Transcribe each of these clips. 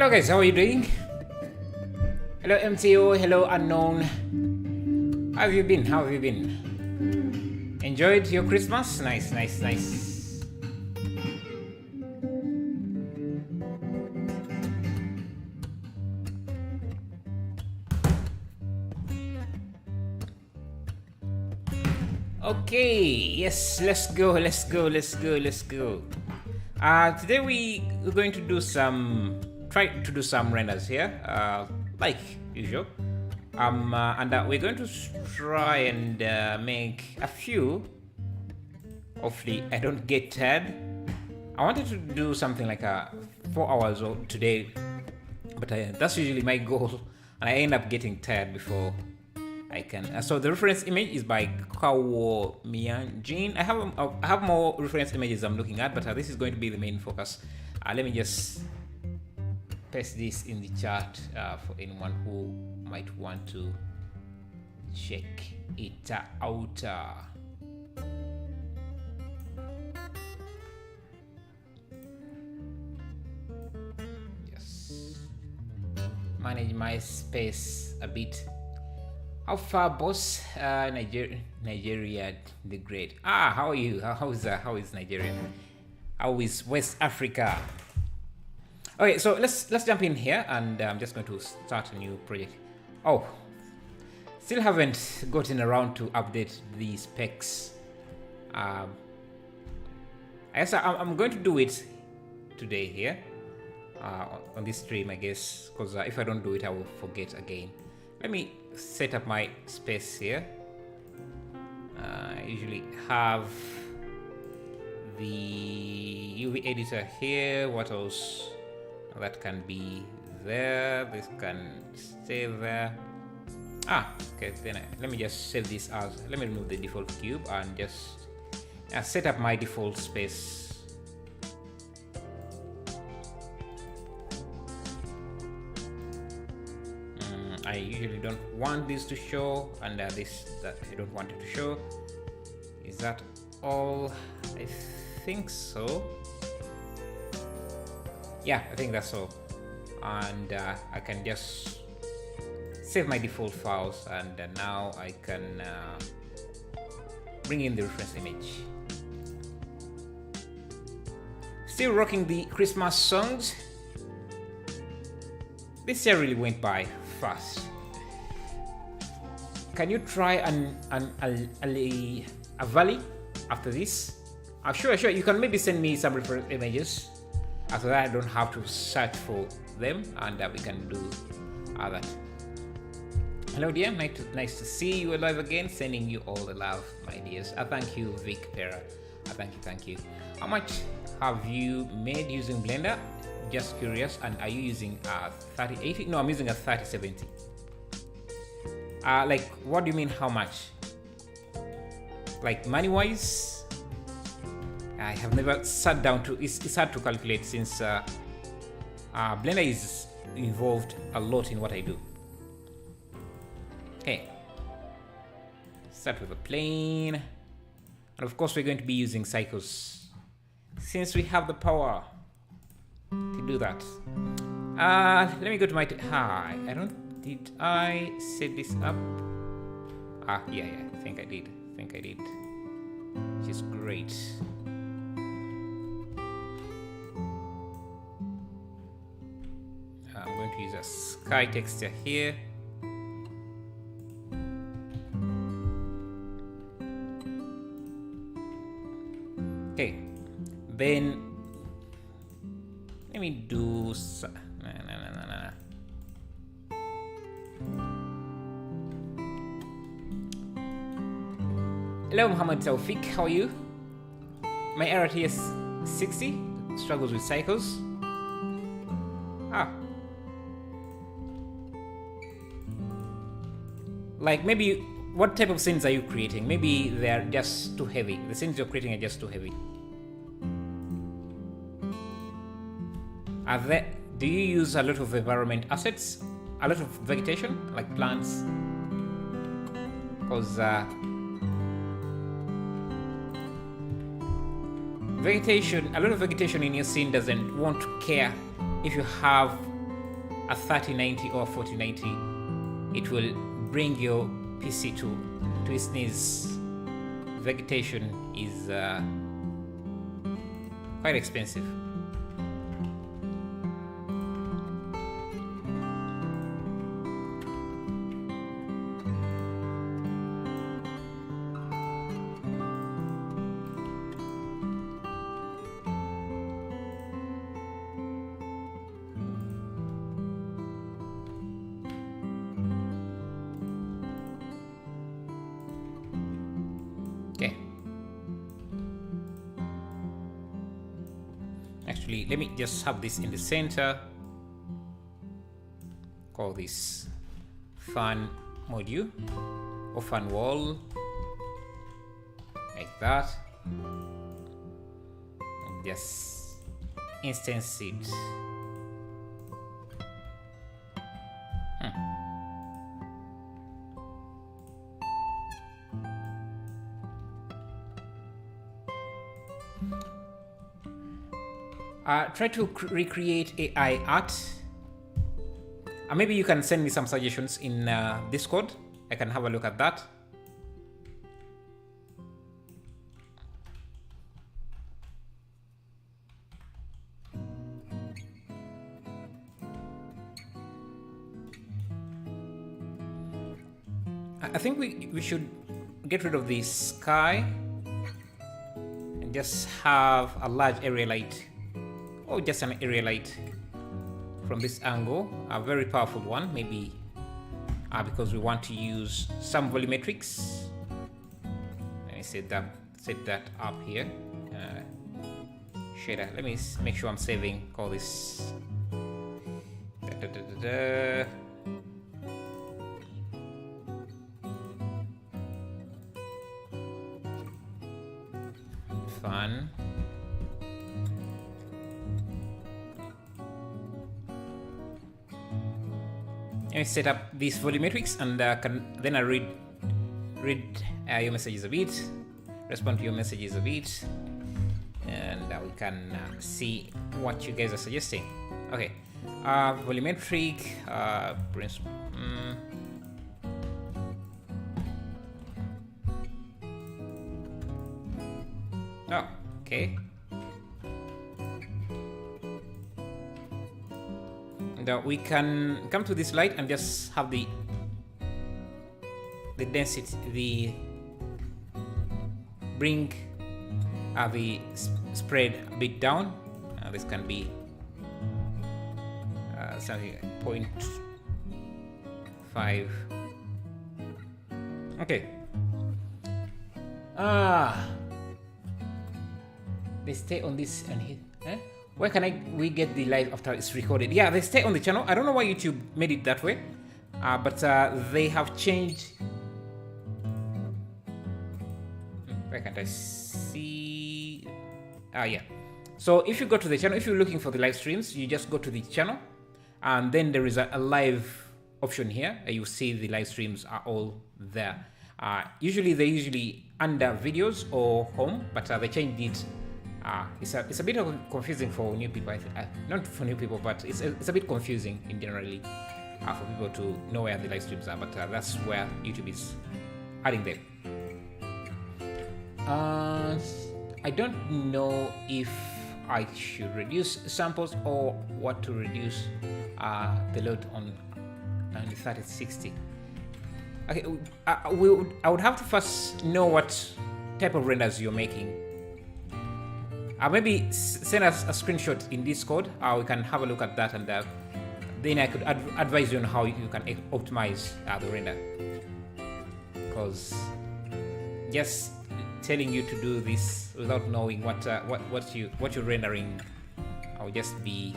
Hello guys, how are you doing? Hello MTO, hello unknown. How have you been? How have you been? Enjoyed your Christmas? Nice, nice, nice. Okay, yes, let's go. Today we're going to do try to do some renders here, like usual. And we're going to try and make a few. Hopefully I don't get tired. I wanted to do something like 4 hours today, but that's usually my goal, and I end up getting tired before I can. So the reference image is by Kawo Mianjin. I have more reference images I'm looking at, but this is going to be the main focus. Let me just paste this in the chat for anyone who might want to check it out. Yes, manage my space a bit. How far, boss? Nigeria the Great. How are you? How is Nigeria? How is West Africa? Okay, so let's jump in here, and I'm just going to start a new project. Oh, still haven't gotten around to update the specs. I guess I'm going to do it today here on this stream, I guess, because if I don't do it, I will forget again. Let me set up my space here. I usually have the UV editor here. What else? That can be there. This can stay there. Okay. Then let me just save this as. Let me remove the default cube and just set up my default space. I usually don't want this to show, and this that I don't want it to show. Is that all? I think so. Yeah, I think that's all. And I can just save my default files, and now I can bring in the reference image. Still rocking the Christmas songs. This year really went by fast. Can you try a valley after this? Sure. You can maybe send me some reference images. After that, I don't have to search for them, and we can do that. Hello, dear. Nice to see you alive again. Sending you all the love, my dears. Thank you, Vic Pera. Thank you. How much have you made using Blender? Just curious. And are you using a 3080? No, I'm using a 3070. Like, what do you mean how much? Like money-wise? I have never sat down to. It's hard to calculate since Blender is involved a lot in what I do. Okay. Start with a plane, and of course we're going to be using cycles since we have the power to do that. Let me go to my. Did I set this up? Yeah. I think I did. Which is great. I'm going to use a sky texture here. Okay, then let me do Hello, Muhammad Taufik, how are you? My RTS 60 struggles with cycles. Like, maybe what type of scenes are you creating? Maybe they're just too heavy. The scenes you're creating are just too heavy. Do you use a lot of environment assets? A lot of vegetation, like plants? Because a lot of vegetation in your scene doesn't want to care if you have a 3090 or 4090, it will bring your PC to its knees. Vegetation is quite expensive. Actually, let me just have this in the center. Call this fan module or fan wall, like that. Just instance it. Try to recreate AI art. Maybe you can send me some suggestions in Discord. I can have a look at that. I think we should get rid of the sky and just have a large area light. Or just an area light from this angle, a very powerful one, maybe because we want to use some volumetrics. Let me set that up here. Shader. Let me make sure I'm saving all this. Fun. Let me set up these volumetrics, and then I read your messages a bit, respond to your messages a bit, and we can see what you guys are suggesting. Okay, volumetric principle. Oh, okay. We can come to this light and just have the density, bring the spread a bit down. This can be something like 0.5. Okay. They stay on this and hit. Where can we get the live after it's recorded? Yeah, they stay on the channel. I don't know why YouTube made it that way, but they have changed. Where can't I see? Yeah. So if you go to the channel, if you're looking for the live streams, you just go to the channel, and then there is a live option here. You see the live streams are all there. They're under videos or home, but they changed it. It's a bit confusing for new people. Not for new people, but it's a bit confusing in generally for people to know where the live streams are. But that's where YouTube is adding them. I don't know if I should reduce samples or what to reduce the load on the 3060. Okay, I would have to first know what type of renders you're making. Maybe send us a screenshot in Discord. We can have a look at that, and then I could advise you on how you can optimize the render. Because just telling you to do this without knowing what you're rendering, I'll just be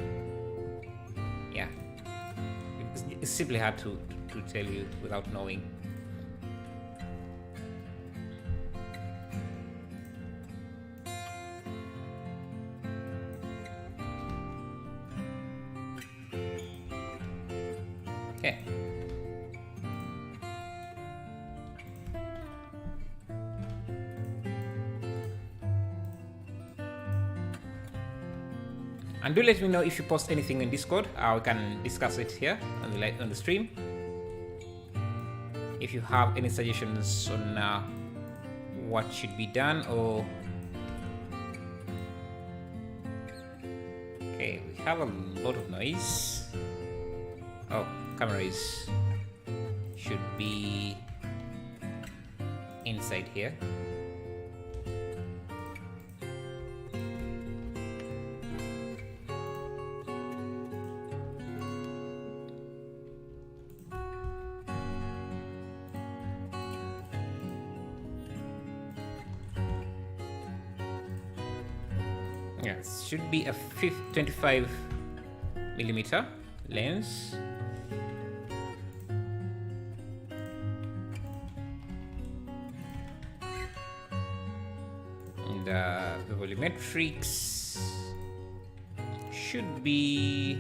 it's simply hard to tell you without knowing. Okay. And do let me know if you post anything in Discord. We can discuss it here on the stream. If you have any suggestions on what should be done, or okay, we have a lot of noise. Oh, cameras should be inside here. Yes, should be a 25 millimeter lens. And the volumetrics should be,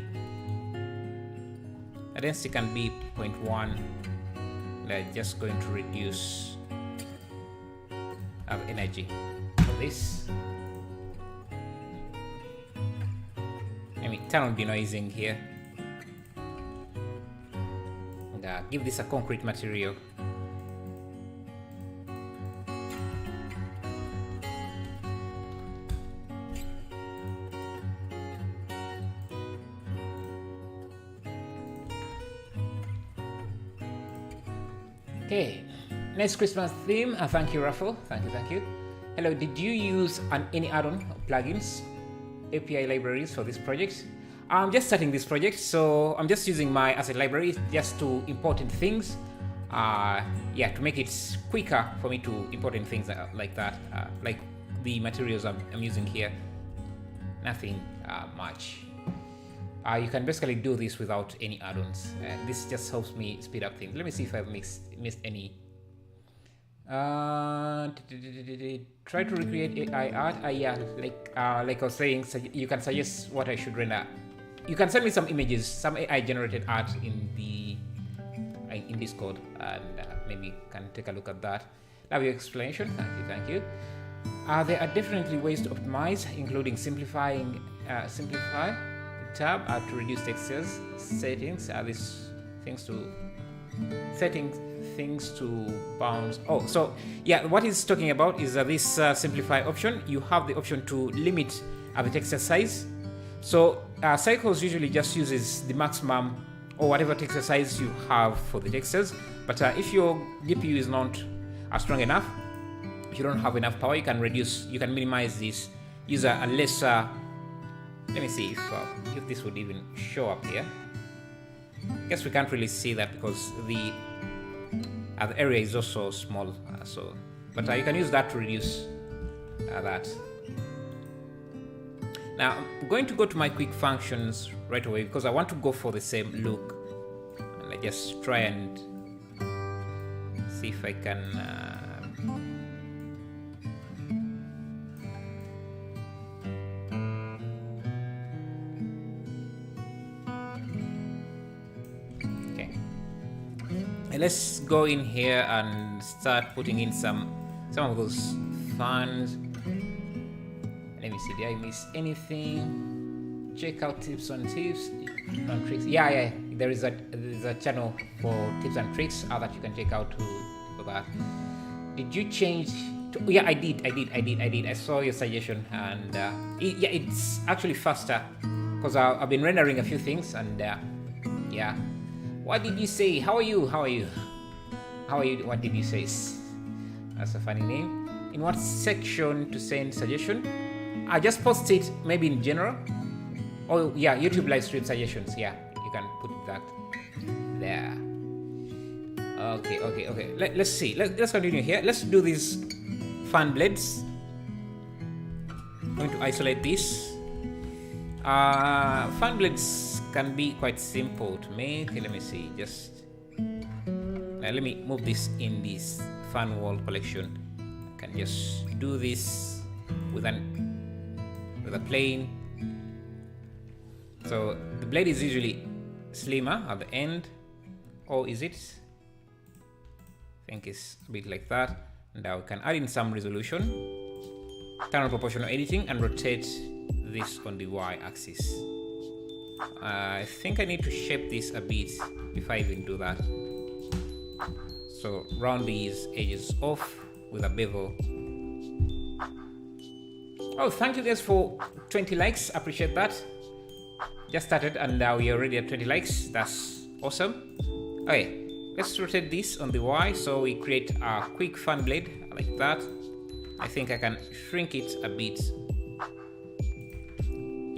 the density can be 0.1. They're just going to reduce our energy for this. Turn on denoising here and give this a concrete material. Okay, next Christmas theme. Thank you, Raffle. Thank you. Hello, did you use any add-on plugins, API libraries for this project? I'm just starting this project, so I'm just using my asset library just to import in things. Yeah, to make it quicker for me to import in things like that, like the materials I'm using here. Nothing much. You can basically do this without any add-ons. This just helps me speed up things. Let me see if I've missed any. Try to recreate AI art. Yeah, like I was saying, you can suggest what I should render. You can send me some images, some AI generated art in Discord, and maybe can take a look at that. Love your explanation. Thank you. There are definitely ways to optimize, including simplify tab to reduce textures, settings. These things to things to bounds. Oh, so yeah, what he's talking about is this simplify option. You have the option to limit the texture size. So Cycles usually just uses the maximum or whatever texture size you have for the textures. But if your GPU is not strong enough, if you don't have enough power, you can minimize this. Use a lesser. Let me see if this would even show up here. I guess we can't really see that because the area is also small. But you can use that to reduce that. Now I'm going to go to my quick functions right away because I want to go for the same look, and I just try and see if I can. Let's go in here and start putting in some of those fans. Let me see, did I miss anything? Check out tips and tricks. Yeah, there is a channel for tips and tricks that you can check out for that. Did you change to, yeah, I did. I saw your suggestion, and yeah, it's actually faster because I've been rendering a few things, and yeah. What did you say? How are you? What did you say? That's a funny name. In what section to send suggestion? I just post it maybe in general. Oh yeah, YouTube live stream suggestions. Yeah, you can put that there. Okay. Let's see. Let's continue here. Let's do these fan blades. I'm going to isolate this. Fan blades can be quite simple to make. Let me see. Let me move this in this fan wall collection. I can just do this with a plane. So the blade is usually slimmer at the end, or is it? I think it's a bit like that. Now we can add in some resolution, turn on proportional editing, and rotate this on the y-axis. I think I need to shape this a bit if I even do that. So round these edges off with a bevel. Oh, thank you guys for 20 likes. Appreciate that. Just started and we're already at 20 likes. That's awesome. Okay, let's rotate this on the Y so we create a quick fan blade like that. I think I can shrink it a bit.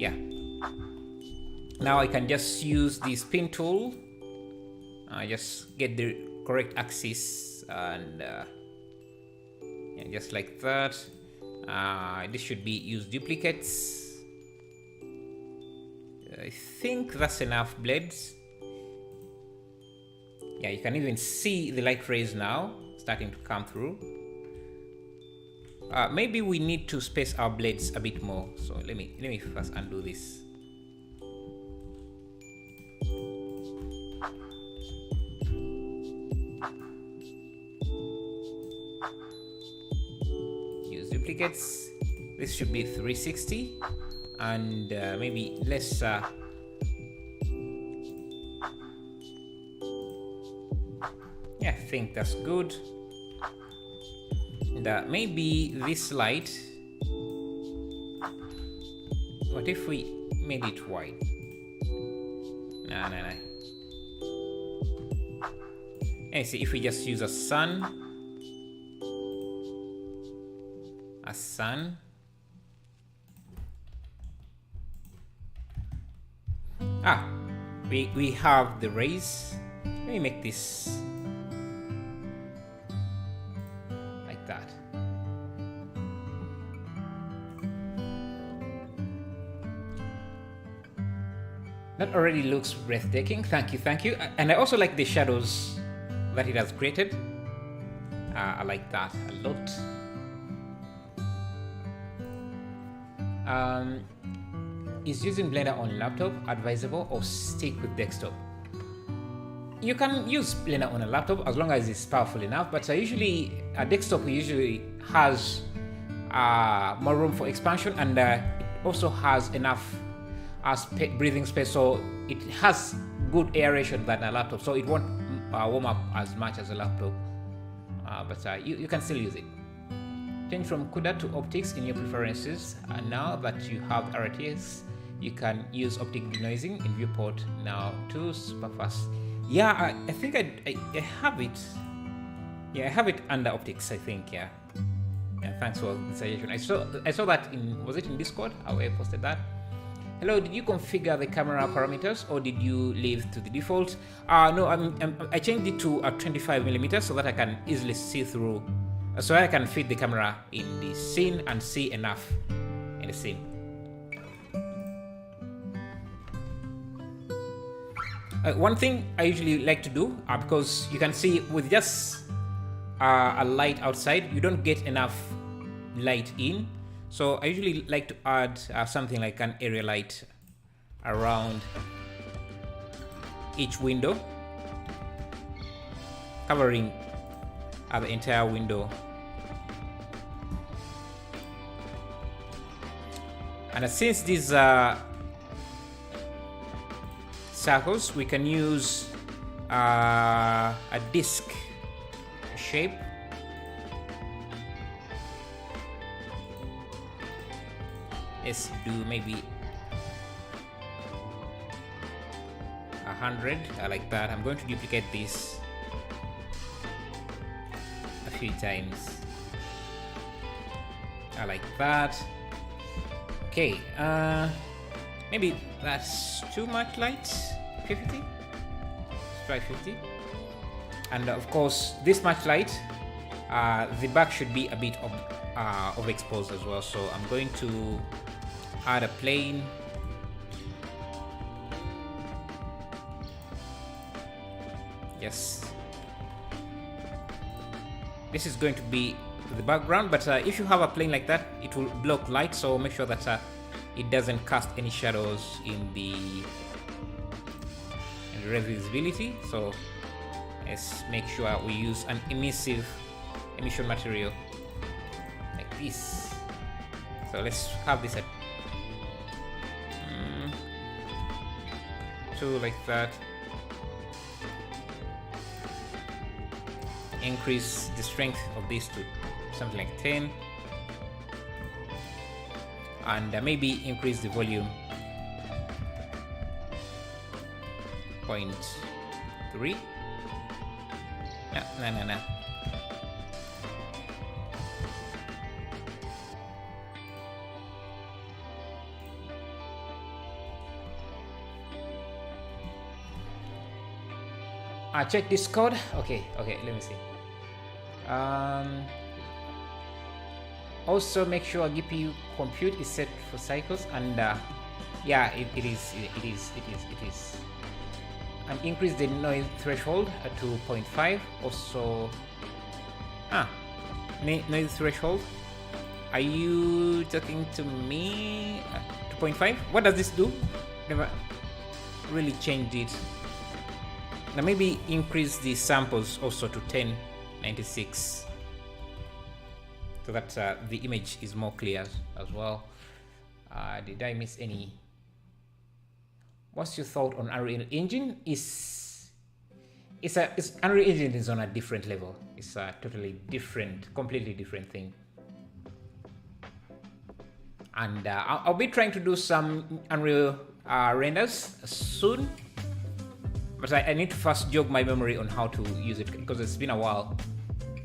Yeah. Now I can just use the spin tool. Just get the correct axis and yeah, just like that. This should be use duplicates. I think that's enough blades. Yeah, you can even see the light rays now starting to come through. Maybe we need to space our blades a bit more. So let me first undo this. Use duplicates. This should be 360 and maybe less. Yeah, I think that's good. And maybe this light. What if we made it white? Nah. And see if we just use a sun. A sun. We have the rays. Let me make this like that. That already looks breathtaking. Thank you. And I also like the shadows that it has created. I like that a lot. Is using Blender on laptop advisable or stick with desktop? You can use Blender on a laptop as long as it's powerful enough, but usually a desktop usually has more room for expansion, and it also has enough breathing space, so it has good aeration than a laptop, so it won't warm up as much as a laptop, but you can still use it. Change from CUDA to optics in your preferences, and now that you have RTS, you can use optic denoising in viewport now too. Super fast. Yeah, I think I have it. Yeah, I have it under optics, I think. Yeah, thanks for the suggestion. I saw that in, was it in Discord? I posted that. Hello, did you configure the camera parameters or did you leave to the default? No, I changed it to a 25mm so that I can easily see through, so I can fit the camera in the scene and see enough in the scene. One thing I usually like to do, because you can see with just a light outside, you don't get enough light in. So I usually like to add something like an area light around each window, covering the entire window. And since these are circles, we can use a disc shape. Let's do maybe 100. I like that. I'm going to duplicate this a few times. I like that. Okay, maybe that's too much light. 50. Let's try 50. And of course, this much light, the back should be a bit of exposed as well. So I'm going to add a plane. Yes. This is going to be the background, but if you have a plane like that, it will block light, so make sure that it doesn't cast any shadows in the visibility. So let's make sure we use an emission material like this. So let's have this at 2 like that. Increase the strength of these to something like 10, and maybe increase the volume 0.3. No. Check this code. Okay, let me see. Also make sure GPU compute is set for cycles, and yeah, it is. And increase the noise threshold to 0.5. Also, noise threshold. Are you talking to me? 2.5. What does this do? Never really changed it. Now maybe increase the samples also to 1096, so that the image is more clear as well. Did I miss any? What's your thought on Unreal Engine? Unreal Engine is on a different level. It's a totally different, completely different thing. And I'll be trying to do some Unreal renders soon. But I need to first jog my memory on how to use it, because it's been a while.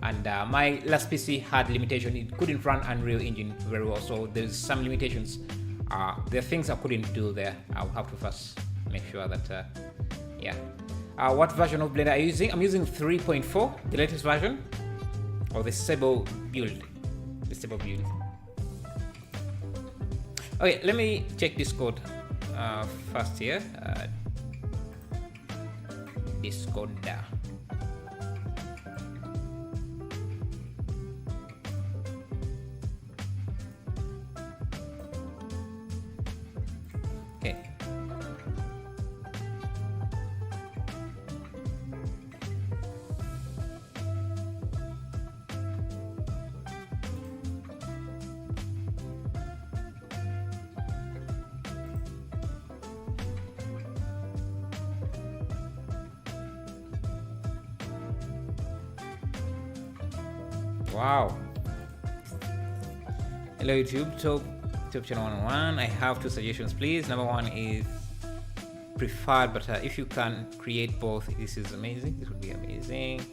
And my last PC had limitation. It couldn't run Unreal Engine very well. So there's some limitations. There are things I couldn't do there. I'll have to first make sure that, yeah. What version of Blender are you using? I'm using 3.4, the latest version. Or the stable build. Okay, let me check this code first here. This code there. Okay. Wow. Hello YouTube, top channel 101. I have 2 suggestions, please. Number 1 is preferred, but if you can create both, this is amazing. This would be amazing.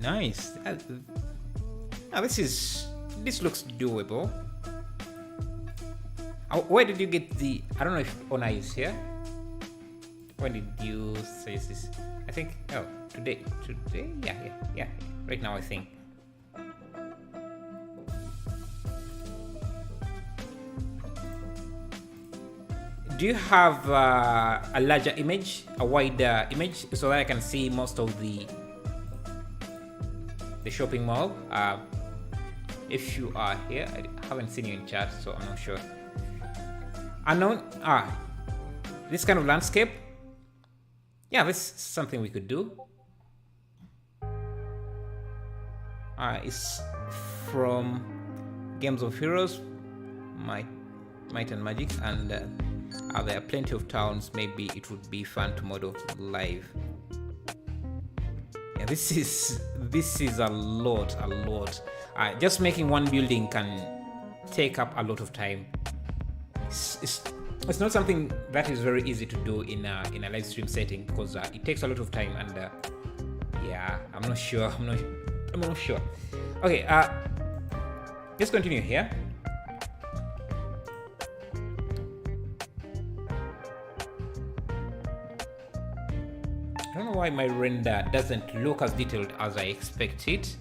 Nice. This looks doable. Where did you get the? I don't know if Ona is here. When did you suggest this? I think, today, yeah, right now I think. Do you have a larger image, a wider image, so that I can see most of the shopping mall? If you are here, I haven't seen you in chat, so I'm not sure. Unknown, this kind of landscape. Yeah, this is something we could do. It's from Games of Heroes, Might and Magic, and there are plenty of towns. Maybe it would be fun to model live. Yeah, this is a lot. Just making one building can take up a lot of time. It's not something that is very easy to do in a live stream setting, because it takes a lot of time, and yeah, I'm not sure. Okay, let's continue here. I don't know why my render doesn't look as detailed as I expect it.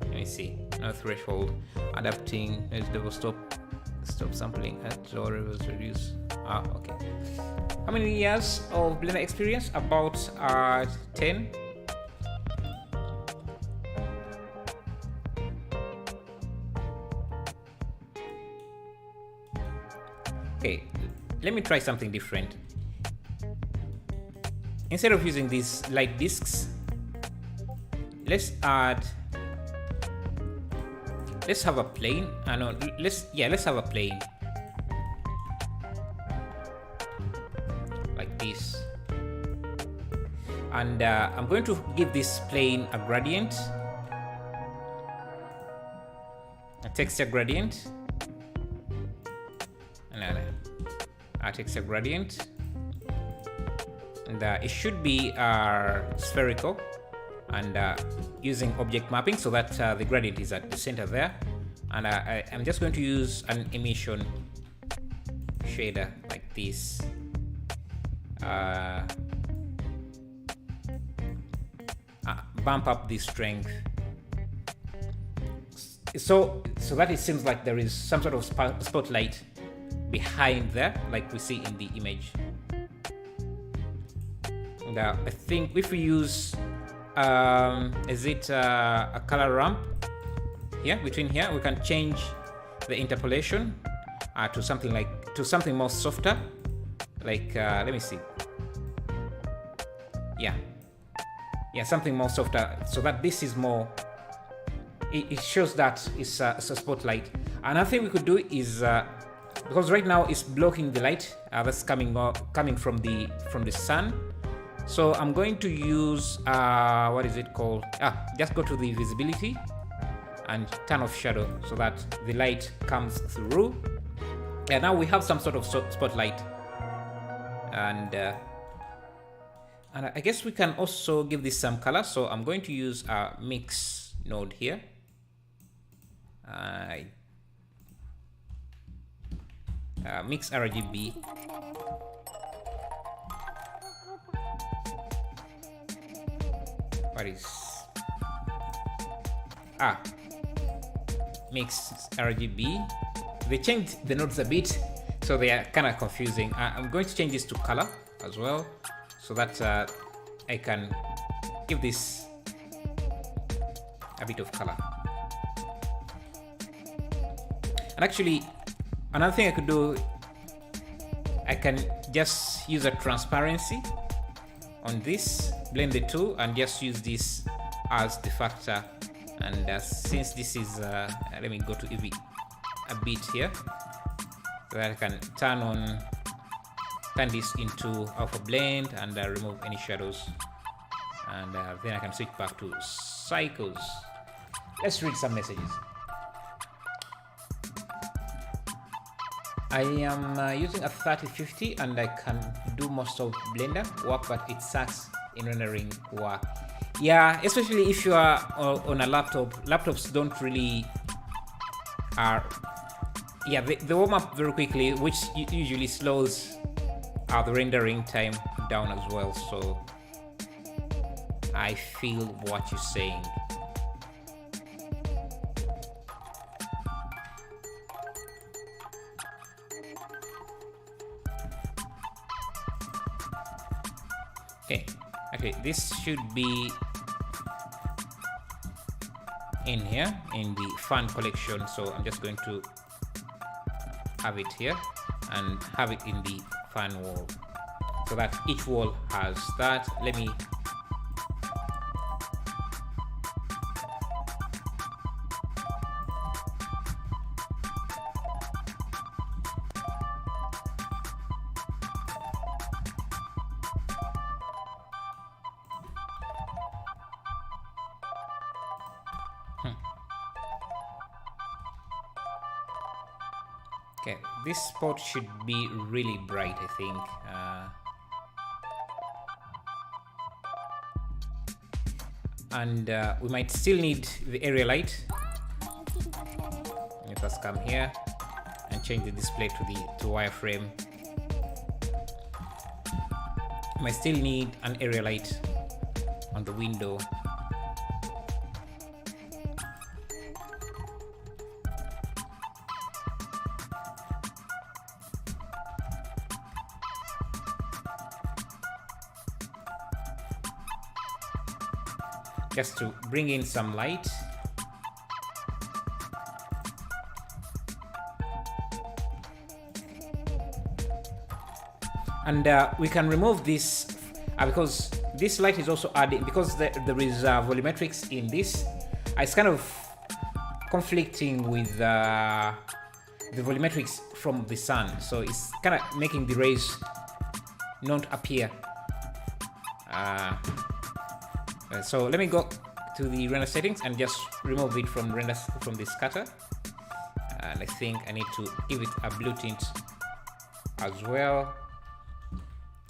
Let me see. No threshold, adapting, let's double stop sampling at lower levels, reduce. Okay. How many years of Blender experience? About 10. Okay, let me try something different. Instead of using these light discs, let's have a plane. Let's have a plane. And I'm going to give this plane a gradient, a texture gradient, and a texture gradient, and it should be spherical, and using object mapping so that the gradient is at the center there. And I'm just going to use an emission shader like this. Bump up the strength so that it seems like there is some sort of spotlight behind there, like we see in the image. And I think if we use is it a color ramp here between here, we can change the interpolation to something more softer, like let me see, yeah, something more softer, so that this is more, it shows that it's a spotlight. Another thing we could do is because right now it's blocking the light that's coming from the sun, so I'm going to use what is it called, just go to the visibility and turn off shadow so that the light comes through. And now we have some sort of spotlight, and I guess we can also give this some color. So I'm going to use a mix node here. Mix RGB. What is mix RGB? They changed the nodes a bit, so they are kind of confusing. I'm going to change this to color as well, so that I can give this a bit of color. And actually, another thing I could do, I can just use a transparency on this, blend the two, and just use this as the factor. And since this is, let me go to EV a bit here, so that I can turn this into alpha blend and remove any shadows, and then I can switch back to cycles. Let's read some messages. I am using a 3050 and I can do most of Blender work, but it sucks in rendering work. Yeah, especially if you are on a laptop. Laptops don't really they warm up very quickly, which usually slows the rendering time down as well. So I feel what you're saying. Okay, this should be in here in the fan collection, so I'm just going to have it here and have it in the fan wall, so that each wall has that. Let me Okay, this spot should be really bright, I think. And we might still need the area light. Let us come here and change the display to wireframe. We might still need an area light on the window. Just to bring in some light. And we can remove this because this light is also adding, because there is volumetrics in this. It's kind of conflicting with the volumetrics from the sun, so it's kind of making the rays not appear So let me go to the render settings and just remove it from the scatter. And I think I need to give it a blue tint as well.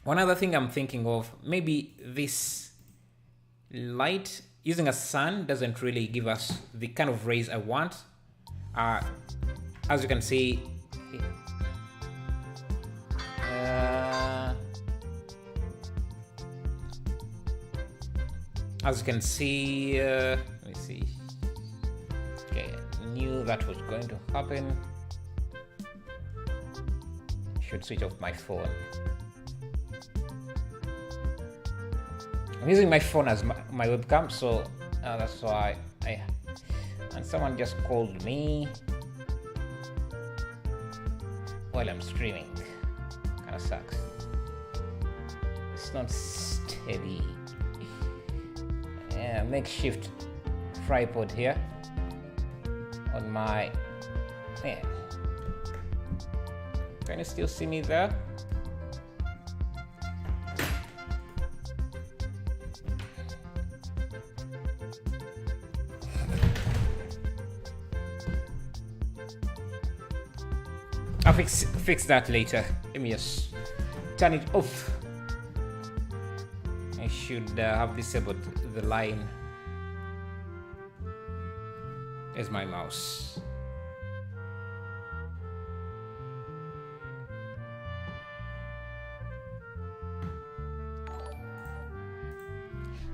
One other thing I'm thinking of, maybe this light using a sun doesn't really give us the kind of rays I want. As you can see, let me see. Okay, I knew that was going to happen. I should switch off my phone. I'm using my phone as my webcam, so that's why and someone just called me while I'm streaming. Kinda sucks. It's not steady. Yeah, makeshift tripod here on my... Yeah. Can you still see me there? I'll fix that later. Let me just turn it off. I should have disabled the line as my mouse.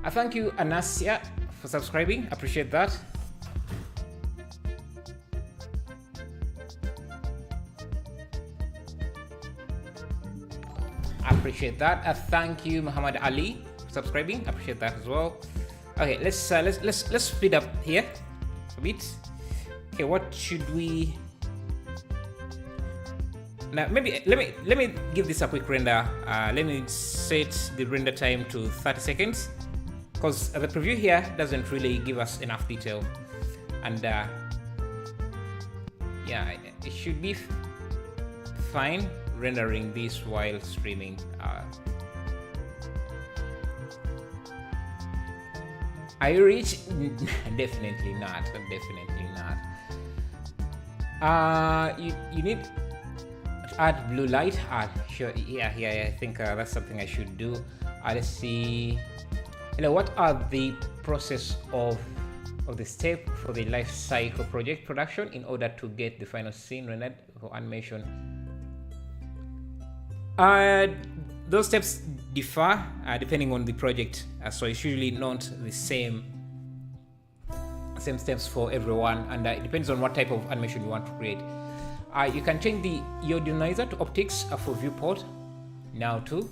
I thank you, Anasia, for subscribing. Appreciate that. Appreciate that. Thank you, Muhammad Ali, for subscribing. Appreciate that as well. Okay, let's speed up here a bit. Okay, what should we? Now maybe let me give this a quick render. Let me set the render time to 30 seconds because the preview here doesn't really give us enough detail, and yeah, it should be fine rendering this while streaming. Are you rich? Definitely not. Definitely not. You need to add blue light. Sure. Yeah. I think that's something I should do. Let's see. What are the process of the step for the life cycle project production in order to get the final scene rendered for animation? Those steps differ depending on the project, so it's usually not the same steps for everyone, and it depends on what type of animation you want to create. You can change the iodinizer to optics for viewport now too.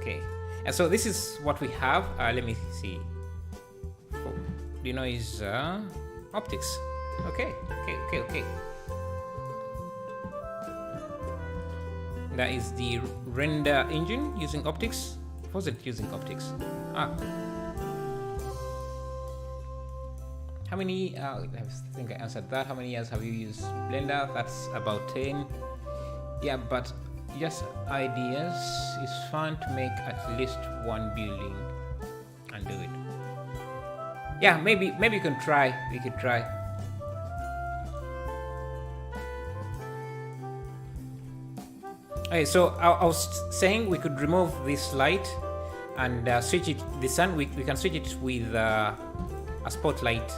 Okay, and so this is what we have. Let me see. Denoise optics. Okay. That is the render engine using optics. Was it using optics? How many? I think I answered that. How many years have you used Blender? That's about 10. Yeah, but just ideas. It's fun to make at least one building and do it. Yeah, maybe you can try. We could try. Okay, so I was saying we could remove this light and switch it, the sun, we can switch it with a spotlight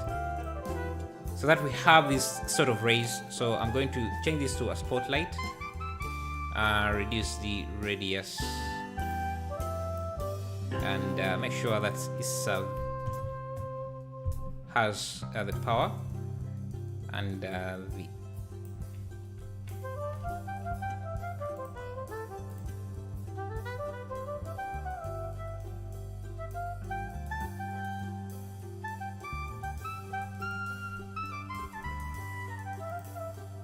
so that we have this sort of rays. So I'm going to change this to a spotlight, reduce the radius, and make sure that it has the power and the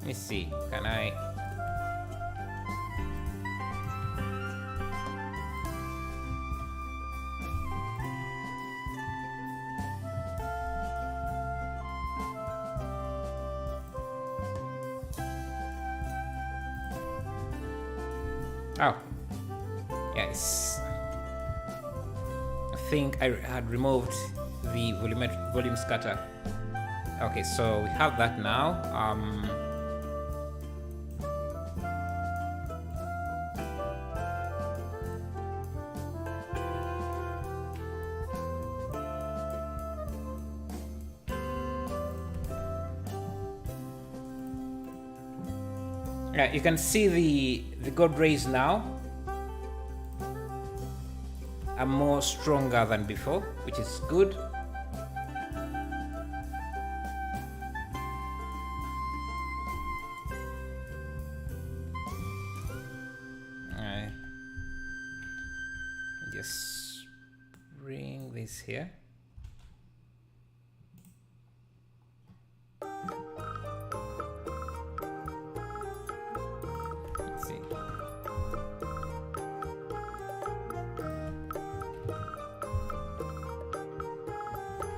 let me see, can I? Oh, yes. think I had removed the volume scatter. Okay, so we have that now. Yeah, you can see the gold rays now are more stronger than before, which is good. Just bring this here. Let's see.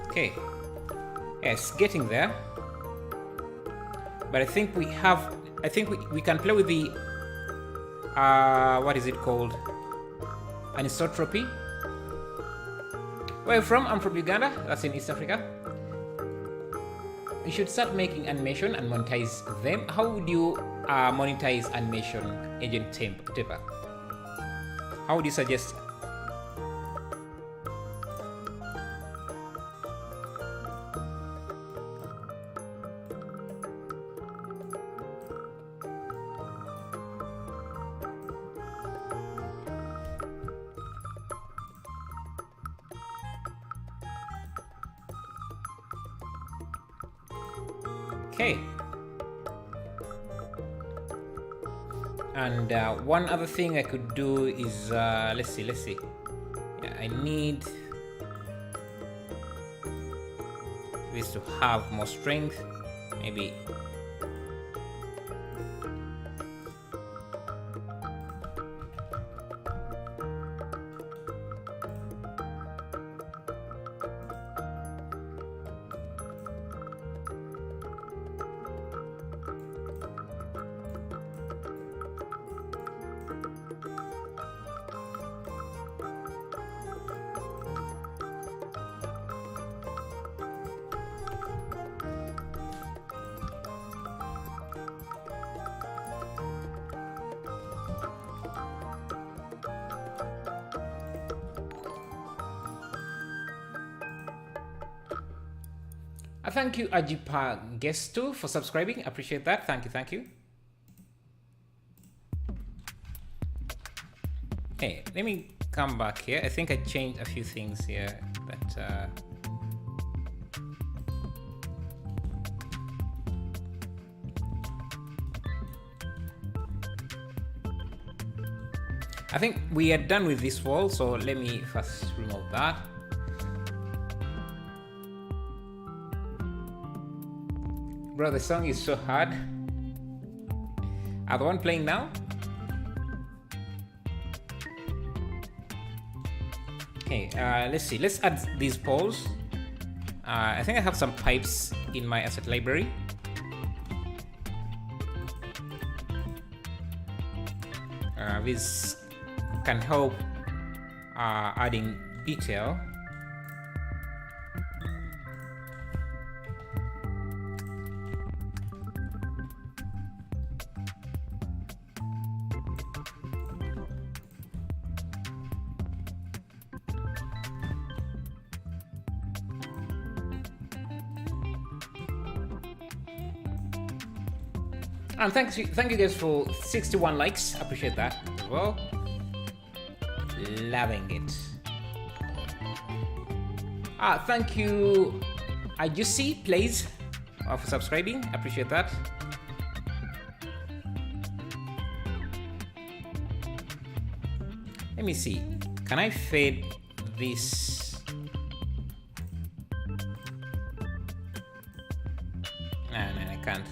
Okay, yes, getting there. But I think we have, we can play with the, what is it called? Anisotropy. Where are you from? I'm from Uganda. That's in East Africa. You should start making animation and monetize them. How would you monetize animation, Agent Taper? How would you suggest? Okay. And one other thing I could do is, let's see. Yeah, I need this to have more strength, maybe. Thank you, Ajipa Gesto, for subscribing. Appreciate that. Thank you. Okay, let me come back here. I think I changed a few things here, but I think we are done with this wall, so let me first remove that. Bro, the song is so hard. The one playing now? Okay, let's see. Let's add these poles. I think I have some pipes in my asset library. This can help adding detail. And thank you guys for 61 likes. Appreciate that as well. Loving it. Thank you, Ajusi Plays, for subscribing. Appreciate that. Let me see. Can I fade this? No, I can't.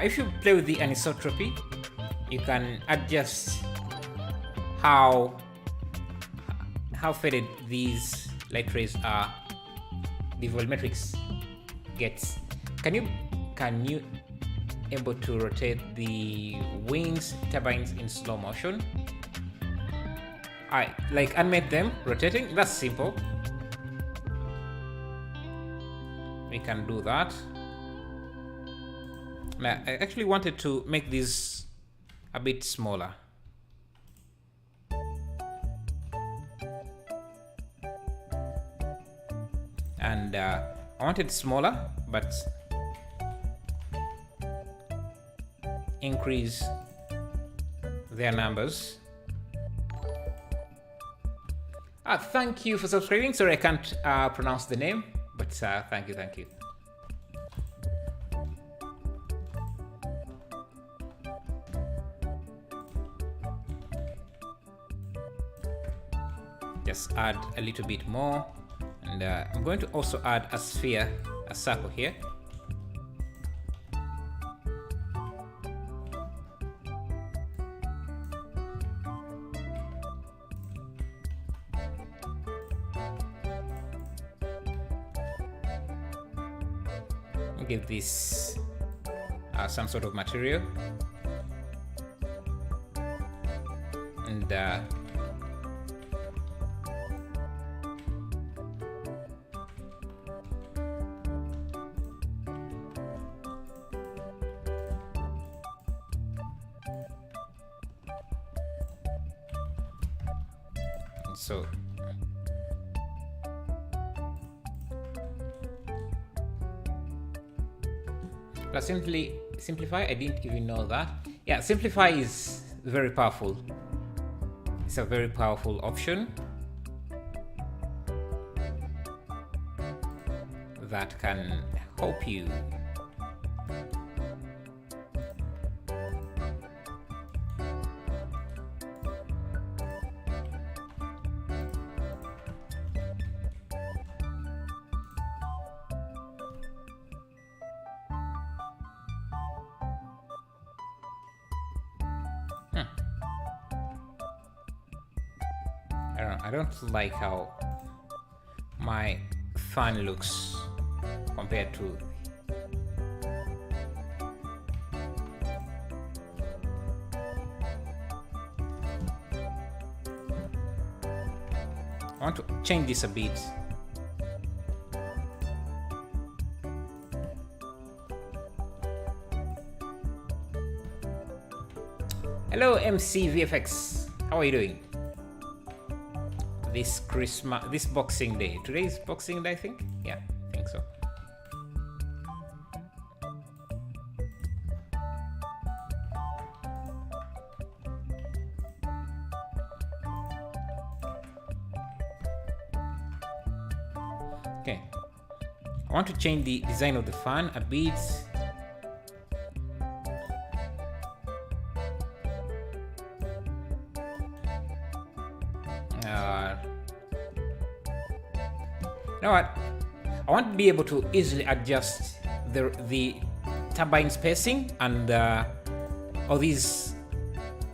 If you play with the anisotropy, you can adjust how faded these light rays are, the volumetrics gets. Can you able to rotate the wings turbines in slow motion? I like animate them rotating. That's simple. We can do that. Now, I actually wanted to make this a bit smaller. And I want it smaller, but increase their numbers. Thank you for subscribing. Sorry, I can't pronounce the name, but thank you. Just add a little bit more, and I'm going to also add a sphere, a circle here. Give this some sort of material, and so let's simply simplify. I didn't even know that. Yeah, simplify is very powerful. It's a very powerful option that can help you I don't like how my fan looks compared to I want to change this a bit. Hello MC VFX, how are you doing? This Boxing Day. Today is Boxing Day, I think? Yeah, I think so. Okay. I want to change the design of the fan a bit. You know what? I want to be able to easily adjust the turbine spacing and all these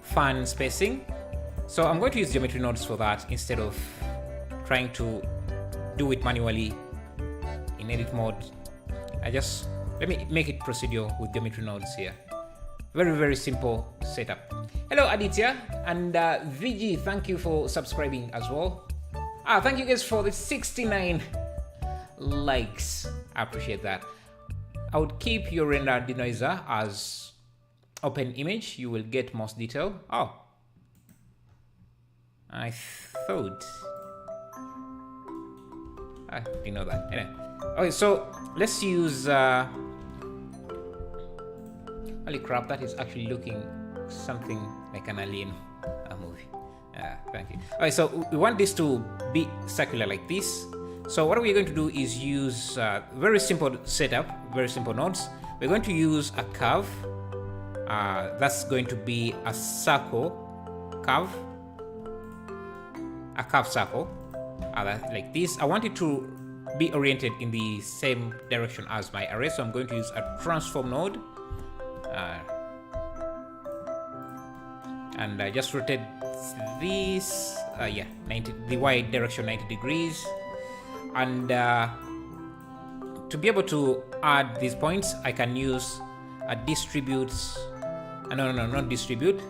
fan spacing. So I'm going to use geometry nodes for that instead of trying to do it manually in edit mode. Let me make it procedural with geometry nodes here. Very simple setup. Hello Aditya and VG, thank you for subscribing as well. Thank you guys for the 69 likes. I appreciate that. I would keep your render denoiser as open image. You will get most detail. Oh, I thought I didn't know that. Anyway. Okay, so let's use holy crap, that is actually looking something like an alien movie. Thank you. Alright, so we want this to be circular like this. So what we're going to do is use very simple setup, very simple nodes. We're going to use a curve. That's going to be a circle curve, a curve circle, like this. I want it to be oriented in the same direction as my array, so I'm going to use a transform node. And I just rotate this. Yeah, 90, the y direction 90 degrees. And to be able to add these points, I can use a distribute. No, not distribute.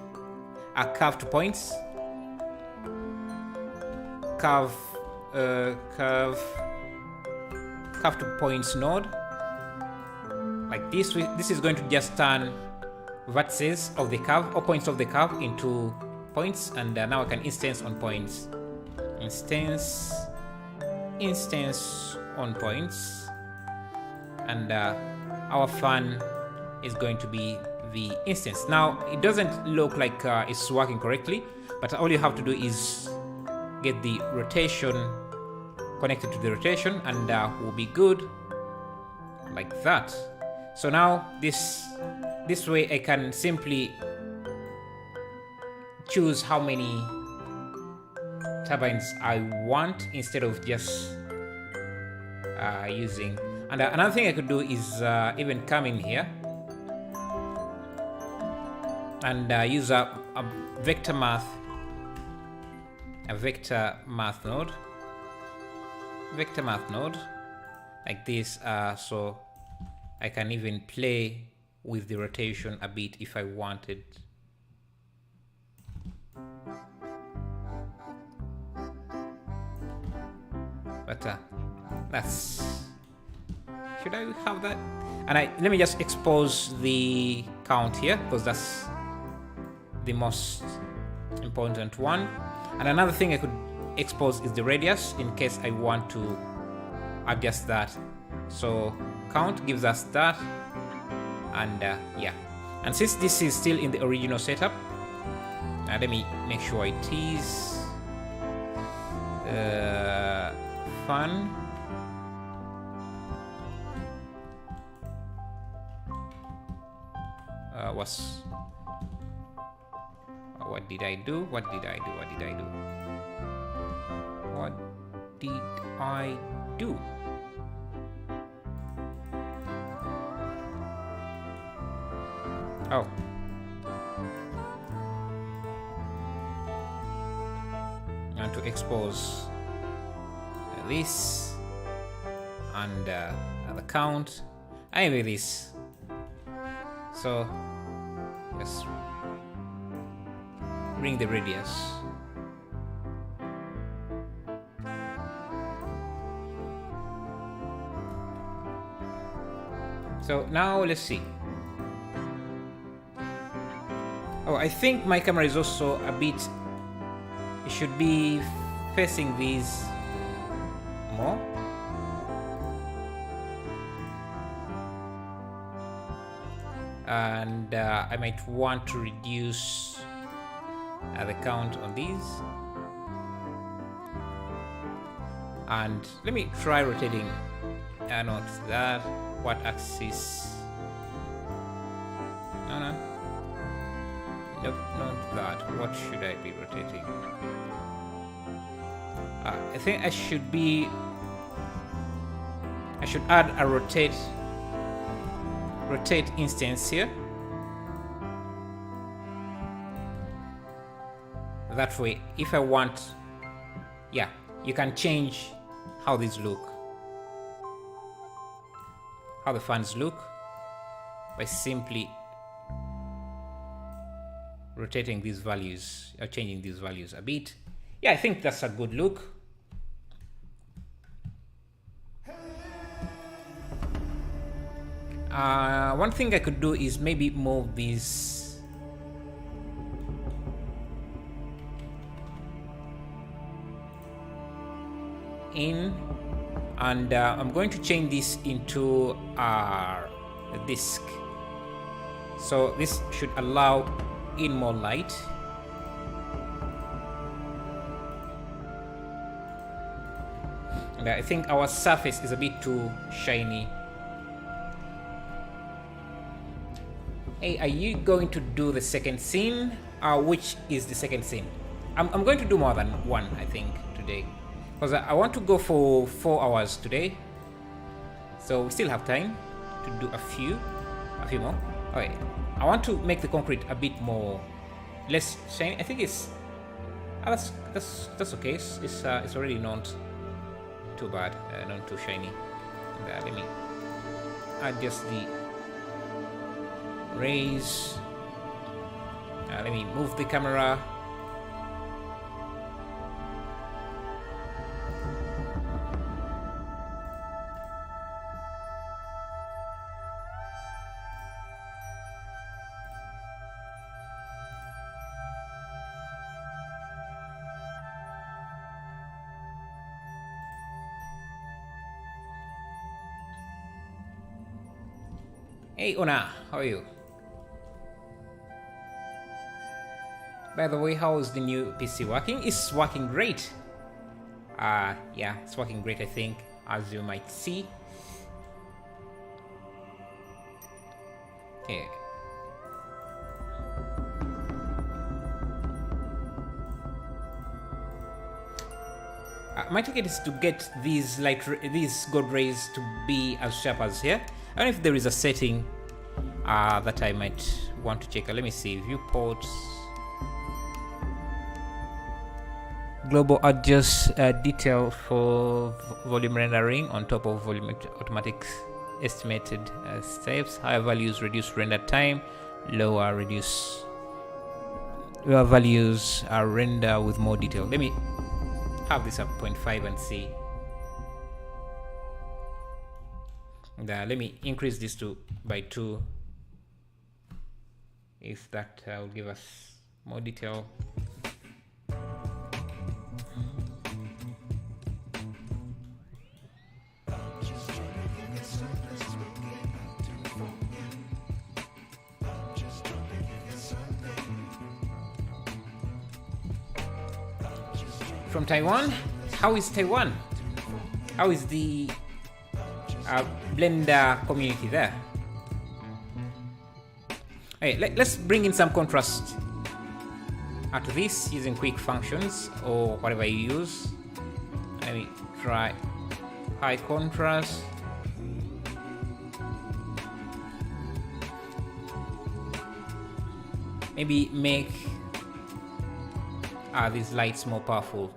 A curve to points. Curve to points node. Like this. This is going to just turn vertices of the curve or points of the curve into points, and now I can instance on points. Instance on points, and our fan is going to be the instance. Now it doesn't look like it's working correctly, but all you have to do is get the rotation connected to the rotation, and we'll be good like that. So now this way I can simply choose how many turbines I want instead of just using. And another thing I could do is even come in here and use a vector math node, like this, so I can even play with the rotation a bit if I wanted. But that's, should I have that? And let me just expose the count here, because that's the most important one. And another thing I could expose is the radius in case I want to adjust that. So count gives us that, and yeah. And since this is still in the original setup, let me make sure it is fun. What did I do? What did I do? Oh. And to expose this and the count, anyway, this. So just bring the radius. So now let's see. Oh, I think my camera is also a bit, it should be facing these more. And I might want to reduce the count on these. And let me try rotating, not that, what axis? No. Nope, not that. What should I be rotating? I think I should add a rotate instance here. That way, if I want, yeah, you can change how these look, how the fans look, by simply rotating these values or changing these values a bit. Yeah, I think that's a good look. One thing I could do is maybe move these in, and I'm going to change this into a disk. So this should allow in more light. And I think our surface is a bit too shiny. Hey, are you going to do the second scene? Which is the second scene? I'm going to do more than one, I think, today, because I want to go for 4 hours today. So we still have time to do a few more. Okay, I want to make the concrete a bit more less shiny. I think it's That's okay. It's already not too bad, not too shiny. And, let me adjust the rays. Let me move the camera. Hey Una, how are you? By the way, how is the new PC working? It's working great. Yeah, it's working great, I think, as you might see. Okay. My ticket is to get these gold rays to be as sharp as here. I don't know if there is a setting that I might want to check. Let me see. Viewports. Global adjust detail for volume rendering on top of volume automatic estimated steps. Higher values reduce render time. Lower values are render with more detail. Let me have this at 0.5 and see. And, let me increase this by 2, if that will give us more detail. From Taiwan? How is Taiwan? How is the Blender community there? Hey, let's bring in some contrast to this using quick functions or whatever you use. Let me try high contrast. Maybe make these lights more powerful.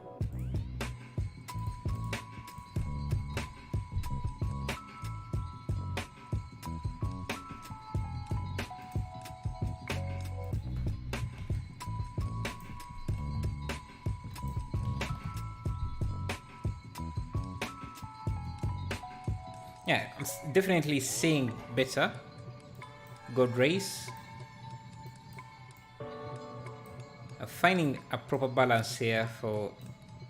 Yeah, I'm definitely seeing better gold rays. Finding a proper balance here for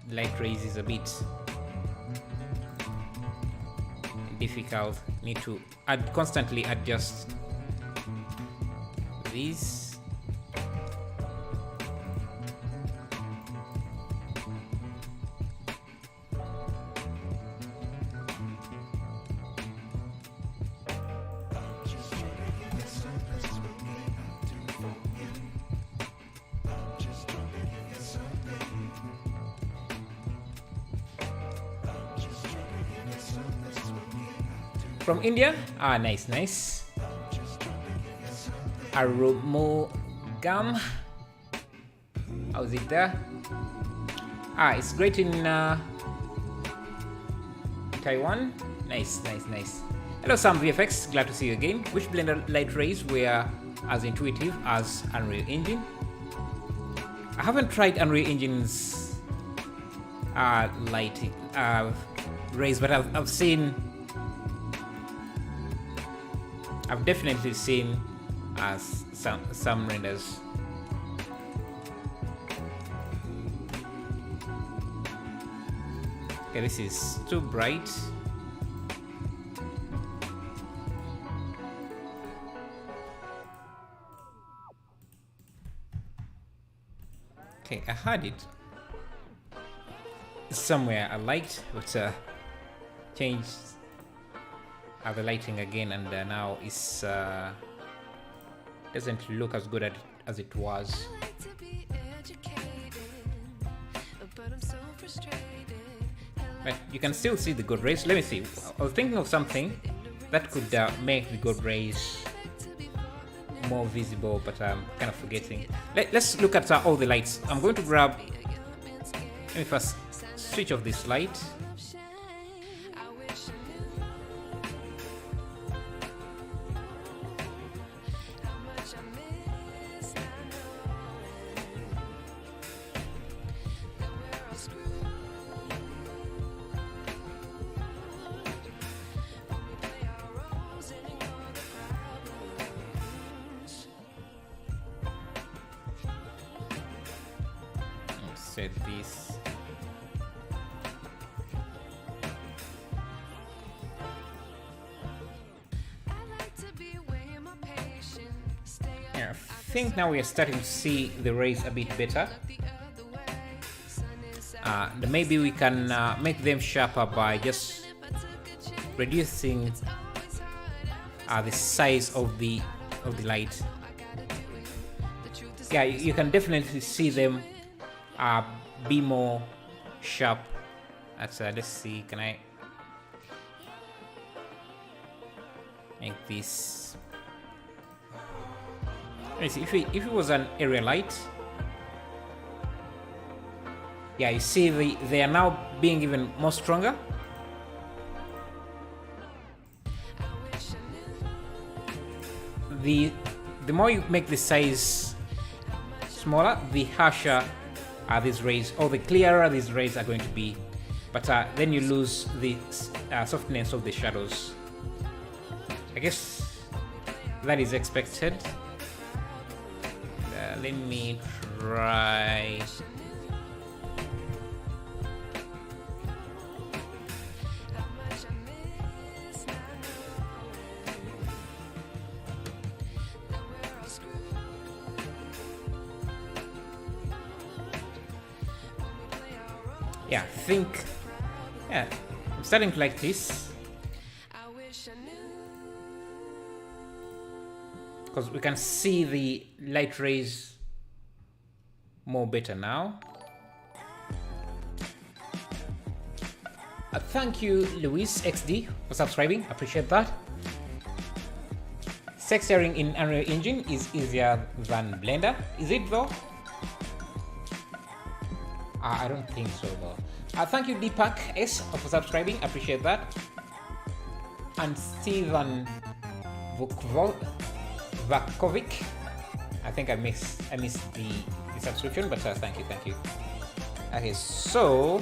light rays is a bit difficult. Need to constantly adjust these. From India? Ah, nice. Arumogam. How's it there? Ah, it's great in Taiwan. Nice. Hello, Sam VFX. Glad to see you again. Which Blender light rays were as intuitive as Unreal Engine? I haven't tried Unreal Engine's lighting rays, but I've seen. I've definitely seen some renders. Okay, this is too bright. Okay, I had it somewhere I liked, but changed the lighting again, and now it's doesn't look as good as it was. But you can still see the good rays. Let me see. I was thinking of something that could make the good rays more visible, but I'm kind of forgetting. Let's look at all the lights. I'm going to grab Let me first switch off this light. Set this. Yeah, I think now we are starting to see the rays a bit better. Maybe we can make them sharper by just reducing the size of the light. Yeah, you can definitely see them be more sharp. Let's see, can I make this? Let's see, if it was an area light, yeah, you see they are now being even more stronger. The more you make the size smaller, the harsher these rays, or the clearer these rays are going to be, but then you lose the softness of the shadows. I guess that is expected. Let me try. Yeah, I think, yeah, I'm starting to like this, because we can see the light rays more better now. Thank you, Luis XD, for subscribing. Appreciate that. Texturing in Unreal Engine is easier than Blender. Is it though? I don't think so though. Thank you, Deepak S, for subscribing. Appreciate that. And Steven Vakovic. I think I missed the subscription, but thank you. Okay, so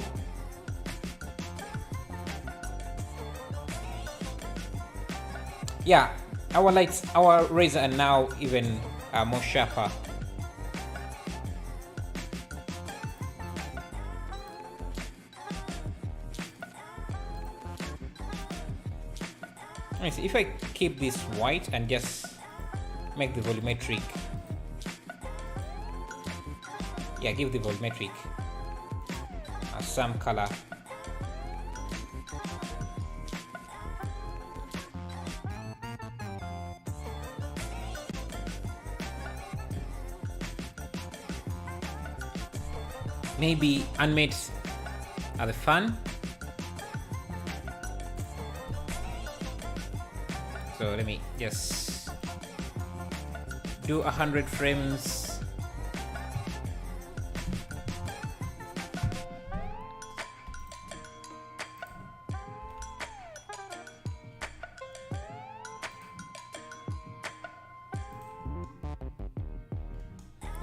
yeah, our rays are now even more sharper. If I keep this white and just make the volumetric, yeah, give the volumetric some color. Maybe animate the fan. So let me just do 100 frames.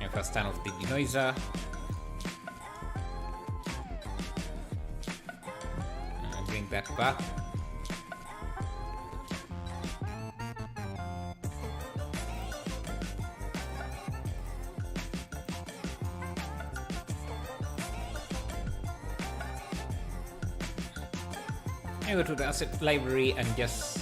And first turn off the denoiser. And bring that back. I go to the asset library and just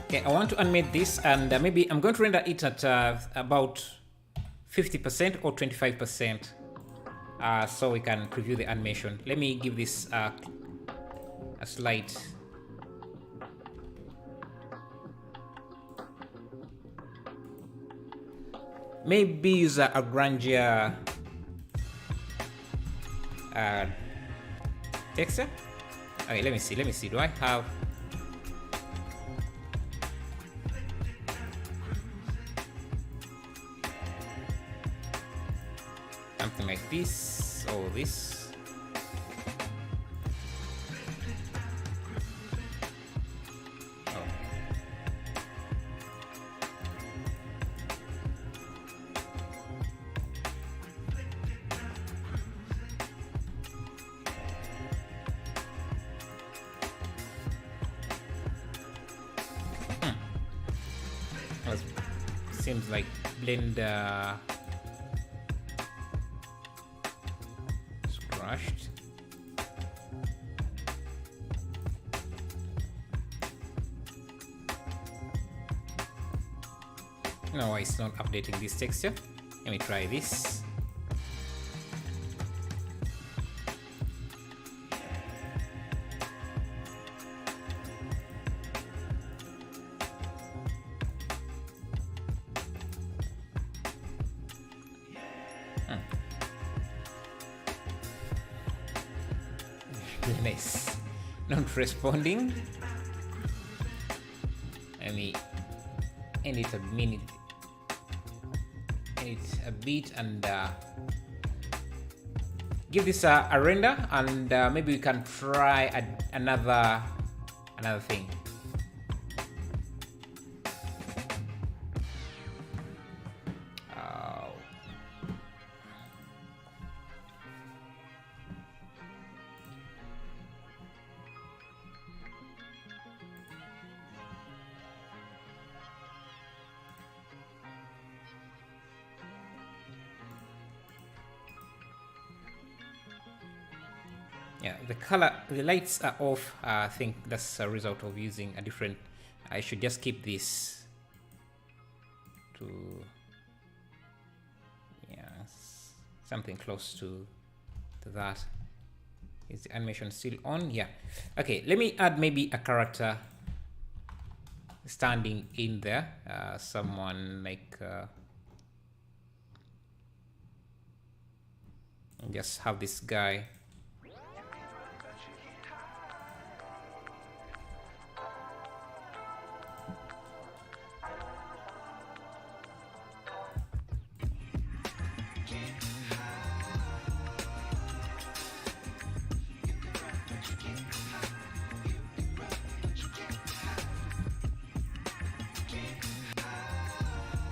okay, I want to animate this, and maybe I'm going to render it at about 50% or 25%. so we can preview the animation. Let me give this a slight maybe use a grungier texture. Okay, let me see. Do I have something like this or this? Seems like Blender is crushed. No, it's not updating this texture. Let me try this. Nice. Not responding. Let me end it a minute. End it a bit and give this a render, and maybe we can try another thing. Yeah, the lights are off. I think that's a result of using a different. I should just keep this to, yeah, something close to that. Is the animation still on? Yeah. Okay, let me add maybe a character standing in there. Someone like just have this guy.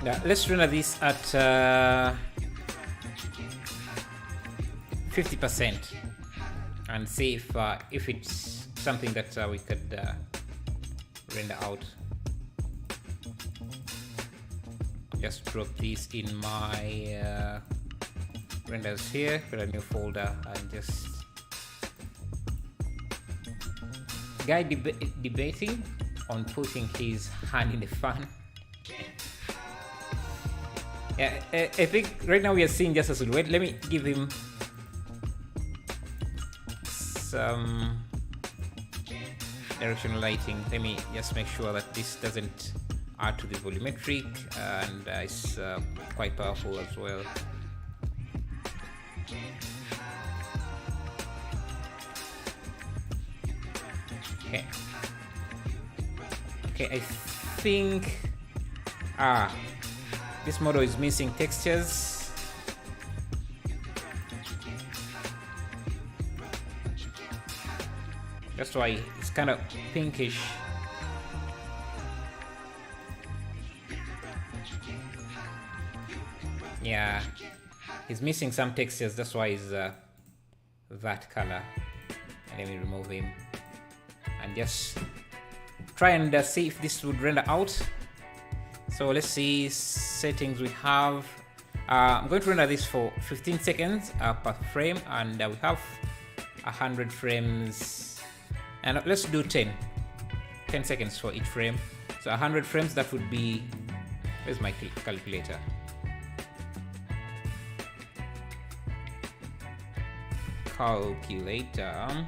Yeah, let's render this at 50% and see if it's something that we could render out. Just drop this in my renders here, create a new folder, and just guy debating on putting his hand in the fan. Yeah, I think right now we are seeing just a silhouette. Let me give him some directional lighting. Let me just make sure that this doesn't add to the volumetric, and it's quite powerful as well. Okay. Okay, I think this model is missing textures. That's why it's kind of pinkish. Yeah, he's missing some textures. That's why he's that color. And let me remove him and just try and see if this would render out. So let's see settings we have. I'm going to render this for 15 seconds per frame, and we have 100 frames. And let's do 10 seconds for each frame. So 100 frames, that would be, where's my calculator? calculator.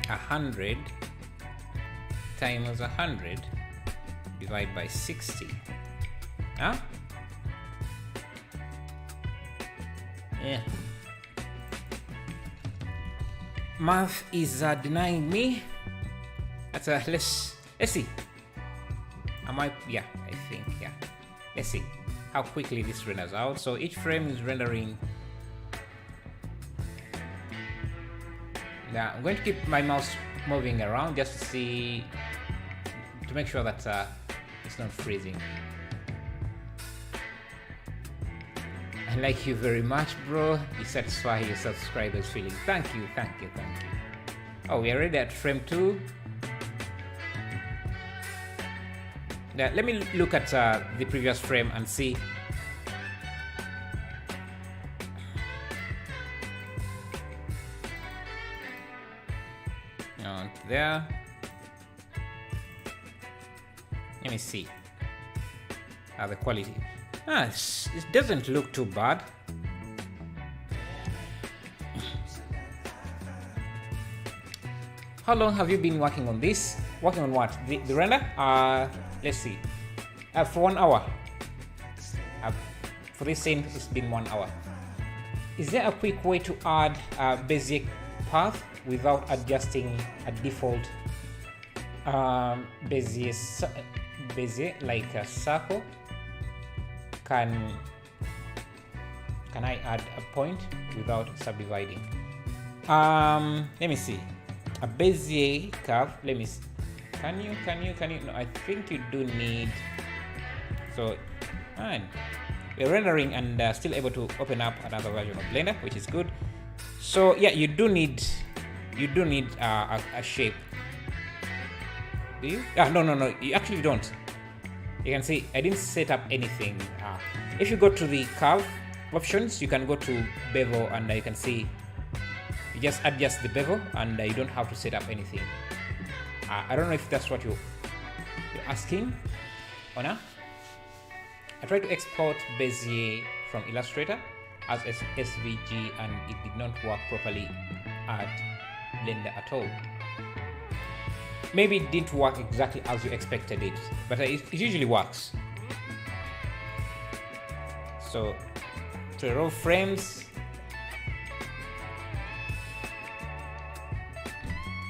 100 times 100 divided by 60. Huh? Yeah. Math is denying me. That's let's see. Yeah, I think, yeah. Let's see how quickly this renders out. So each frame is rendering. Yeah, I'm going to keep my mouse moving around just to see, to make sure that it's not freezing. I like you very much, bro. You satisfy your subscribers' feelings. Thank you, thank you, thank you. Oh, we are already at frame 2. Now, let me look at the previous frame and see. There. Let me see the quality. It doesn't look too bad. How long have you been working on this? Working on what? The render? Let's see. For 1 hour. For this scene, it's been 1 hour. Is there a quick way to add a basic path without adjusting a default Bezier like a circle? Can I add a point without subdividing? Let me see. A Bezier curve. Let me see. Can you? No, I think you do need. So, man, we're rendering and still able to open up another version of Blender, which is good. So yeah, you do need a shape. Do you? No, you actually don't. You can see I didn't set up anything. If you go to the curve options, you can go to bevel and you can see you just adjust the bevel and you don't have to set up anything. I don't know if that's what you're asking or not. I tried to export Bezier from Illustrator as SVG and it did not work properly at Blender at all. Maybe it didn't work exactly as you expected it, but it usually works. So 12 frames.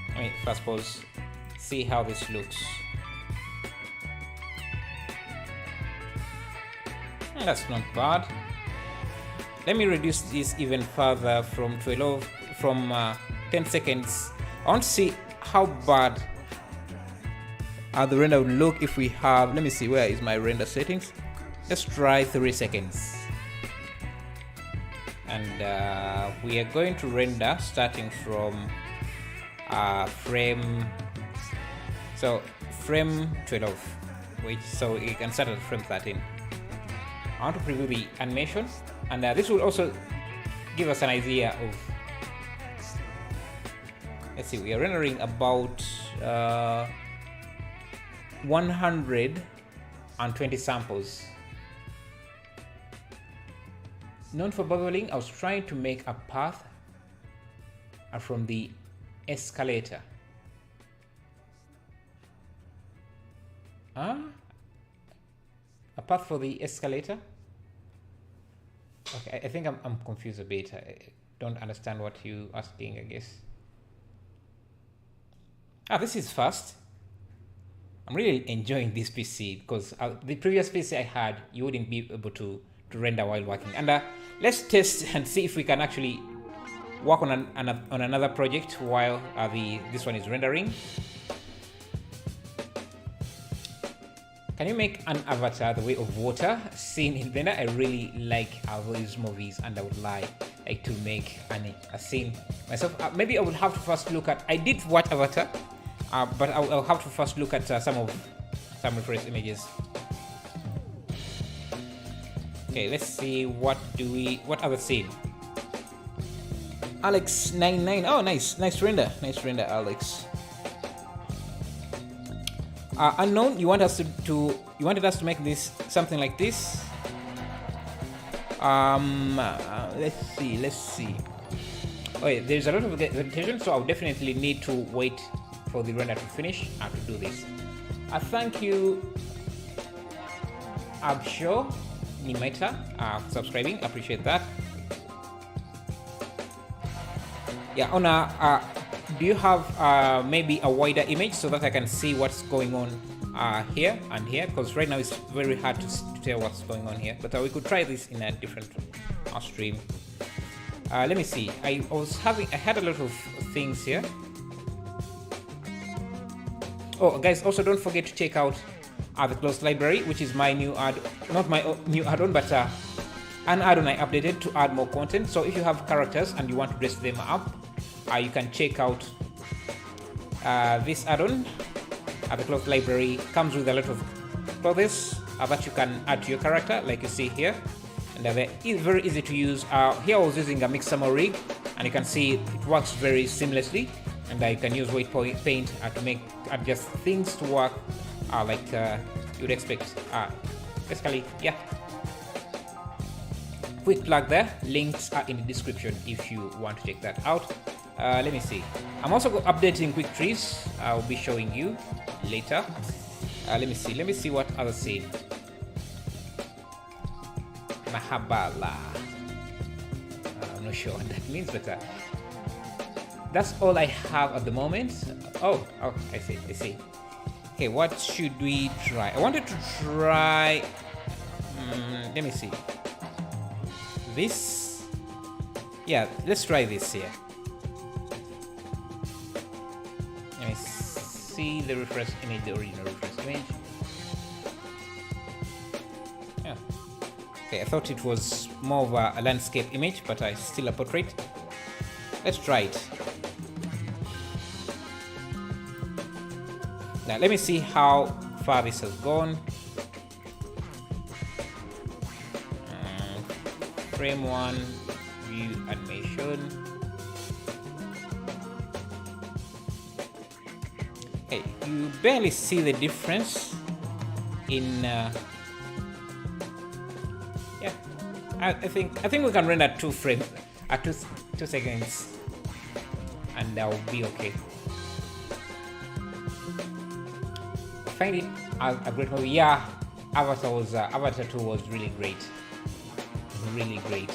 Let me first pause, see how this looks. That's not bad. Let me reduce this even further from 10 seconds. I want to see how bad the render would look if we have, let me see, where is my render settings? Let's try 3 seconds. And we are going to render starting from frame 12, so you can start at frame 13. I want to preview the animation, and this will also give us an idea of, let's see, we are rendering about 120 samples. Known for beveling, I was trying to make a path from the escalator. A path for the escalator? Okay, I think I'm confused a bit. I don't understand what you're asking, I guess. This is fast. I'm really enjoying this PC because the previous PC I had, you wouldn't be able to render while working. And let's test and see if we can actually work on another project while this one is rendering. Can you make an avatar the way of water scene in Blender? I really like these movies and I would like to make a scene myself. Maybe I would have to first look at, I did watch Avatar, but I'll have to first look at some reference images. Okay, let's see what other scene. Alex99. Oh, nice render, Alex. Unknown, you wanted us to make this something like this. Let's see. Okay, there's a lot of vegetation, so I'll definitely need to wait for the render to finish to do this. Thank you, Absho Nimeta, for subscribing. Appreciate that. Yeah, Ona, do you have maybe a wider image so that I can see what's going on here and here? Because right now it's very hard to tell what's going on here. But we could try this in a different stream. Let me see. I had a lot of things here. Oh, guys, also don't forget to check out the closed library, which is my new not my new add-on, but an add-on I updated to add more content. So if you have characters and you want to dress them up, you can check out this add-on. The clothes library comes with a lot of clothes that you can add to your character, like you see here, and they're very easy to use. Here I was using a Mixamo rig, and you can see it works very seamlessly, and you can use weight paint to adjust things to work like you'd expect. Basically, yeah. Quick plug there. Links are in the description if you want to check that out. Let me see. I'm also updating quick trees. I'll be showing you later. Let me see. Let me see what others say. Mahabala. I'm not sure what that means, but that's all I have at the moment. Oh, I see. I see. Okay, what should we try? I wanted to try. Let me see. This. Yeah, let's try this here. Let me see the reference image, the original reference image. Yeah. Okay, I thought it was more of a landscape image, but it's still a portrait. Let's try it. Now let me see how far this has gone. Frame 1, view animation. Okay, you barely see the difference in yeah. I think we can render 2 frames at 2 seconds, and that will be okay. I find it a great movie. Yeah, Avatar 2 was really great. Really great.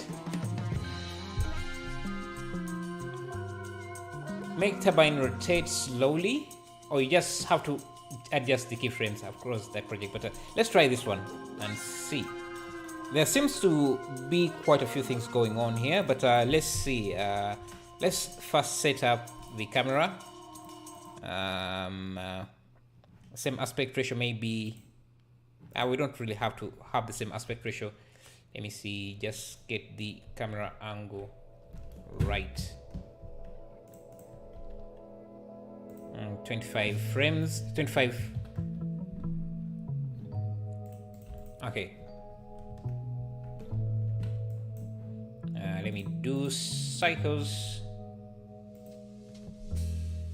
Make turbine rotate slowly, or you just have to adjust the keyframes across that project. But let's try this one and see. There seems to be quite a few things going on here, but let's see. Let's first set up the camera. Same aspect ratio, maybe. We don't really have to have the same aspect ratio. Let me see, just get the camera angle right. 25 frames, 25. Okay. Let me do cycles.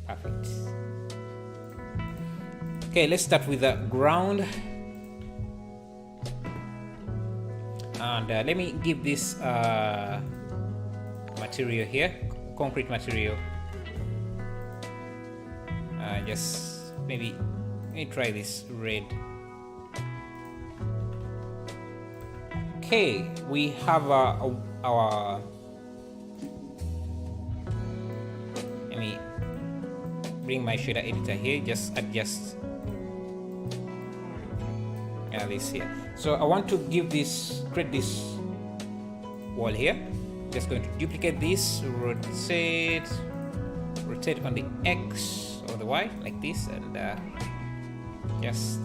Perfect. Okay, let's start with the ground. And let me give this material here, concrete material. Just maybe let me try this red. Okay, we have our. Let me bring my shader editor here. Just adjust this here. So I want to give this, create this wall here. Just going to duplicate this, rotate on the X or the Y like this, and just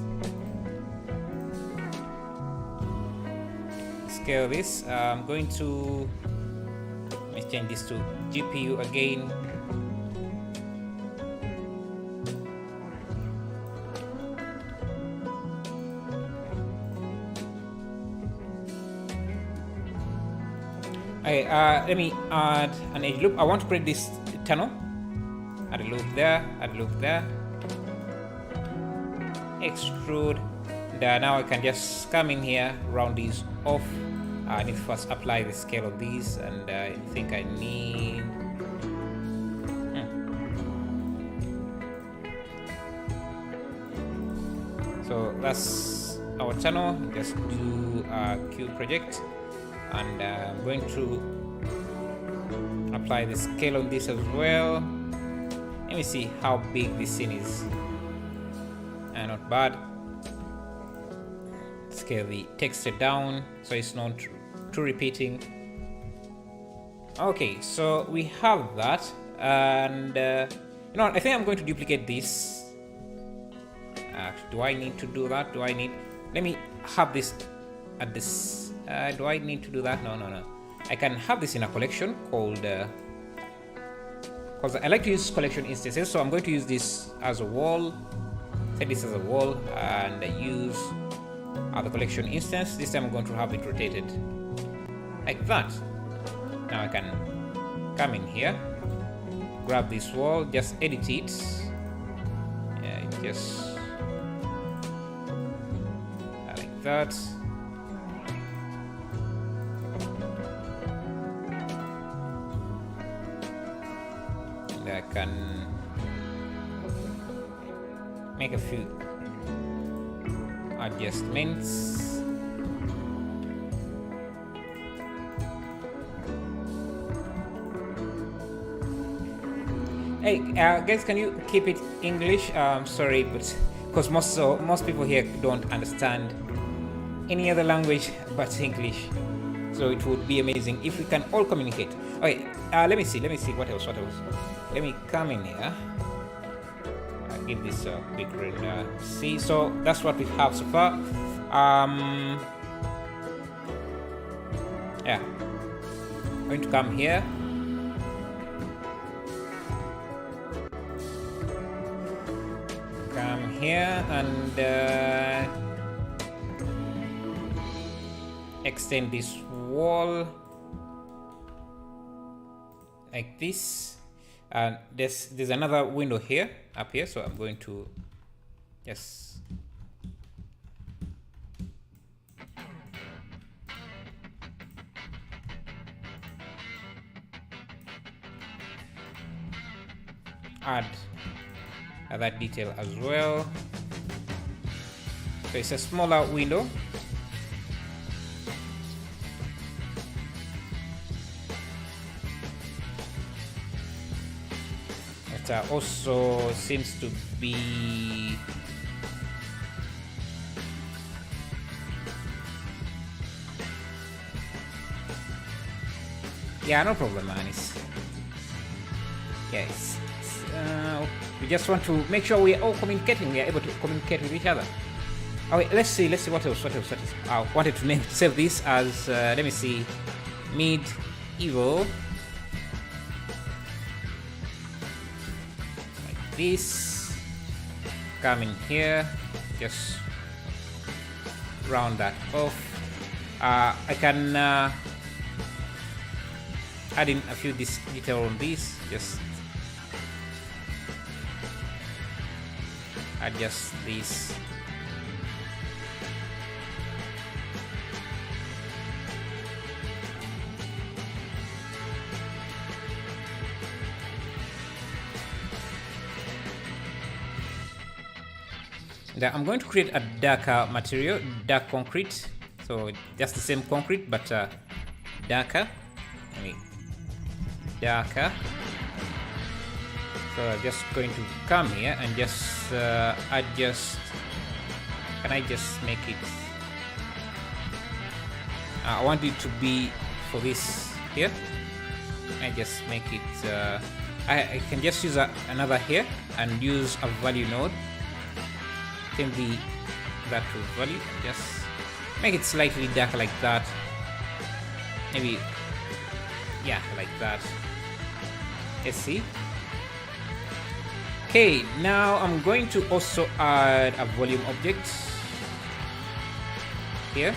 scale this. I'm going to change this to GPU again. Okay, let me add an edge loop. I want to create this tunnel. Add a loop there, add a loop there. Extrude. And now I can just come in here, round these off. I need to first apply the scale of these, and I think I need So that's our tunnel. Just do a cube project, and I'm going to apply the scale on this as well. Let me see how big this scene is. Not bad. Scale the texture down so it's not too repeating. Okay, so we have that, and you know what, I think I'm going to duplicate this. Do I need to do that? Let me have this at this. Do I need to do that? No. I can have this in a collection called, because I like to use collection instances, so I'm going to use this as a wall. Set this as a wall and use the collection instance. This time I'm going to have it rotated like that. Now I can come in here, grab this wall, just edit it. Just like that. And I can make a few adjustments. Hey guys, can you keep it English? Sorry, but because most people here don't understand any other language but English, so it would be amazing if we can all communicate. Okay, let me see what else. Let me come in here. Give this a quick read. See, so that's what we have so far. Yeah, I'm going to come here. Come here and extend this wall like this. And there's another window here, up here, so I'm going to just add that detail as well. So it's a smaller window. Also seems to be no problem, man. We just want to make sure we are all communicating. We are able to communicate with each other. Okay, let's see what else. I wanted to save this as let me see, medieval. This, come in here, just round that off. I can add in a few detail on this, just adjust this. I'm going to create a darker material, dark concrete. So just the same concrete, but darker. Darker. So I'm just going to come here and just adjust. Can I just make it? I want it to be for this here. I just make it. I can just use another here and use a value node. That to value, just make it slightly darker like that, maybe, yeah, like that. Let's see. Okay, now I'm going to also add a volume object here,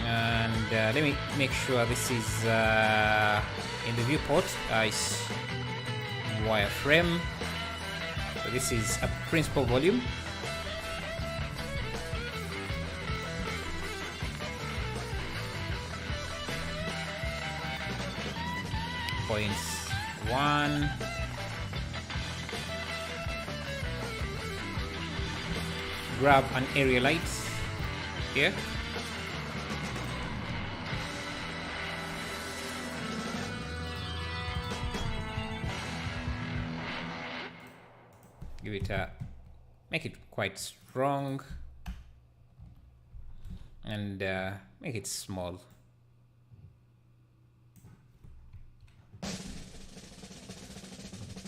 and let me make sure this is in the viewport. It's wireframe. So this is a principal volume. Points 1, grab an area light here. Give it a, make it quite strong, and make it small.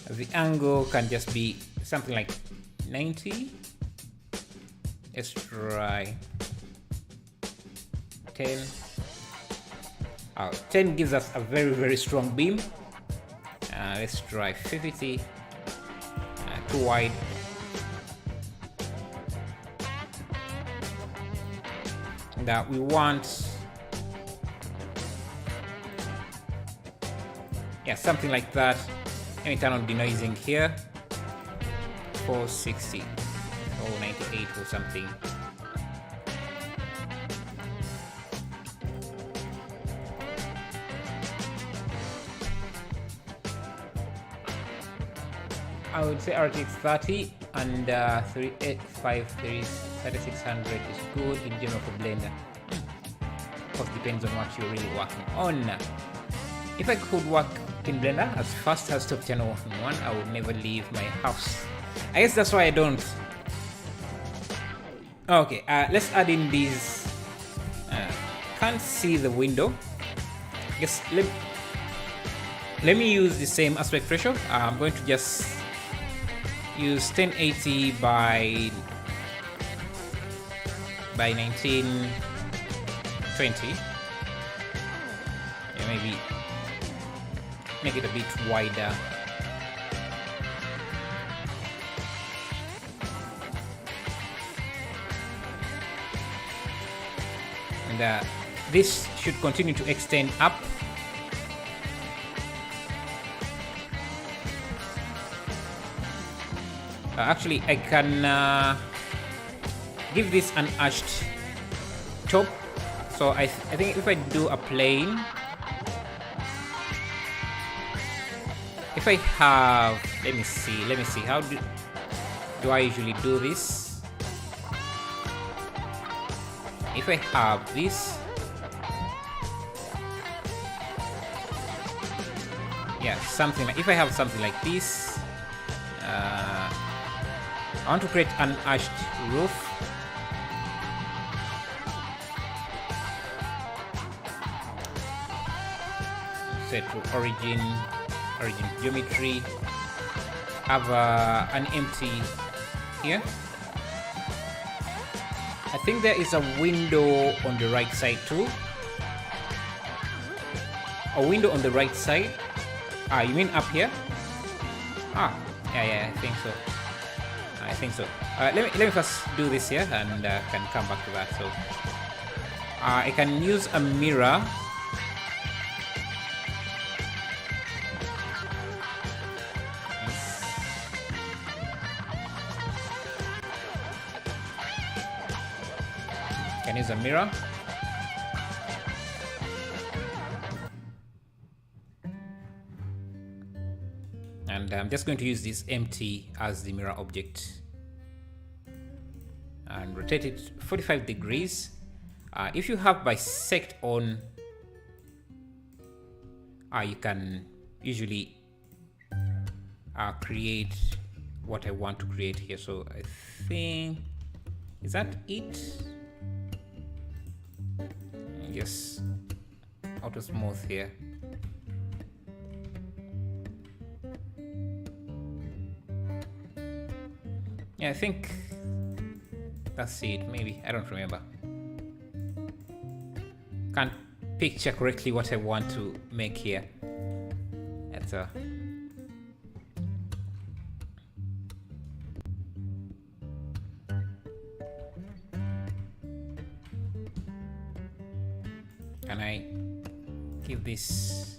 The angle can just be something like 90. Let's try 10. 10 gives us a very, very strong beam. Let's try 50. Too wide. That we want, yeah, something like that. Let me turn on denoising here. 460 or 98 or something. I would say RTX 30 and 3600 is good in general for Blender. Of course, depends on what you're really working on. If I could work in Blender as fast as Top Channel 1, I would never leave my house. I guess that's why I don't. Okay, let's add in these. Can't see the window. I guess let me use the same aspect ratio. I'm going to just use 1080 by 1920. Yeah, maybe make it a bit wider. And this should continue to extend up. Actually, I can give this an arched top. So I think if I do a plane, if I have, let me see, how do I usually do this? If I have this, yeah, something like, if I have something like this, I want to create an arched roof. Set to origin geometry. Have an empty here. I think there is a window on the right side too. A window on the right side. You mean up here? Yeah, I think so. Let me first do this here and can come back to that. So I can use a mirror. Can use a mirror. And I'm just going to use this empty as the mirror object and rotate it 45 degrees. If you have bisect on, you can usually create what I want to create here. So I think, is that it? Yes, auto smooth here. Yeah, I think that's it. Maybe, I don't remember. Can't picture correctly what I want to make here. That's Can I give this?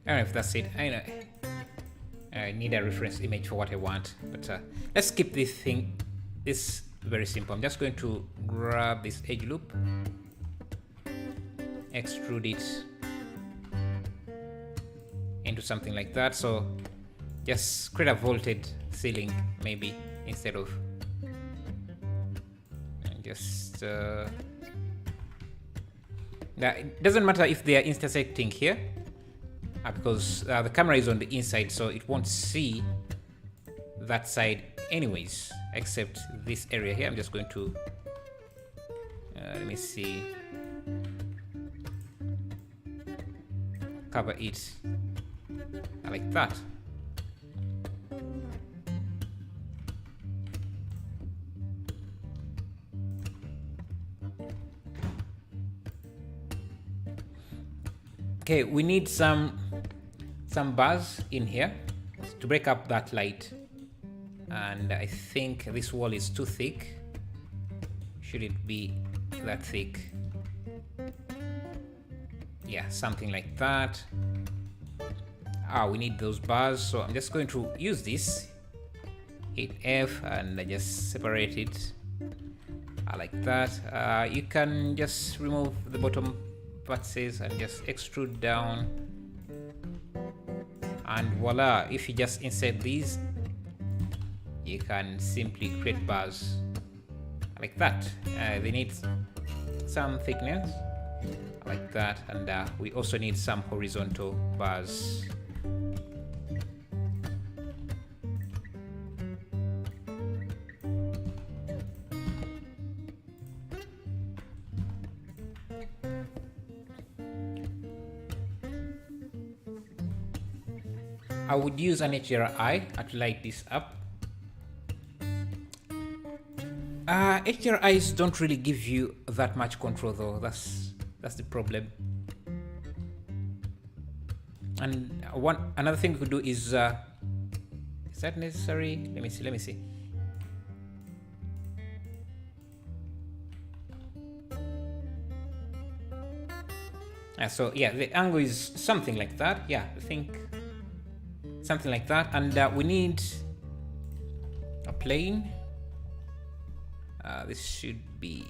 I don't know if that's it. I need a reference image for what I want, but let's keep this thing. This very simple. I'm just going to grab this edge loop, extrude it into something like that. So just create a vaulted ceiling maybe instead of just it doesn't matter if they are intersecting here because the camera is on the inside, so it won't see that side anyways, except this area here. I'm just going to let me see, cover it like that. Okay, we need some bars in here to break up that light, and I think this wall is too thick. Should it be that thick? Yeah, something like that. We need those bars, so I'm just going to use this, hit F, and I just separate it like that. You can just remove the bottom vertices and just extrude down, and voila, if you just insert these, you can simply create bars like that. They need some thickness like that, and we also need some horizontal bars. I would use an HDRI to light this up. HDRIs don't really give you that much control though. That's the problem. And another thing we could do is that necessary? Let me see. So yeah, the angle is something like that. Yeah, I think something like that, and we need a plane. This should be,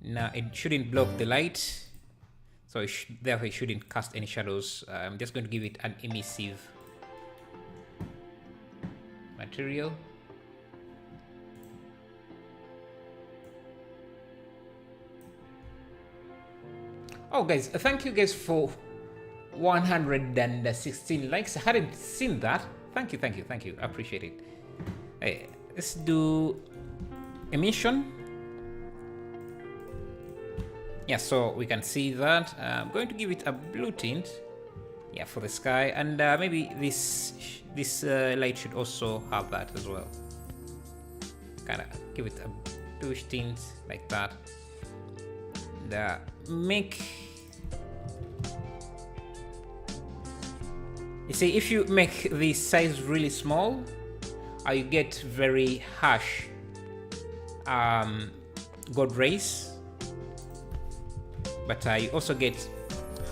now it shouldn't block the light, so therefore it shouldn't cast any shadows. I'm just going to give it an emissive material. Oh guys, thank you guys for 116 likes. I hadn't seen that. Thank you. I appreciate it. Hey, let's do emission. Yeah, so we can see that. I'm going to give it a blue tint. Yeah, for the sky, and maybe this light should also have that as well. Kind of give it a bluish tint like that. And make. You see, if you make the size really small, you get very harsh gold rays, but you also get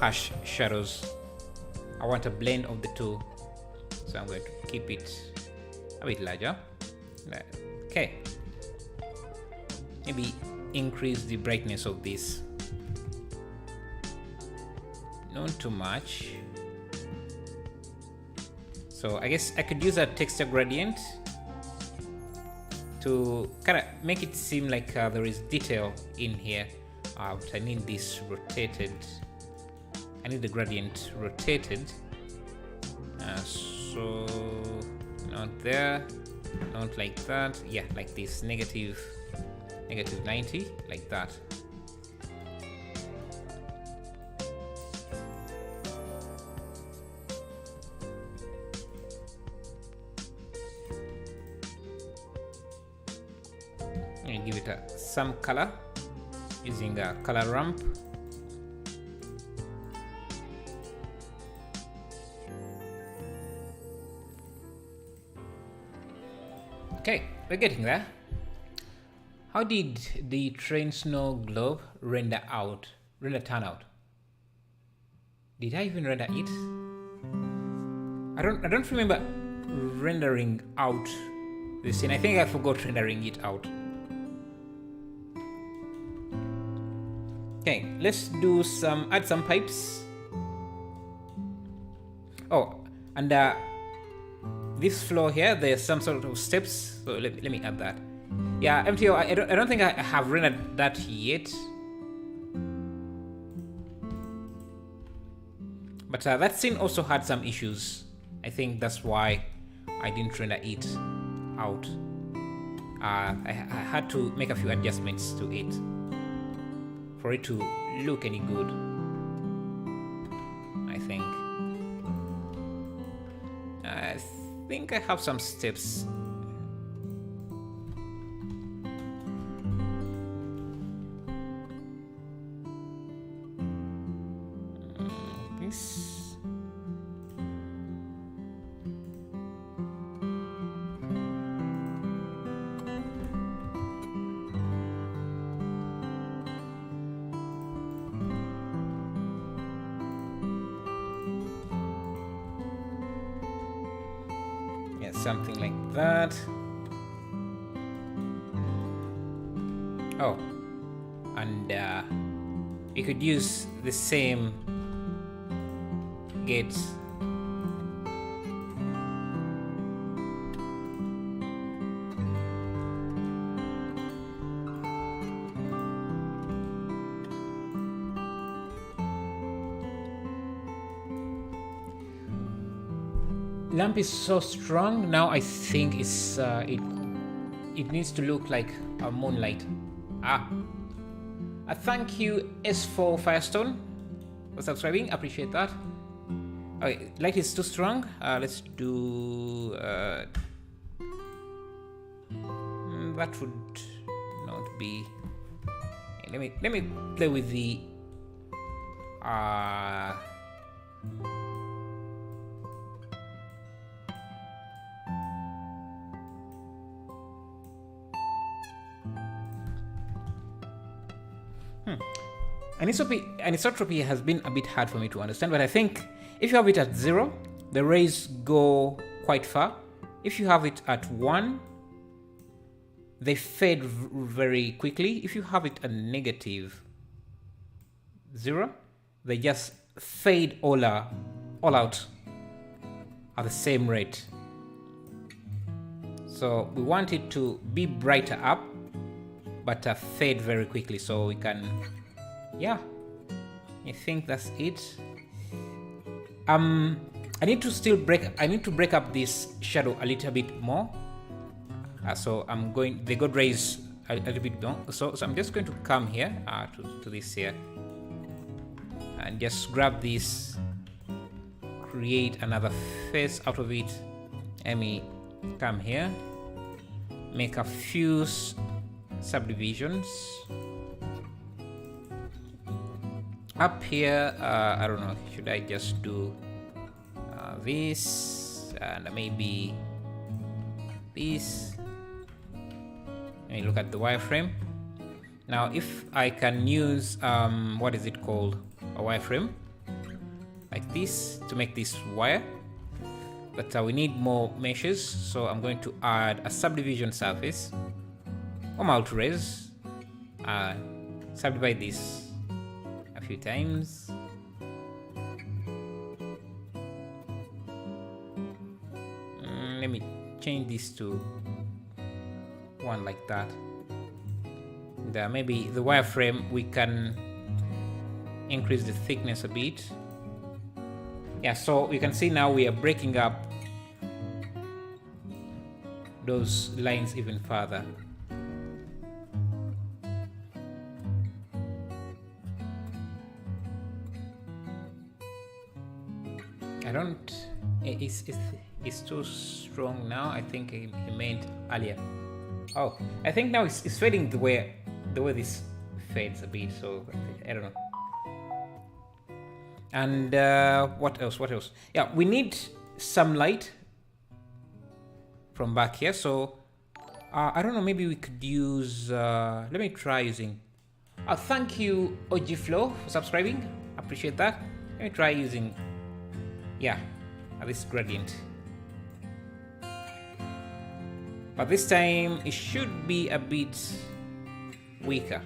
harsh shadows. I want a blend of the two, so I'm going to keep it a bit larger. Okay, maybe increase the brightness of this, not too much. So I guess I could use a texture gradient to kind of make it seem like there is detail in here. But I need this rotated. I need the gradient rotated. So not there, not like that. Yeah, like this, negative 90, like that. Give it some color using a color ramp. Okay, we're getting there. How did the train snow globe render turn out? Did I even render it? I don't remember rendering out the scene. I think I forgot rendering it out. Okay, let's do add some pipes. Oh, and this floor here, there's some sort of steps. So let me add that. Yeah, MTO, I don't think I have rendered that yet. But that scene also had some issues. I think that's why I didn't render it out. I had to make a few adjustments to it for it to look any good, I think. I think I have some steps. This. Yeah, something like that. Oh, and we could use the same gates. Lamp is so strong now. I think it's it needs to look like a moonlight. Thank you S4 Firestone for subscribing. Appreciate that. Okay, light is too strong. Let's do that would not be. Let me play with the Anisotropy has been a bit hard for me to understand, but I think if you have it at 0, the rays go quite far. If you have it at 1, they fade very quickly. If you have it at negative 0, they just fade all out at the same rate. So we want it to be brighter up, but fade very quickly, so we can, yeah, I think that's it. I need to break up this shadow a little bit more. So I'm going, the God rays a little bit more. So I'm just going to come here to this here and just grab this, create another face out of it. Let me come here, make a few subdivisions. Up here, I don't know, should I just do this and maybe this? Let me look at the wireframe. Now, if I can use, what is it called? A wireframe like this to make this wire, but we need more meshes, so I'm going to add a subdivision surface or multi-res, subdivide this a few times. Let me change this to one like that. And, maybe the wireframe, we can increase the thickness a bit. Yeah, so you can see now we are breaking up those lines even further. It's too strong now. I think he meant earlier. Oh, I think now it's fading the way this fades a bit, so I don't know. And what else? Yeah, we need some light from back here, so I don't know, maybe we could use, let me try using, thank you OGFlow for subscribing, appreciate that. Let me try using, yeah, this gradient. But this time it should be a bit weaker.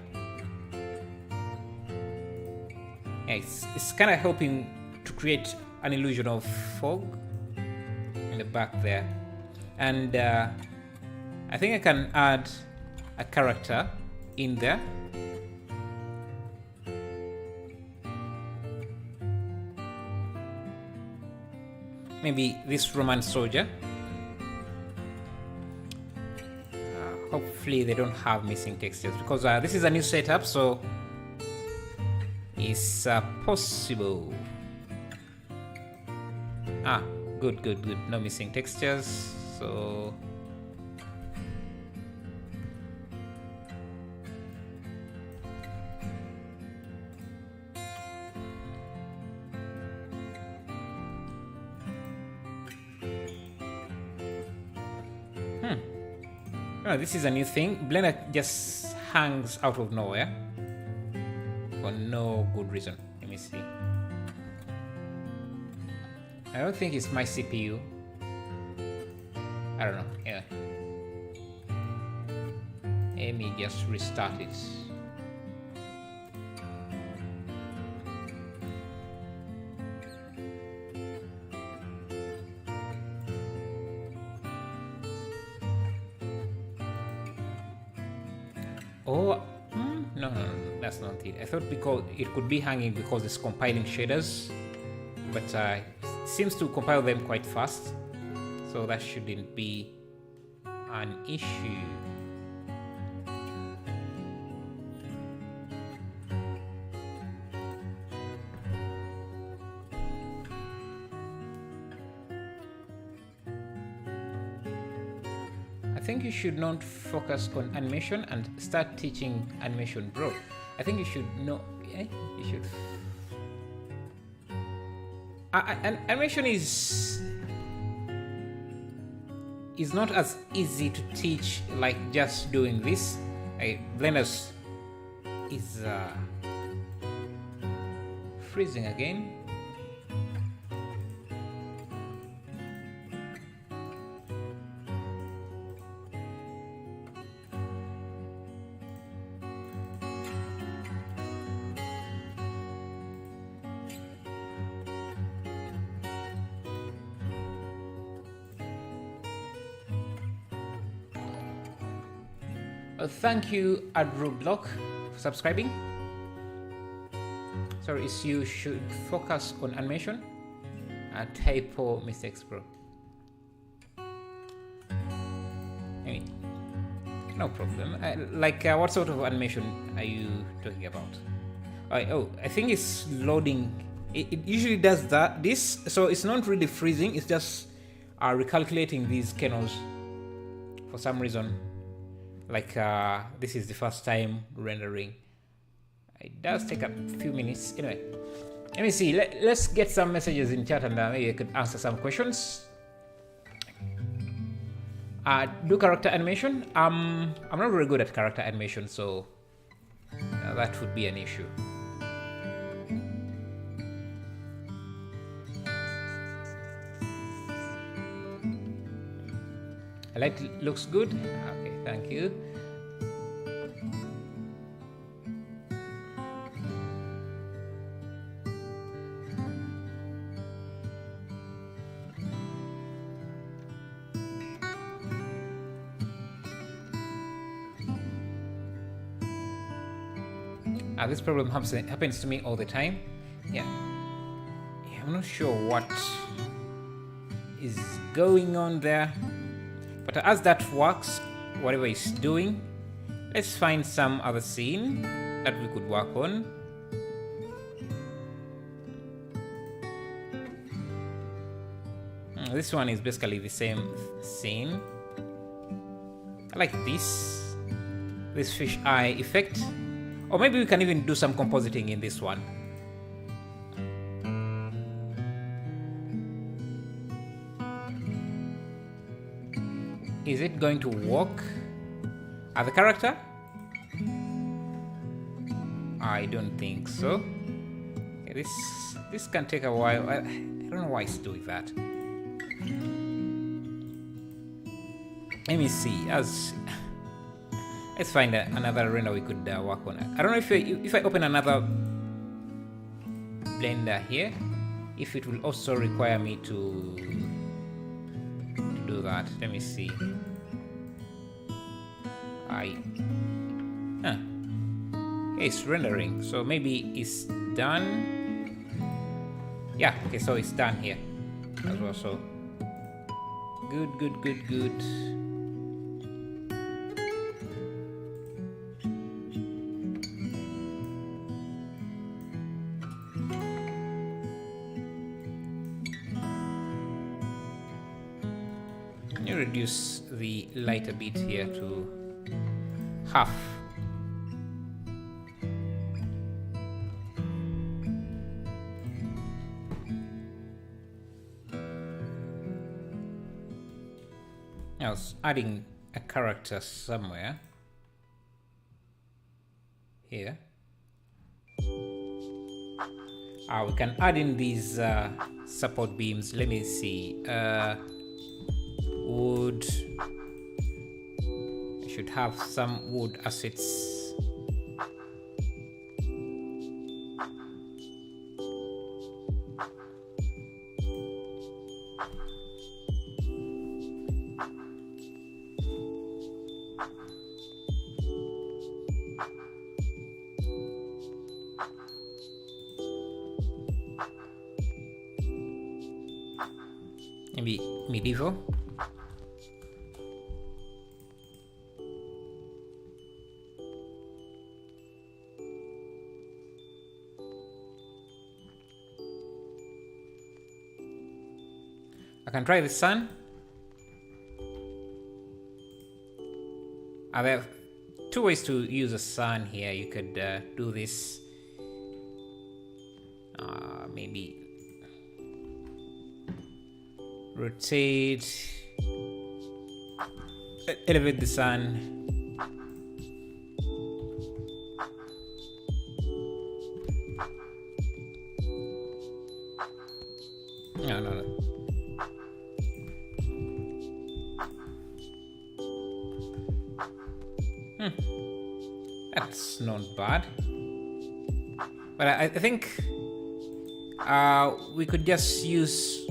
Yeah, it's kind of helping to create an illusion of fog in the back there. And I think I can add a character in there. Maybe this Roman soldier. Hopefully they don't have missing textures, because this is a new setup, so it's possible. Good. No missing textures. So this is a new thing. Blender just hangs out of nowhere for no good reason. Let me see. I don't think it's my CPU. I don't know. Yeah. Let me just restart it. Oh, no, that's not it. I thought because it could be hanging because it's compiling shaders, but it seems to compile them quite fast, so that shouldn't be an issue. I think you should not focus on animation and start teaching animation, bro. I think you should know. You should. Animation is not as easy to teach like just doing this. Blender's is freezing again. Thank you, Adrublock, for subscribing. Sorry, you should focus on animation. Typo mistakes, bro. Anyway, no problem. What sort of animation are you talking about? I think it's loading. It usually does this, so it's not really freezing. It's just recalculating these kernels for some reason. This is the first time rendering. It does take a few minutes. Anyway, let me see. Let's get some messages in chat, and maybe I could answer some questions. Do character animation. I'm not very good at character animation, so that would be an issue. Light looks good. Okay, thank you. This problem happens to me all the time. Yeah, I'm not sure what is going on there. But as that works, whatever it's doing, let's find some other scene that we could work on. This one is basically the same scene. I like this fish eye effect. Or maybe we can even do some compositing in this one. Is it going to work? The character? I don't think so. Okay, this can take a while. I don't know why it's doing that. Let me see. Let's find another render we could work on. I don't know if I open another Blender here, if it will also require me to do that. Let me see. It's rendering, so maybe it's done. Yeah, okay, so it's done here as well. So good. Can you reduce the light a bit here to half? I was adding a character somewhere here. We can add in these support beams. Let me see. Wood. I should have some wood assets. Maybe medieval. I can try the sun. There are two ways to use a sun here. You could do this. Maybe rotate, elevate the sun. No. That's not bad. But I think we could just use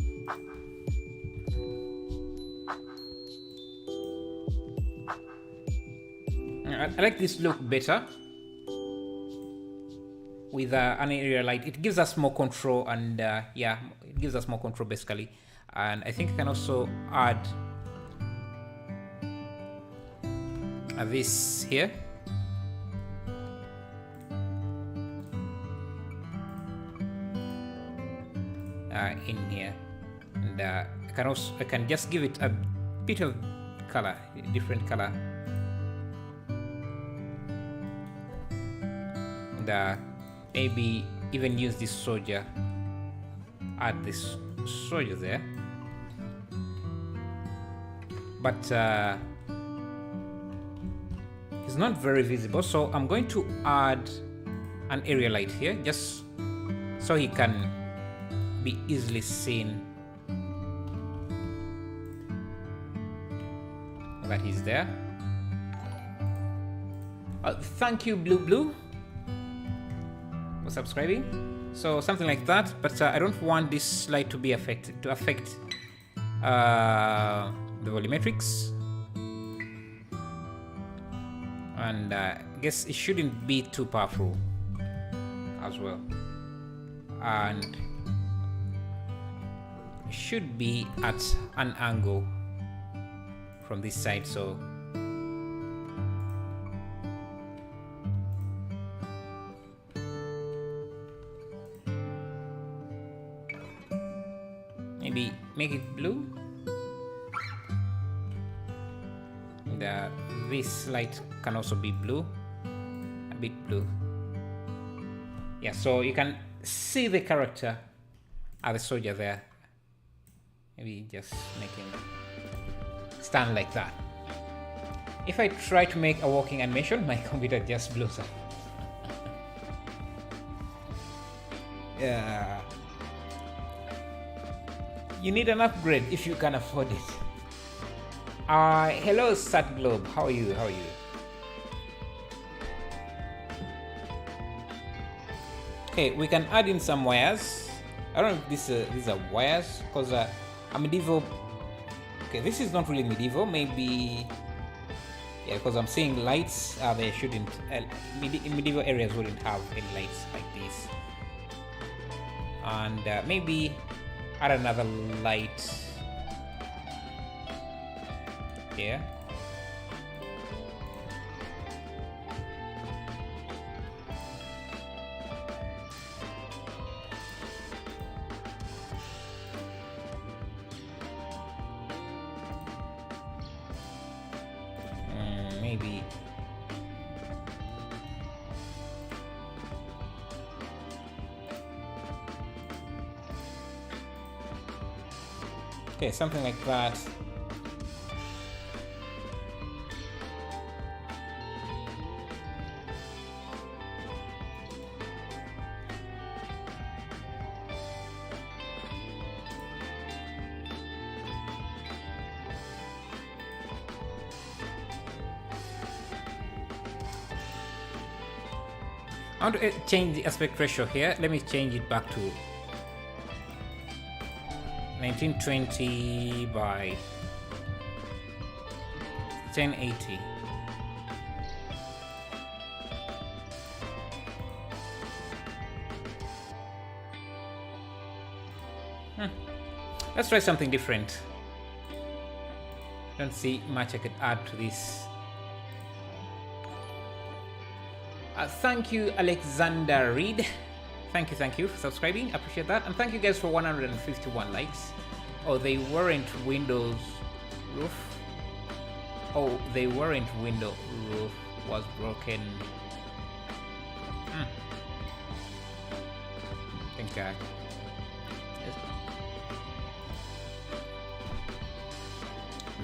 I like this look better with an area light. It gives us more control, and yeah, it gives us more control basically. And I think I can also add this here. In here, and I can just give it a bit of color, different color, and maybe even use this soldier, add this soldier there, but it's not very visible, so I'm going to add an area light here just so he can be easily seen that he's there. Thank you, Blue, for subscribing. So something like that, but I don't want this light to be affect the volumetrics, and I guess it shouldn't be too powerful as well, and should be at an angle from this side, so maybe make it blue, and this light can also be blue, a bit blue. Yeah, so you can see the character of the soldier there. Maybe just make him stand like that. If I try to make a walking animation, my computer just blows up. Yeah. You need an upgrade if you can afford it. Hello, Sat Globe. How are you? Okay, we can add in some wires. I don't know if these are wires, because a medieval. Okay, this is not really medieval. Maybe, yeah, because I'm seeing lights. They shouldn't. Medieval areas wouldn't have any lights like this. And maybe add another light here. Maybe. Okay, something like that. I want to change the aspect ratio here. Let me change it back to 1920 by 1080. Let's try something different. Don't see much I could add to this. Thank you, Alexander Reed. Thank you for subscribing. Appreciate that. And thank you guys for 151 likes. Oh, they weren't Windows roof. Oh, they weren't window roof was broken. I think yes.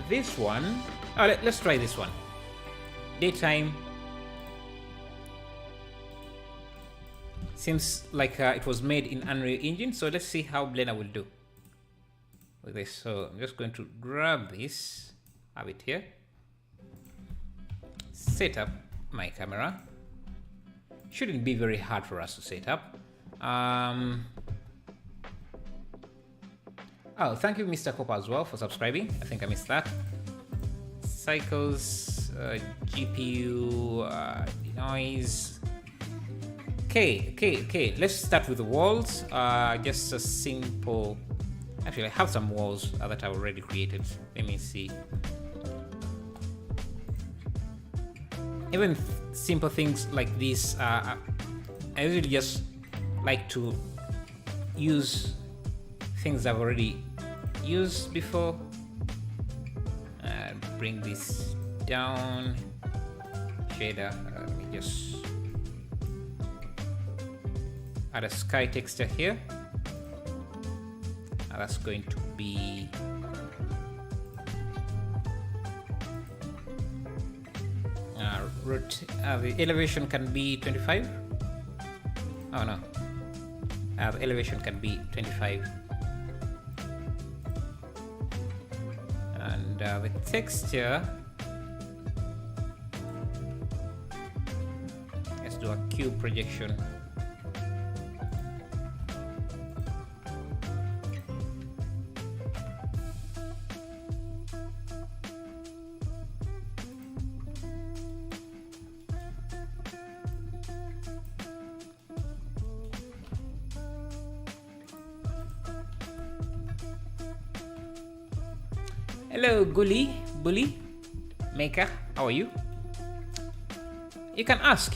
This one. Oh, let's try this one. Daytime. Seems like it was made in Unreal Engine, so let's see how Blender will do with this. So I'm just going to grab this, have it here, set up my camera. Shouldn't be very hard for us to set up. Oh, thank you, Mr. Copper, as well for subscribing. I think I missed that. Cycles, GPU, noise. Okay. Let's start with the walls. Just a simple. Actually, I have some walls that I've already created. Let me see. Even simple things like this, I usually just like to use things I've already used before. Bring this down. Shader. Let me just add a sky texture here. That's going to be the elevation can be 25. Oh no, the elevation can be 25, and the texture, let's do a cube projection. Hello, Bully Maker. How are you? You can ask.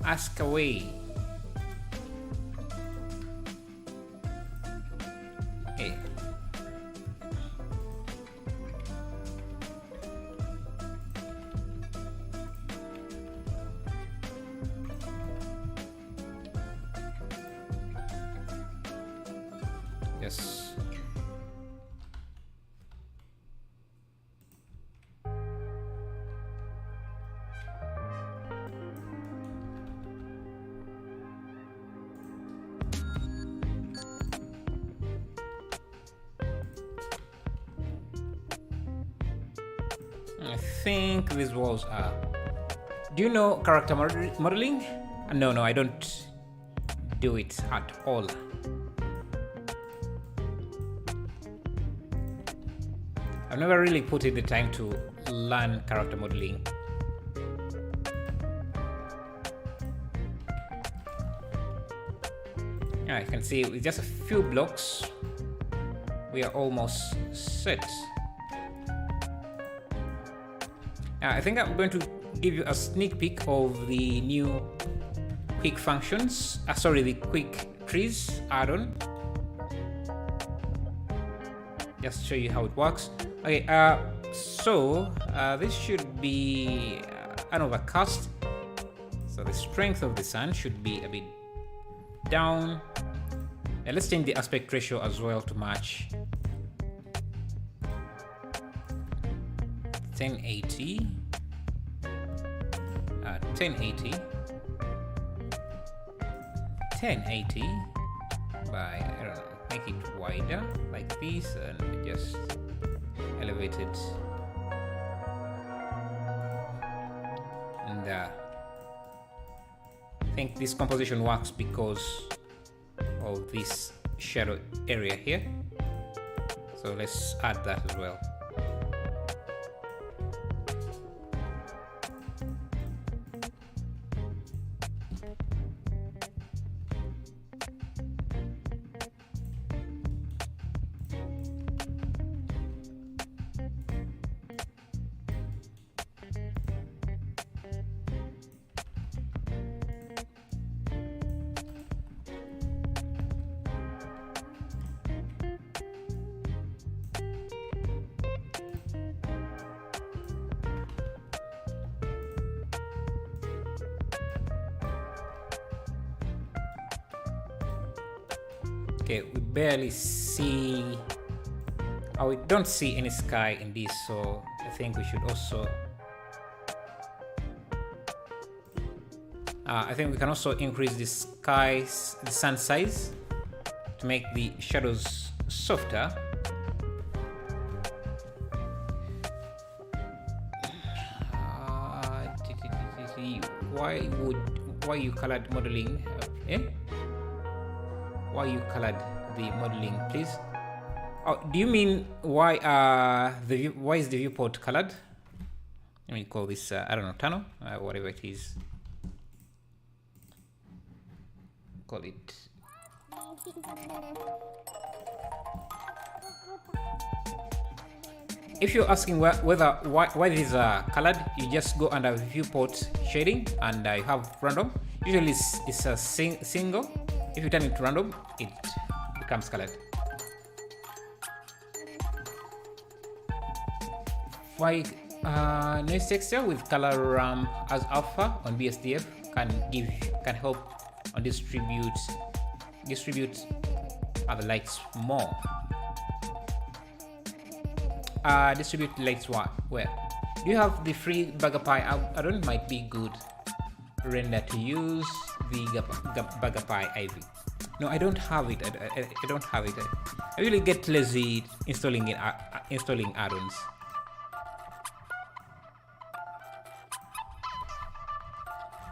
Ask away. Hey. Yes. I think these walls are. Do you know character modeling? No, I don't do it at all. I've never really put in the time to learn character modeling. Yeah, you can see with just a few blocks, we are almost set. I think I'm going to give you a sneak peek of the new quick functions. The quick trees add-on. Just show you how it works. Okay, so this should be an overcast. So the strength of the sun should be a bit down. And let's change the aspect ratio as well to match 1080. 1080 by, I don't know, make it wider like this and just elevate it. And I think this composition works because of this shadow area here. So let's add that as well. Okay, we barely see, we don't see any sky in this, so I think we should also, I think we can also increase the sun size to make the shadows softer. Why you colored modeling? Why you colored the modeling, please? Oh, do you mean why is the viewport colored? Let me call this I don't know, tunnel, whatever it is. Call it. If you're asking why these are colored, you just go under viewport shading and you have random. Usually it's a single. If you turn it to random, it becomes colored. Why noise texture with color ramp as alpha on BSDF can help on distribute other lights more. Distribute lights where? Do you have the free BuggerPy add-on? Might be good render to use the BuggerPy Ivy. No, I don't have it. I don't have it. I really get lazy installing add-ons.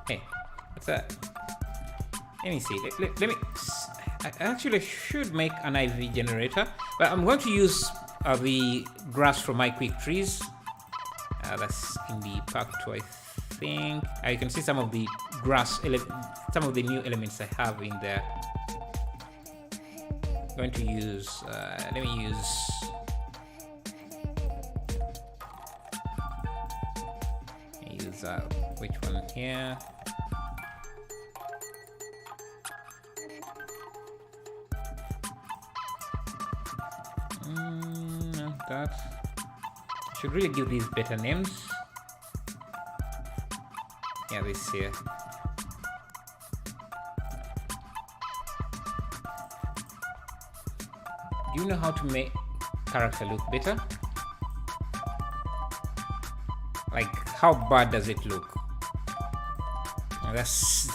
Hey, what's that? Let me see. Let me. I actually should make an Ivy generator, but I'm going to use the grass from my quick trees. That's in the pack 2, I think. You can see some of the grass, some of the new elements I have in there. I'm going to use, let me use which one here? That should really give these better names. Yeah, this here. Do you know how to make character look better? Like, how bad does it look? That's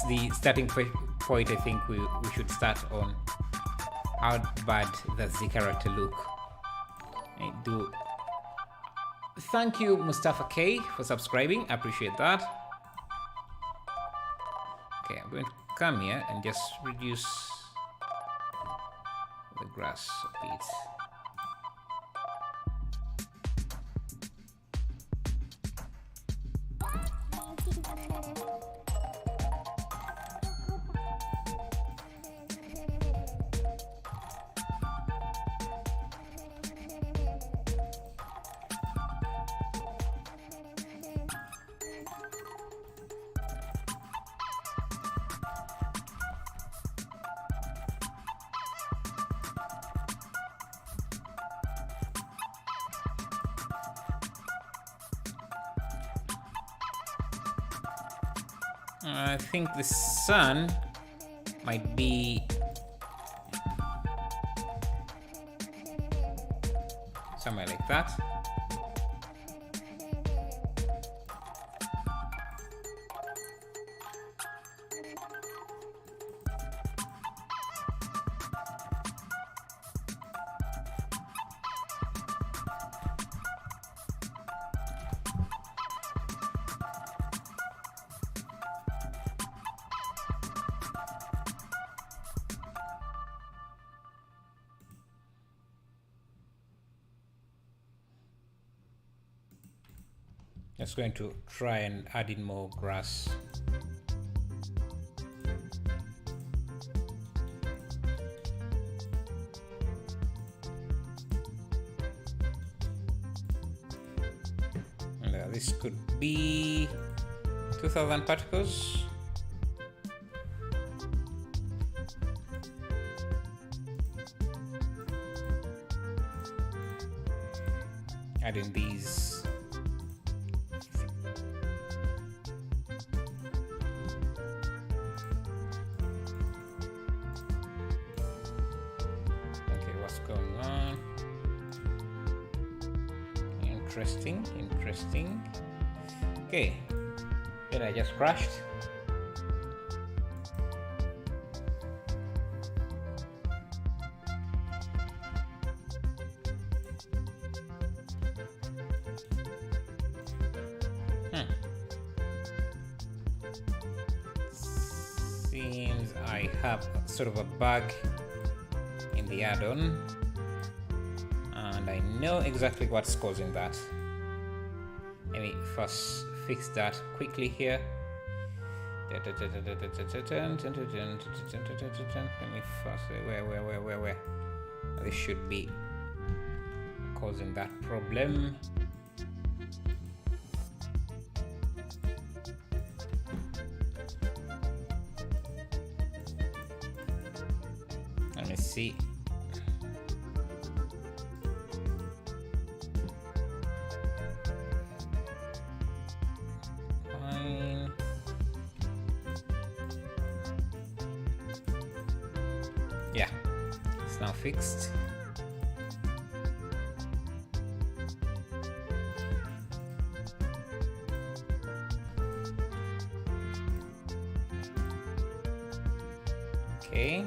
the starting point I think we should start on. How bad does the character look? Thank you, Mustafa K, for subscribing. I appreciate that. Okay, I'm going to come here and just reduce the grass a bit. I think the sun might be somewhere like that. Just going to try and add in more grass. And this could be 2000 particles. Add in these. Interesting. Okay, then I just crashed. Seems I have sort of a bug in the add-on, and I know exactly what's causing that. Let me first fix that quickly here. Let me first, where? This should be causing that problem. Let me see. Yeah, it's now fixed. Okay.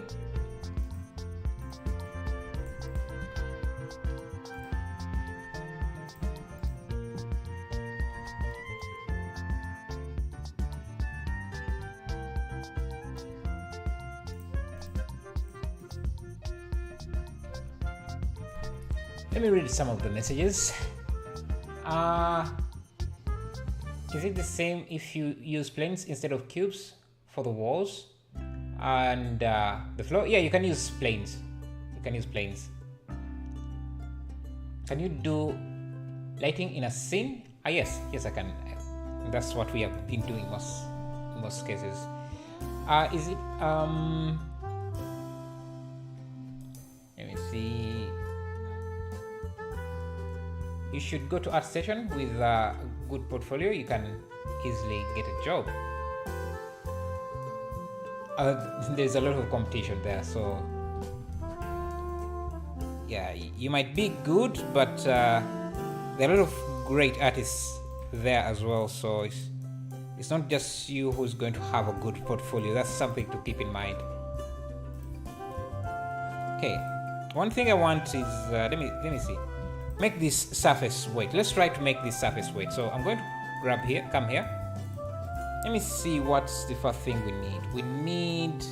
Let me read some of the messages. Is it the same if you use planes instead of cubes for the walls and the floor? Yeah, you can use planes. Can you do lighting in a scene? Yes, I can. That's what we have been doing in most cases. Is it let me see. You should go to ArtStation with a good portfolio. You can easily get a job. There's a lot of competition there, so yeah, you might be good, but there are a lot of great artists there as well. So it's not just you who's going to have a good portfolio. That's something to keep in mind. Okay, one thing I want is let me see. Make this surface weight. Let's try to make this surface weight. So I'm going to come here, Let me see what's the first thing we need. We need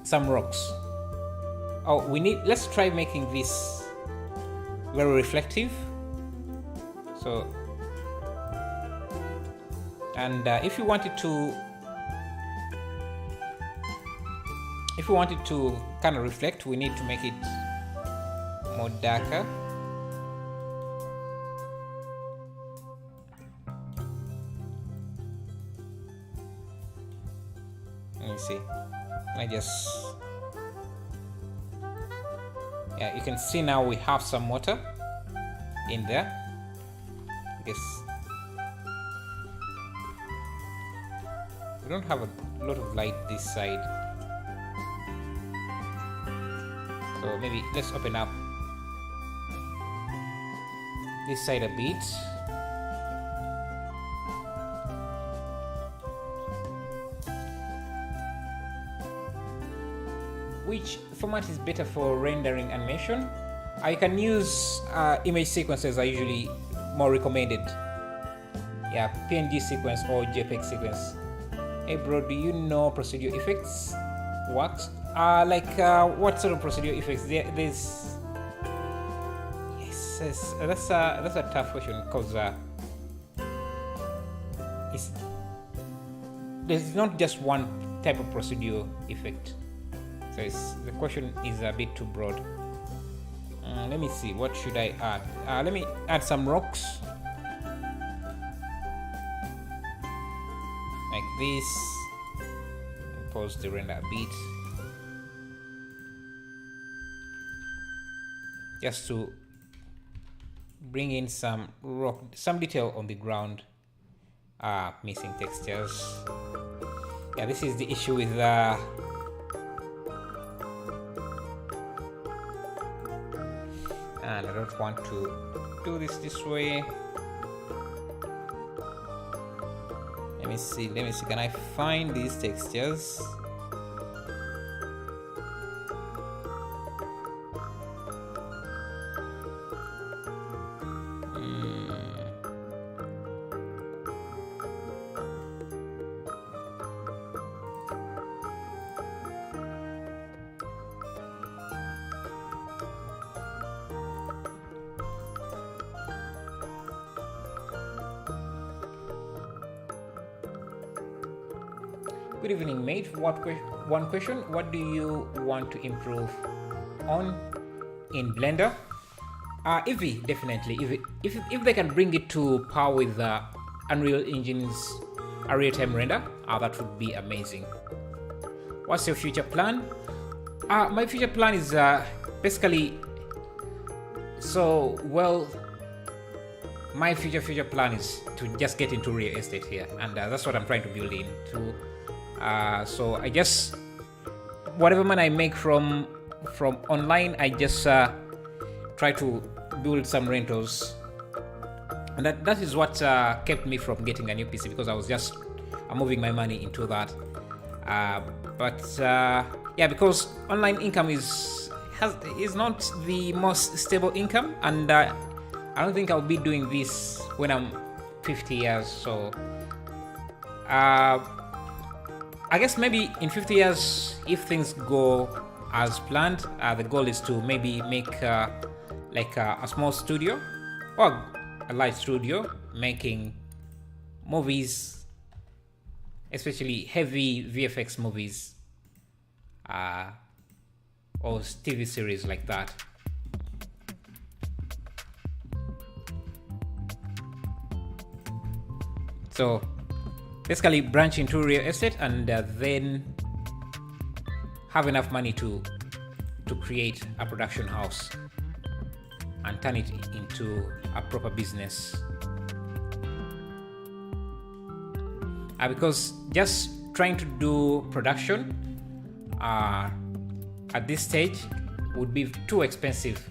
some rocks. Oh, let's try making this very reflective. So, and if you wanted to kind of reflect, we need to make it more darker. Let me see. Yeah, you can see now we have some water in there. I guess we don't have a lot of light this side, so maybe let's open up this side a bit. Which format is better for rendering animation? I can use image sequences are usually more recommended. Yeah, PNG sequence or JPEG sequence. Hey bro, do you know procedural effects works? What sort of procedural effects? There's yes, that's a tough question because there's not just one type of procedural effect. So the question is a bit too broad. Let me see, what should I add? Let me add some rocks. Like this. Pause the render a bit. Just to bring in some detail on the ground. Missing textures. Yeah, this is the issue with and I don't want to do this way. Let me see, can I find these textures? Good evening, mate. One question. What do you want to improve on in Blender? Eevee, definitely. If they can bring it to par with Unreal Engine's real-time render, that would be amazing. What's your future plan? My future plan is basically my future plan is to just get into real estate here, and that's what I'm trying to build into. So I just, whatever money I make from online, I just try to build some rentals, and that is what kept me from getting a new PC, because I was just moving my money into that. Yeah, because online income is not the most stable income, and I don't think I'll be doing this when I'm 50 years. So I guess maybe in 50 years, if things go as planned, the goal is to maybe make like a small studio or a large studio making movies, especially heavy VFX movies or TV series like that. So basically branch into real estate, and then have enough money to create a production house and turn it into a proper business. Because just trying to do production at this stage would be too expensive.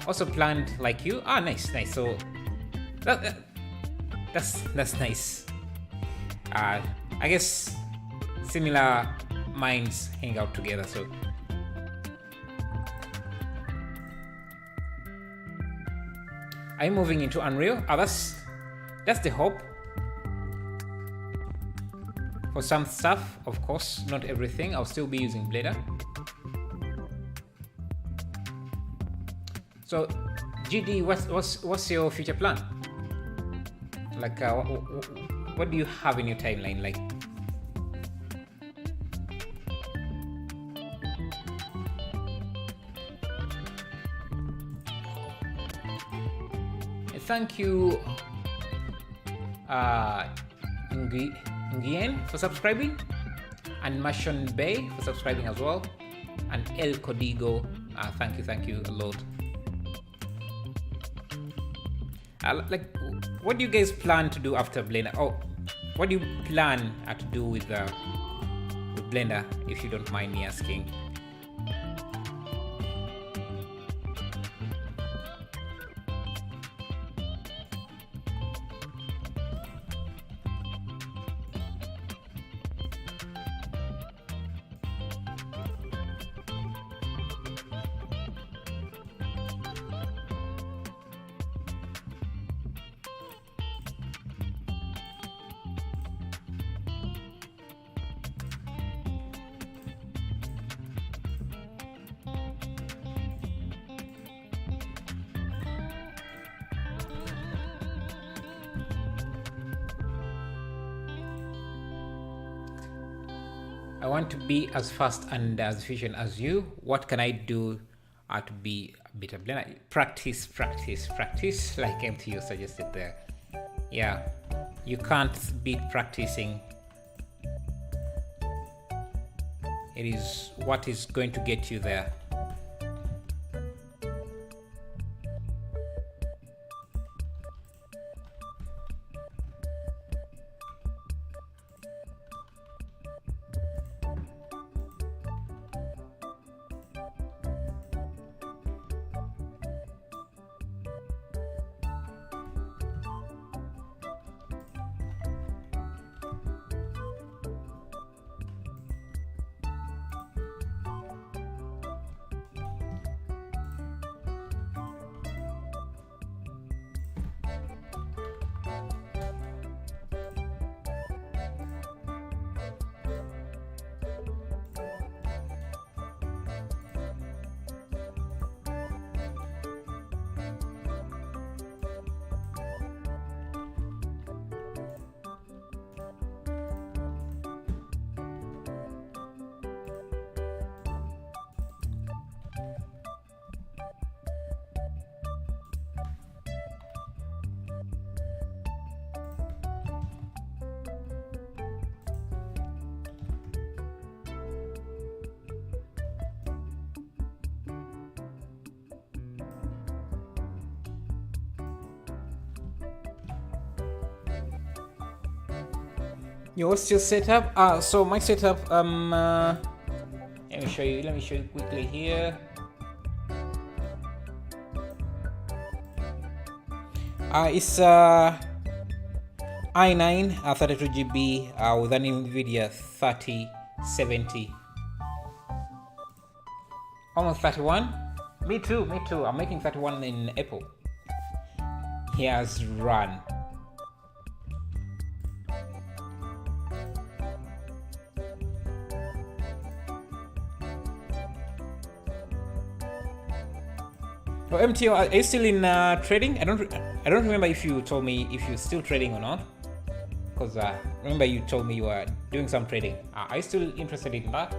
Also planned like you. Nice. So that's nice. I guess similar minds hang out together. So are you moving into Unreal? That's the hope. For some stuff, of course, not everything, I'll still be using Blender. So, GD, what's your future plan? Like, what do you have in your timeline? Like, thank you, Ngien for subscribing, and Mashon Bay for subscribing as well, and El Codigo. Thank you a lot. Like, what do you guys plan to do after Blender? Oh, what do you plan to do with Blender, if you don't mind me asking? I want to be as fast and as efficient as you. What can I do to be a better Blender? Practice, like MTU suggested there. Yeah, you can't beat practicing. It is what is going to get you there. What's your setup? So my setup, let me show you quickly here. It's i9 32GB with an NVIDIA 3070, almost 31. Me too. I'm making 31 in April. Here's run. Oh, MTO, are you still in trading? I don't remember if you told me if you're still trading or not. Because remember you told me you were doing some trading. Are you still interested in that?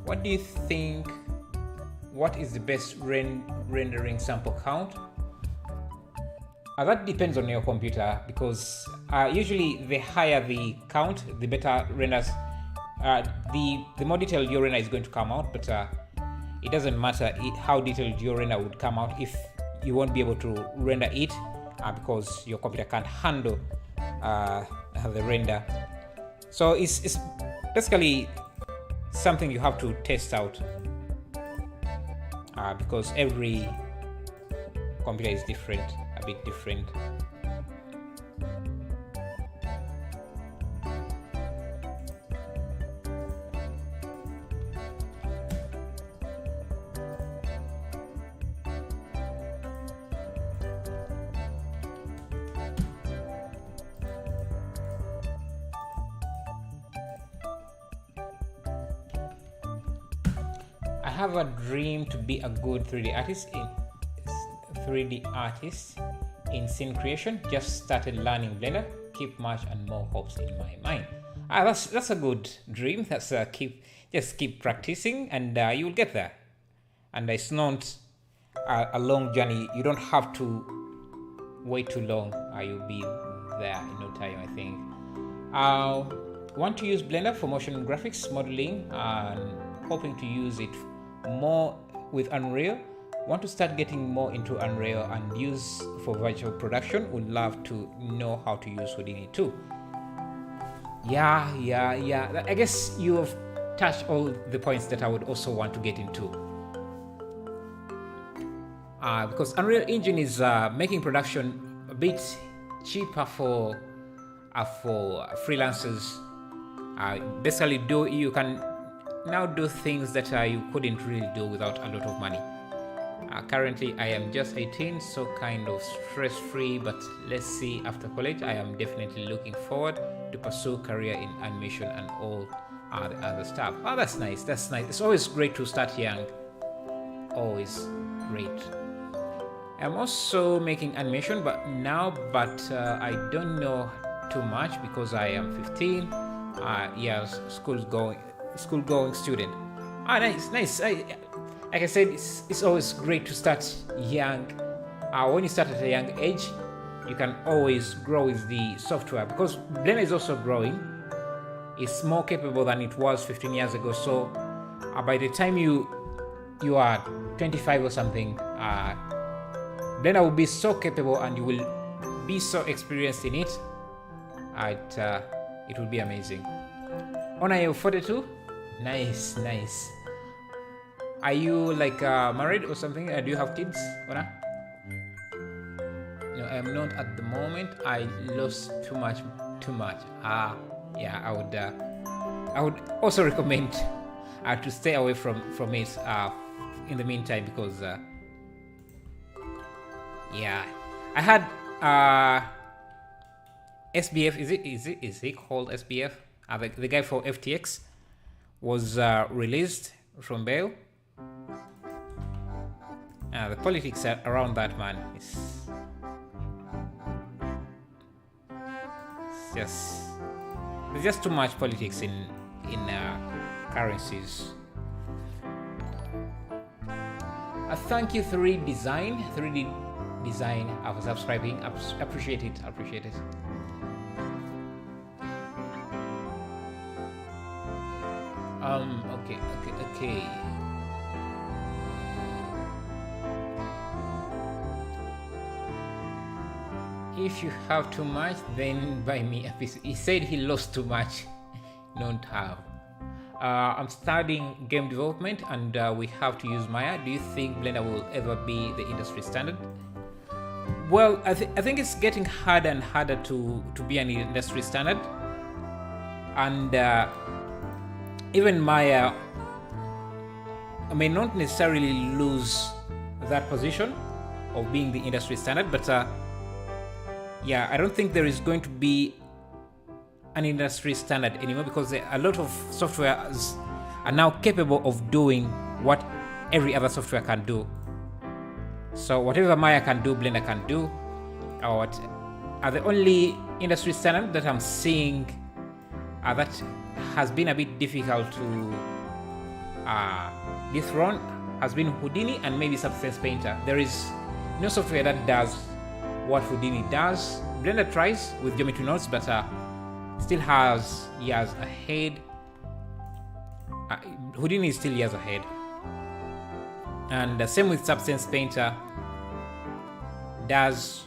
What do you think? What is the best rendering sample count? That depends on your computer, because usually the higher the count, the better renders. The more detailed your render is going to come out, but it doesn't matter how detailed your render would come out if you won't be able to render it because your computer can't handle the render. So it's basically something you have to test out because every computer is different, a bit different. have a dream to be a good 3D artist in scene creation. Just started learning Blender. Keep much and more hopes in my mind. That's a good dream. That's just keep practicing, and you will get there. And it's not a long journey. You don't have to wait too long. You'll be there in no time, I think. Want to use Blender for motion graphics modeling and hoping to use it more with Unreal. Want to start getting more into Unreal and use for virtual production. Would love to know how to use Houdini too. Yeah. I guess you have touched all the points that I would also want to get into. Because Unreal Engine is making production a bit cheaper for freelancers. Basically, you can now do things that you couldn't really do without a lot of money. Currently, I am just 18, so kind of stress-free, but let's see after college. I am definitely looking forward to pursue career in animation and all the other stuff. Oh, that's nice. It's always great to start young. Always great. I'm also making animation, but I don't know too much because I am 15. School going student. Nice. Like I said, it's always great to start young. When you start at a young age, you can always grow with the software because Blender is also growing. It's more capable than it was 15 years ago. So by the time you are 25 or something, Blender will be so capable and you will be so experienced in it. It will be amazing. Ona, you 42? Nice. Are you like married or something? Do you have kids, Ona? No, I am not at the moment. I lost too much. Yeah, I would also recommend to stay away from it in the meantime because yeah, I had SBF. Is it called SBF? The guy for FTX was released from bail. The politics around that man is there's just too much politics in currencies. Thank you 3D design for subscribing. Appreciate it. Okay. If you have too much, then buy me a piece. He said he lost too much. Don't have. I'm studying game development and we have to use Maya. Do you think Blender will ever be the industry standard? Well, I think it's getting harder and harder to be an industry standard. And even Maya may not necessarily lose that position of being the industry standard, but yeah, I don't think there is going to be an industry standard anymore because a lot of softwares are now capable of doing what every other software can do. So whatever Maya can do, Blender can do. The only industry standard that I'm seeing that has been a bit difficult to dethrone has been Houdini and maybe Substance Painter. There is no software that does what Houdini does. Blender tries with geometry nodes, but still has years ahead. Houdini is still years ahead. And same with Substance Painter, does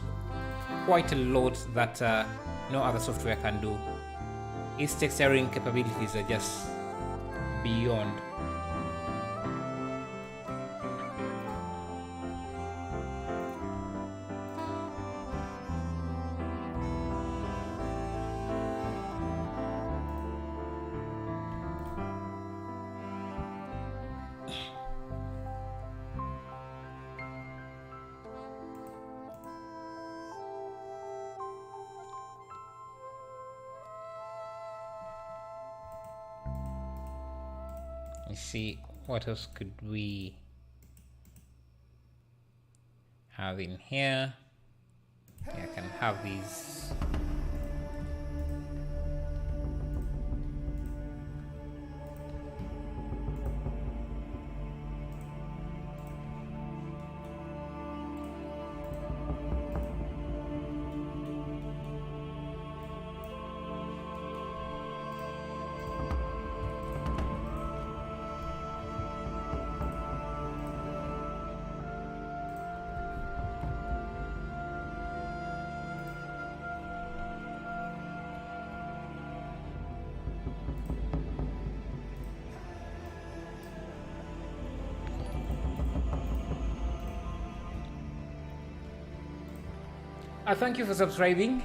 quite a lot that no other software can do. Its texturing capabilities are just beyond. Let's see What else could we have in here? Yeah, I can have these. Thank you for subscribing,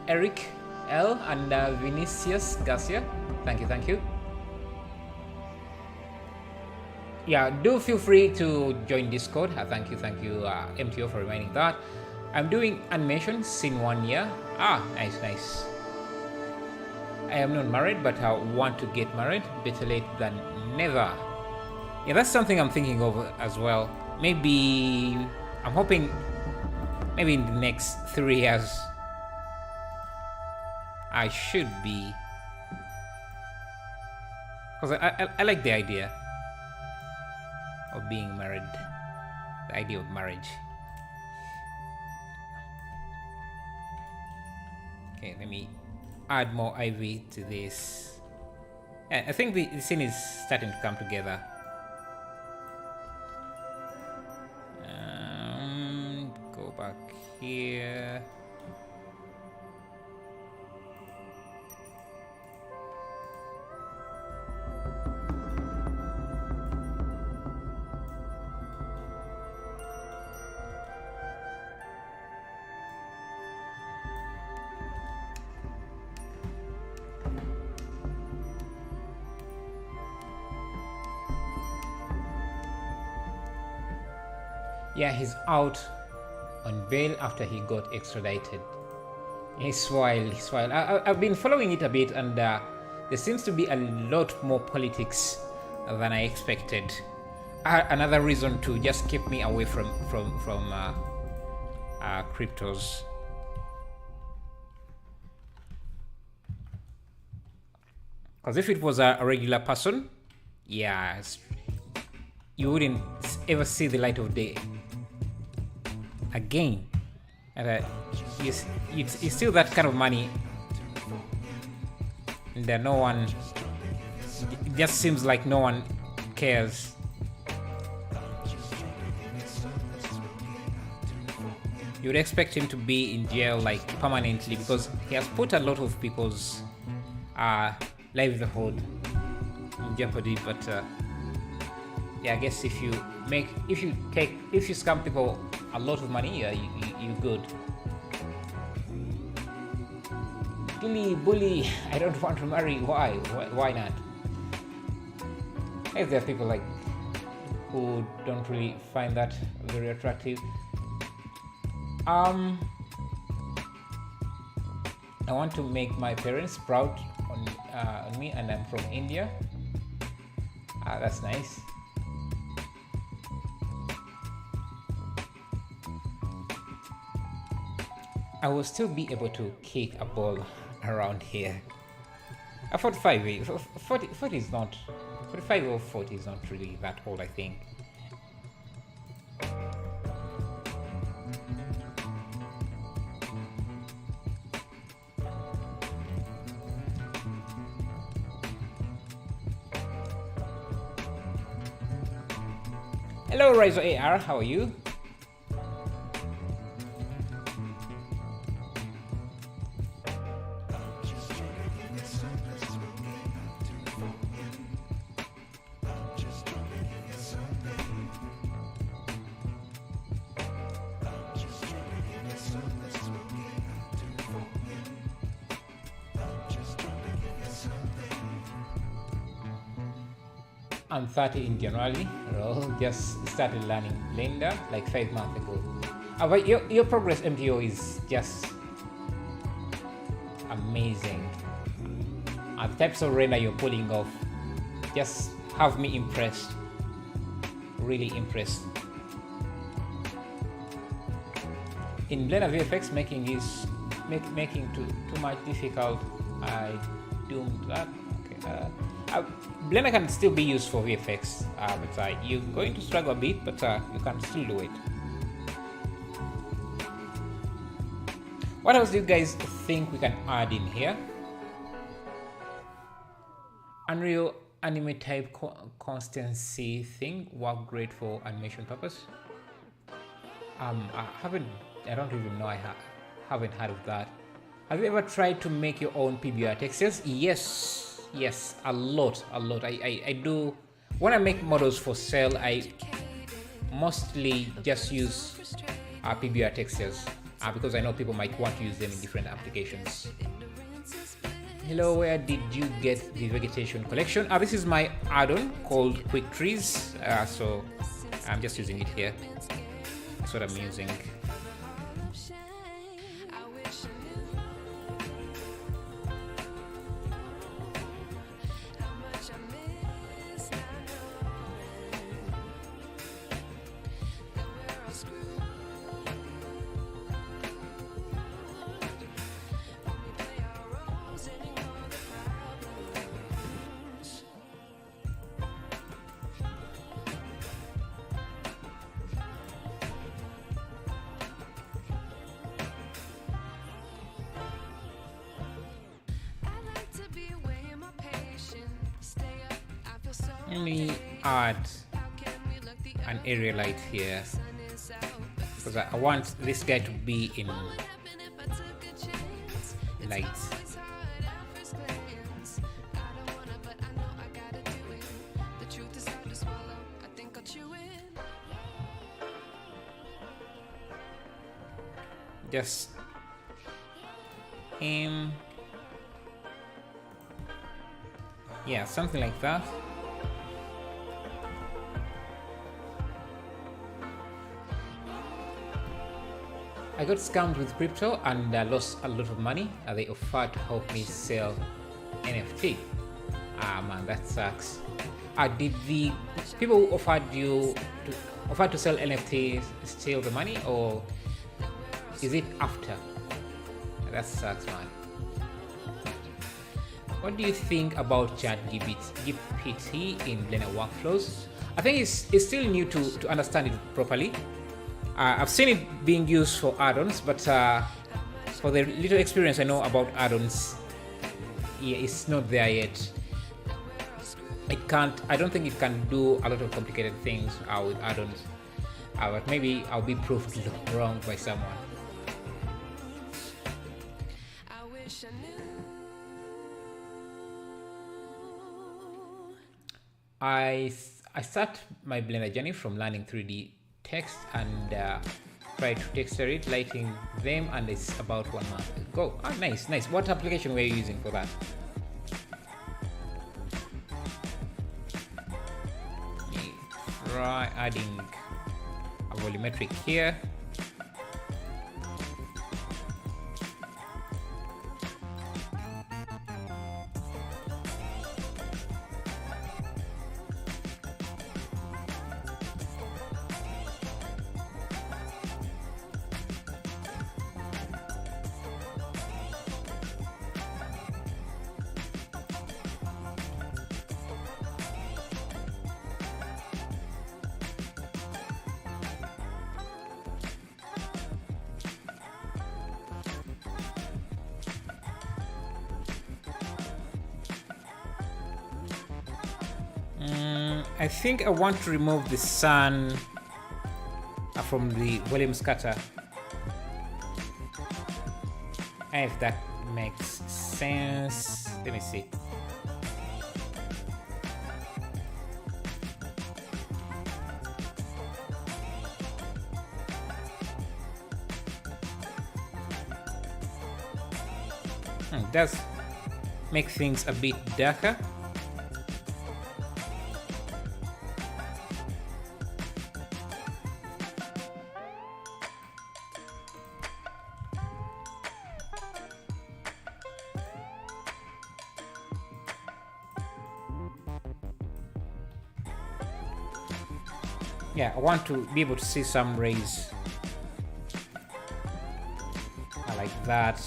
Eric L and Vinicius Garcia. Thank you. Yeah, do feel free to join Discord. Thank you, MTO, for reminding that. I'm doing animation scene 1 year. Nice. I am not married, but I want to get married. Better late than never. Yeah, that's something I'm thinking of as well. Maybe I'm hoping. Maybe in the next 3 years, I should be, because I like the idea of being married, the idea of marriage. Okay, let me add more ivy to this. I think the scene is starting to come together. Go back here. Yeah, he's out on bail after he got extradited. It's wild. I've been following it a bit, and there seems to be a lot more politics than I expected. Another reason to just keep me away from cryptos. Because if it was a regular person, yeah, you wouldn't ever see the light of day again. And you steal that kind of money, and no one. It just seems like no one cares. You would expect him to be in jail like permanently, because he has put a lot of people's livelihood in jeopardy. But yeah, I guess if you scam people a lot of money, you're good. Bully, I don't want to marry. Why not? If there are people like who don't really find that very attractive. I want to make my parents proud on me, and I'm from India. That's nice. I will still be able to kick a ball around here. 45 is not 45 or 40 is not really that old, I think. Hello, Rizo AR, how are you? I'm 30 in January. Just started learning Blender like 5 months ago. But your progress, MTO, is just amazing. The types of render you're pulling off just have me impressed. really impressed. In Blender VFX, making is making too much difficult. I doomed that. Okay. Blender can still be used for VFX, but you're going to struggle a bit, but you can still do it. What else do you guys think we can add in here? Unreal anime type constancy thing work great for animation purpose. I don't even know. I haven't heard of that. Have you ever tried to make your own PBR textures? Yes, a lot. I do. When I make models for sale, I mostly just use PBR textures because I know people might want to use them in different applications. Hello, where did you get the vegetation collection? This is my add-on called Quick Trees, so I'm just using it here. That's what I'm using. Let me add an area light here because I want this guy to be in light. Just yeah, something like that. I got scammed with crypto and lost a lot of money. They offered to help me sell NFT. Man, that sucks. Did the people who offered to sell NFTs steal the money, or is it after? That sucks, man. What do you think about ChatGPT in Blender workflows? I think it's still new to understand it properly. I've seen it being used for add-ons, but for the little experience I know about add-ons, yeah, it's not there yet. I don't think it can do a lot of complicated things with add-ons, but maybe I'll be proved wrong by someone. I start my Blender journey from learning 3D text and try to texture it, lighting them, and it's about 1 month ago. Nice. What application were you using for that? Let me try adding a volumetric here. I think I want to remove the sun from the volume scatter. If that makes sense. Let me see. It does make things a bit darker. Yeah, I want to be able to see some rays like that.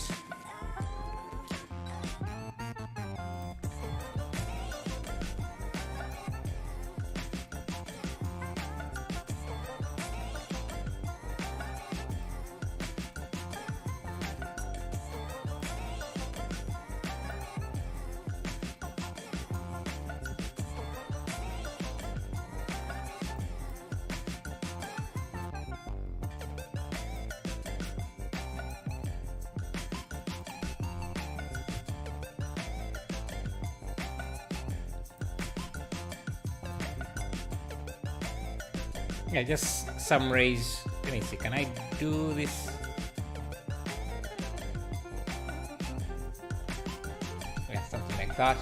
Yeah, just some rays. Let me see, can I do this? Yeah, something like that.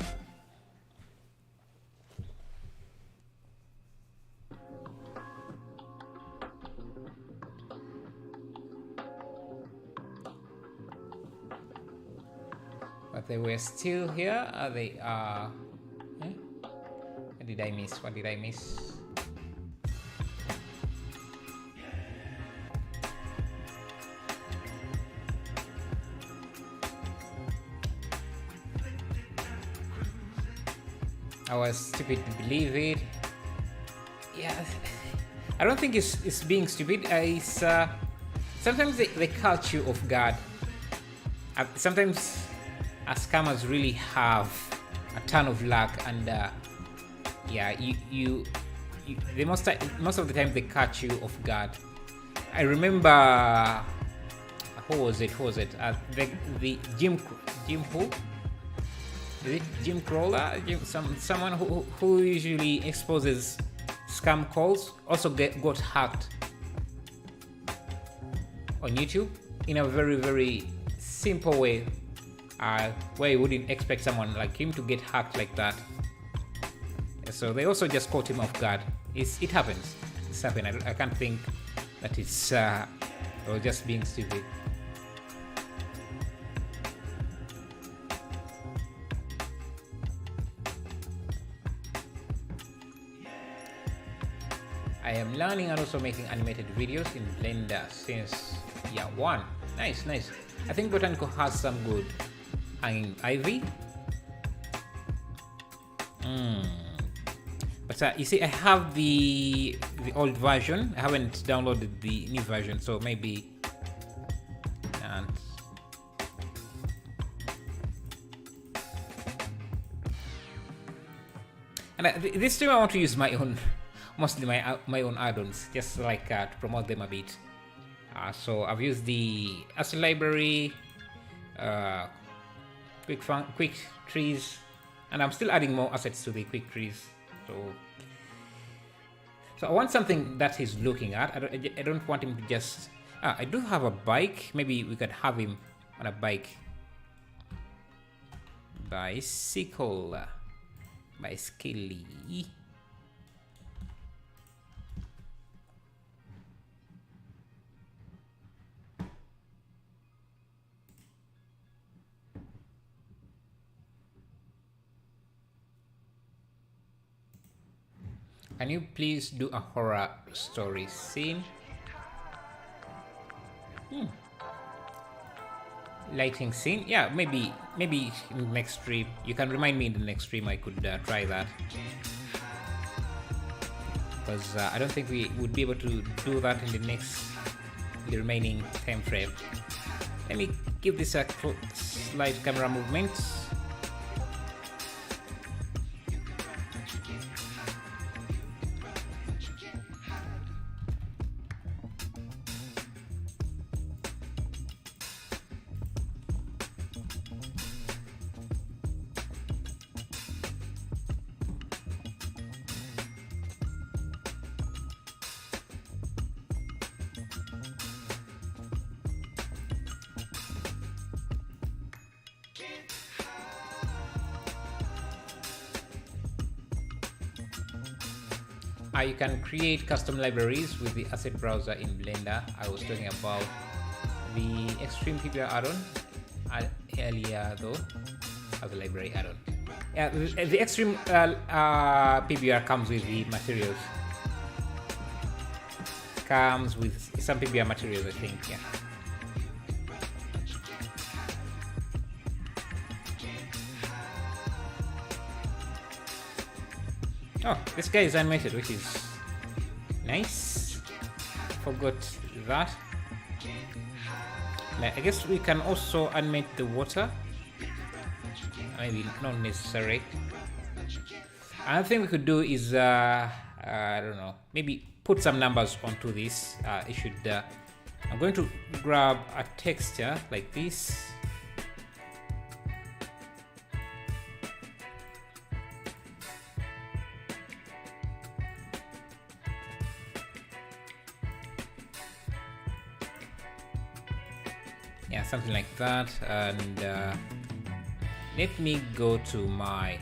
But they were still here. They are. What did I miss? What did I miss? I was stupid to believe it. Yeah, I don't think it's being stupid. Sometimes they catch you off guard. Sometimes scammers really have a ton of luck, and yeah, most of the time they catch you off guard. I remember, who was it? The Jim who? Is it Jim Crawler? Someone who usually exposes scam calls also got hacked on YouTube in a very, very simple way, where you wouldn't expect someone like him to get hacked like that. So they also just caught him off guard. It happens. It's happened. I can't think that it's or just being stupid. I am learning and also making animated videos in Blender since year 1. Nice. I think Botanical has some good ivy. But you see, I have the old version. I haven't downloaded the new version, so maybe. And this time I want to use my own. Mostly my own add-ons, just like to promote them a bit. So I've used the asset library, quick trees, and I'm still adding more assets to the quick trees. So I want something that he's looking at. I don't want him to just. I do have a bike. Maybe we could have him on a bicycle. Can you please do a horror story scene? Lighting scene? Yeah, maybe in the next stream. You can remind me in the next stream. I could try that, because I don't think we would be able to do that in the remaining time frame. Let me give this a slight camera movement. You can create custom libraries with the asset browser in Blender. I was talking about the Extreme PBR add-on earlier though, as a library add-on. Yeah, the Extreme PBR comes with the materials. comes with some PBR materials, I think. Yeah. Oh, this guy is animated, which is nice. Forgot that. I guess we can also animate the water. Maybe not necessary. Another thing we could do is, I don't know, maybe put some numbers onto this. It should. I'm going to grab a texture like this. Yeah, something like that, and let me go to my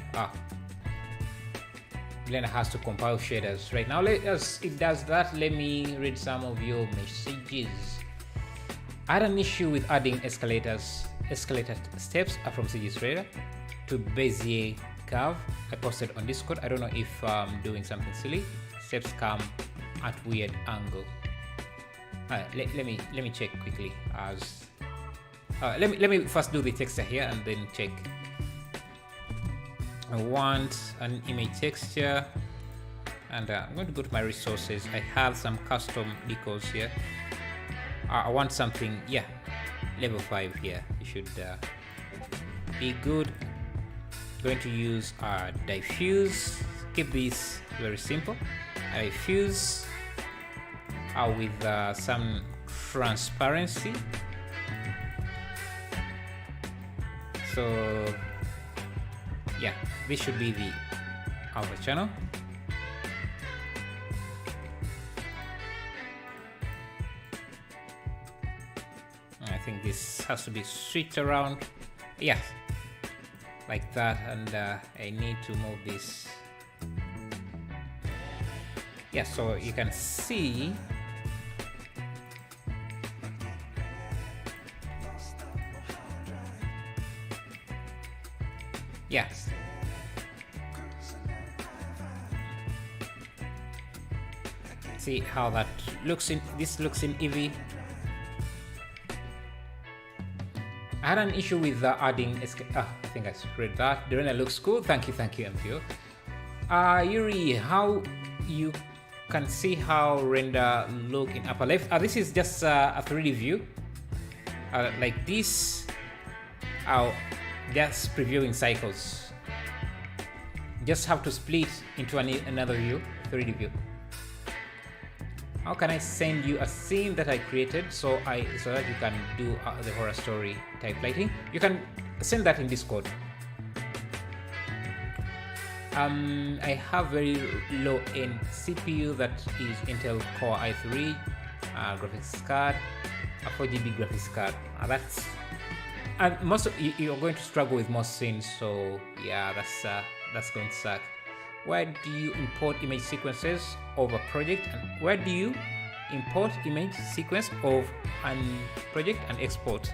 Blender has to compile shaders right now. As it does that, let me read some of your messages. I had an issue with adding escalator steps from CG Trader to Bezier curve. I posted on Discord. I don't know if I'm doing something silly. Steps come at weird angle. Let me check quickly. As let me first do the texture here and then check. I want an image texture, and I'm going to go to my resources. I have some custom decals here. I want something, yeah, level 5 here. It should be good. I'm going to use diffuse. Keep this very simple. Diffuse with some transparency. So yeah, this should be the outer channel. I think this has to be switched around. Yeah, like that, and I need to move this. Yeah, so you can see yes. See how that looks in. This looks in Eevee. I had an issue with adding. I think I spread that. The render looks cool. Thank you, MPO. Yuri, how you can see how render look in upper left? This is just a 3D view, like this. Just previewing cycles. Just have to split into another view, 3D view. How can I send you a scene that I created so that you can do the horror story type lighting? You can send that in Discord. I have very low end CPU that is Intel Core i3 graphics card, a 4GB graphics card. That's and most of you're going to struggle with most scenes, so yeah, that's going to suck. Where do you import image sequences of a project, and where do you import image sequence of a project and export?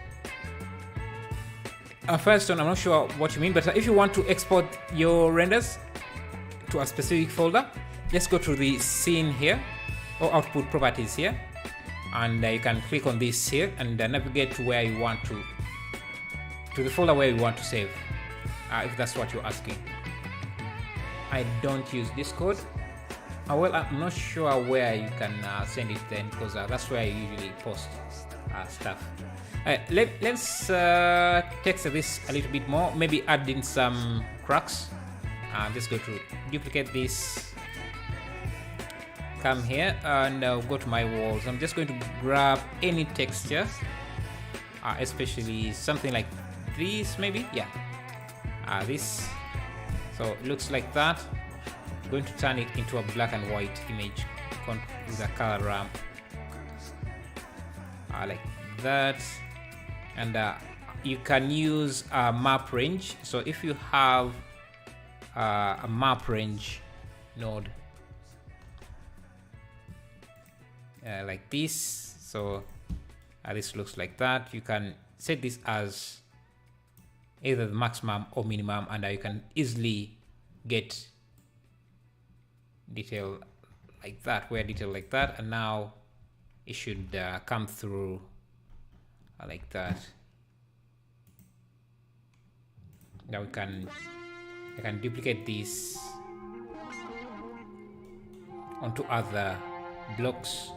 First one, I'm not sure what you mean, but if you want to export your renders to a specific folder, let's go to the scene here or output properties here, and you can click on this here and navigate to where you want to the folder where you want to save, if that's what you're asking. I don't use Discord. Well, I'm not sure where you can send it then, because that's where I usually post stuff. Let's text this a little bit more, maybe add in some cracks. Just go to duplicate this, come here and go to my walls. I'm just going to grab any texture, especially something like this, maybe, yeah, this. So it looks like that. I'm going to turn it into a black and white image with a color ramp, like that. And you can use a map range. So if you have a map range node like this, so this looks like that. You can set this as either the maximum or minimum, and you can easily get detail like that, and now it should come through like that. Now I can duplicate this onto other blocks.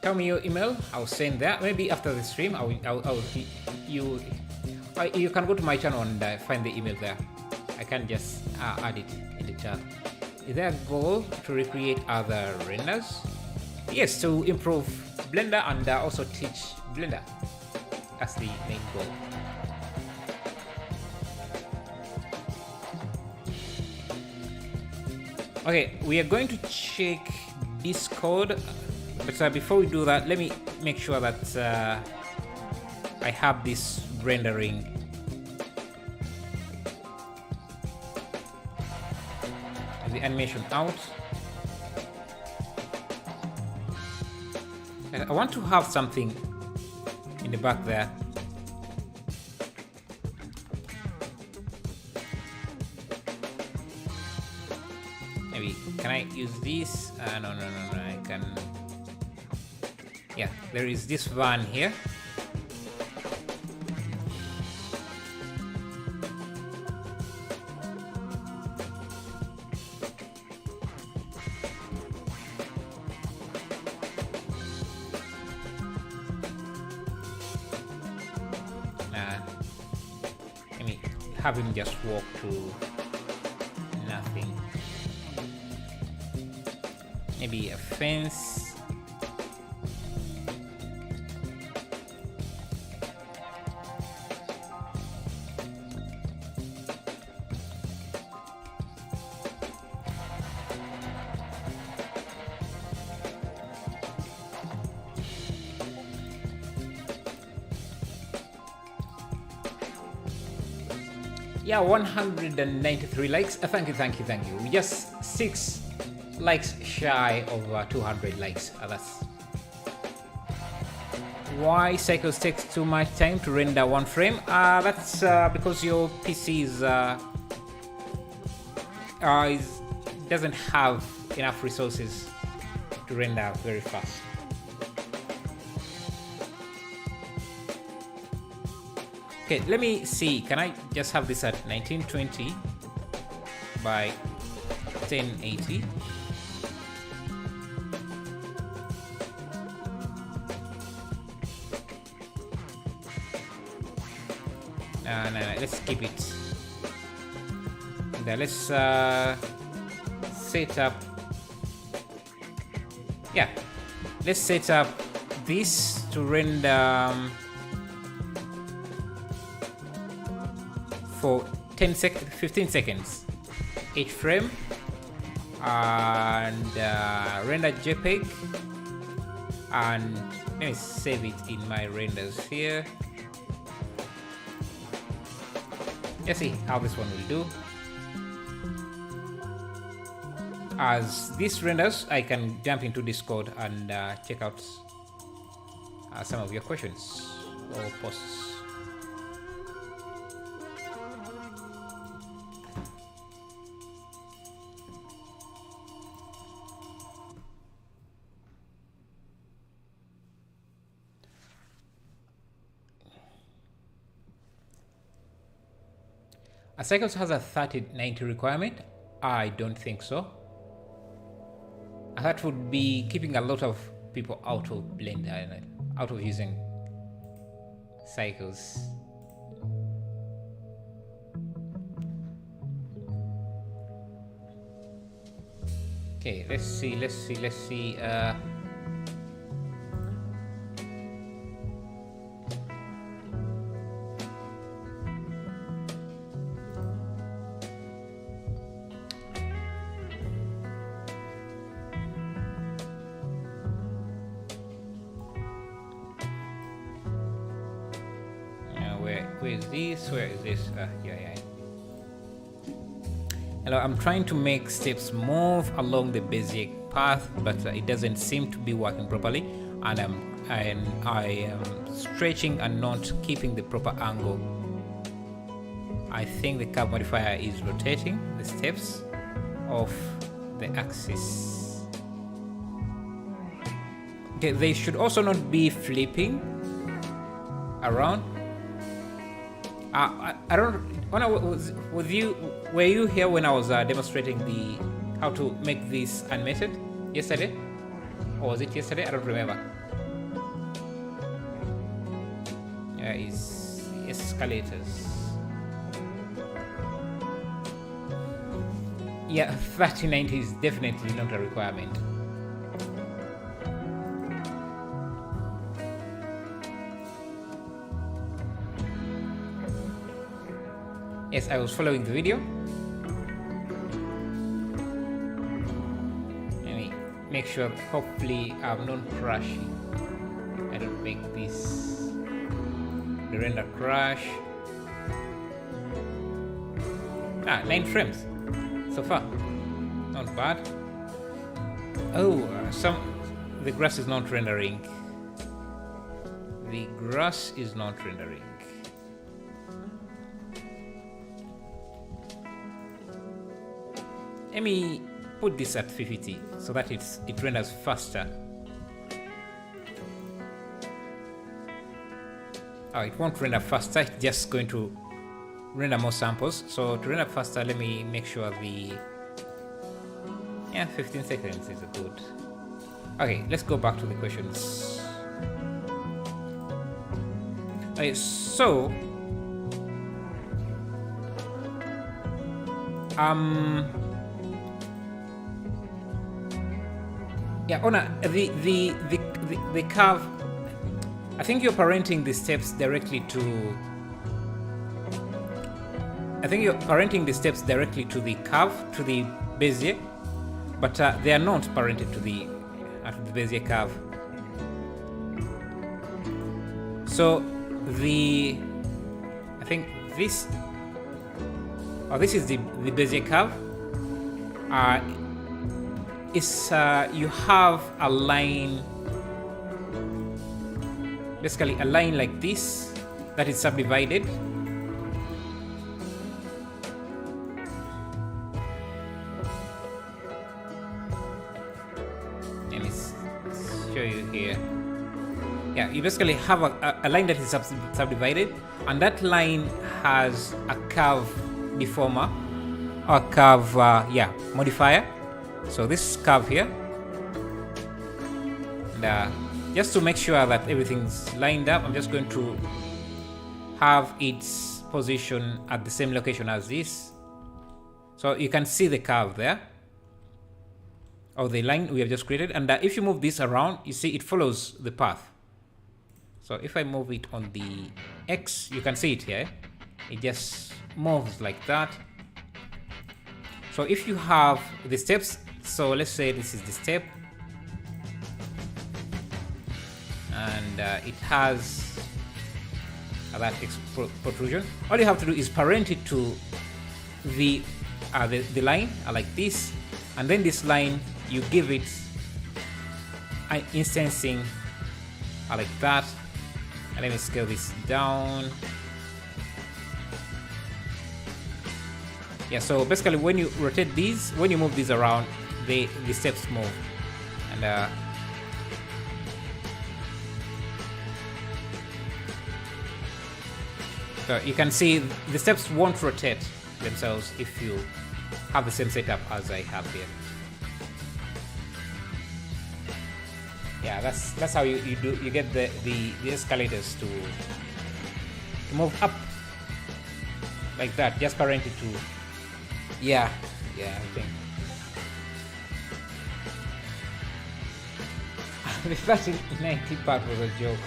Tell me your email. I'll send that. Maybe after the stream, you can go to my channel and find the email there. I can just add it in the chat. Is there a goal to recreate other renders? Yes, to improve Blender and also teach Blender. That's the main goal. Okay, we are going to check Discord. But before we do that, let me make sure that I have this rendering. The animation out. And I want to have something in the back there. Maybe, can I use this? No, I can. Yeah, there is this van here. Let me have him just walk to nothing. Maybe a fence. Yeah, 193 likes. Thank you. We just 6 likes shy of 200 likes. That's why Cycles takes too much time to render one frame. That's because your PC doesn't have enough resources to render very fast. Okay, let me see. Can I just have this at 1920 by 1080? No, let's keep it. Then let's set up. Yeah, let's set up this to render. For 15 seconds each frame, and render JPEG, and let me save it in my renders here. Let's see how this one will do. As this renders, I can jump into Discord and check out some of your questions or posts. A Cycles has a 3090 requirement? I don't think so. That would be keeping a lot of people out of Blender, out of using Cycles. Okay, let's see. Where is this? Yeah. Hello, I'm trying to make steps move along the basic path, but it doesn't seem to be working properly, and I am stretching and not keeping the proper angle. I think the curve modifier is rotating the steps of the axis. Okay, they should also not be flipping around. I don't. When I was with you, were you here when I was demonstrating how to make this animated yesterday, or was it yesterday? I don't remember. Is escalators. Yeah, 3090 is definitely not a requirement. Yes, I was following the video. Let me make sure, hopefully I'm not crashing. I don't make the render crash. 9 frames so far. Not bad. Oh, the grass is not rendering. The grass is not rendering. Let me put this at 50 so that it renders faster. Oh, it won't render faster, it's just going to render more samples. So to render faster, let me make sure 15 seconds is good. Okay, let's go back to the questions. Okay, so yeah, Ona, the curve, I think you're parenting the steps directly to the curve, to the Bezier, but they are not parented to the Bezier curve. So I think this is the Bezier curve. You have a line, basically a line like this that is subdivided. Let me show you here. Yeah, you basically have a line that is subdivided, and that line has a curve deformer or curve modifier. So this curve here, and just to make sure that everything's lined up, I'm just going to have its position at the same location as this. So you can see the curve there, or the line we have just created. And if you move this around, you see it follows the path. So if I move it on the X, you can see it here. It just moves like that. So if you have the steps, so let's say this is the step, and it has that protrusion. All you have to do is parent it to the line like this, and then this line you give it an instancing like that. And let me scale this down. Yeah, so basically when you rotate these, when you move these around, the steps move. And so you can see the steps won't rotate themselves if you have the same setup as I have here. Yeah, that's how you get the escalators to move up like that. Just parent it to I think the 3090 part was a joke.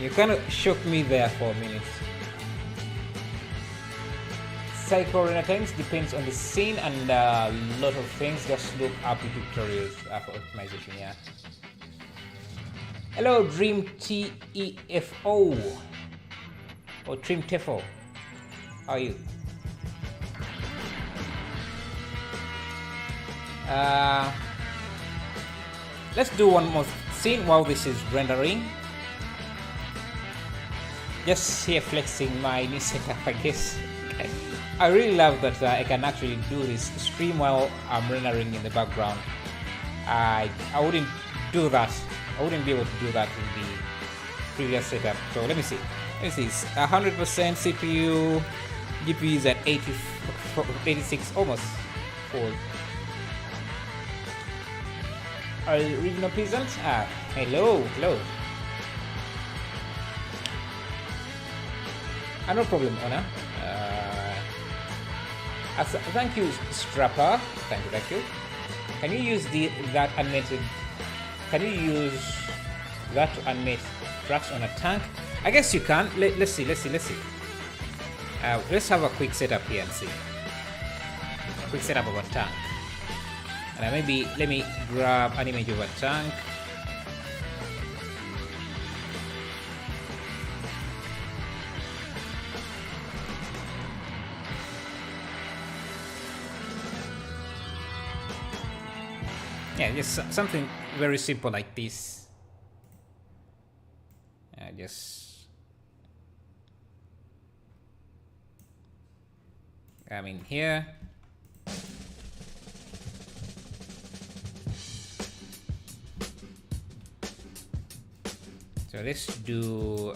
You kind of shocked me there for a minute. Cycle render times depends on the scene and a lot of things. Just look up the tutorials for optimization. Yeah. Hello, Dream TEFO or Dream Tefo. How are you? Let's do one more scene while this is rendering. Just here flexing my new setup, I guess. I really love that I can actually do this stream while I'm rendering in the background. I wouldn't do that. I wouldn't be able to do that in the previous setup. So let me see. Let me see. It's 100% CPU. GPU is at 86, almost full. Regional peasant? Hello. No problem, Ona. Thank you, Strapper. Thank you. Can you use that animated? Can you use that to animate tracks on a tank? I guess you can. Let's see. Let's have a quick setup here and see. A quick setup of a tank. And maybe let me grab an image of a tank. Yeah, just something very simple like this. Just come in here. So let's do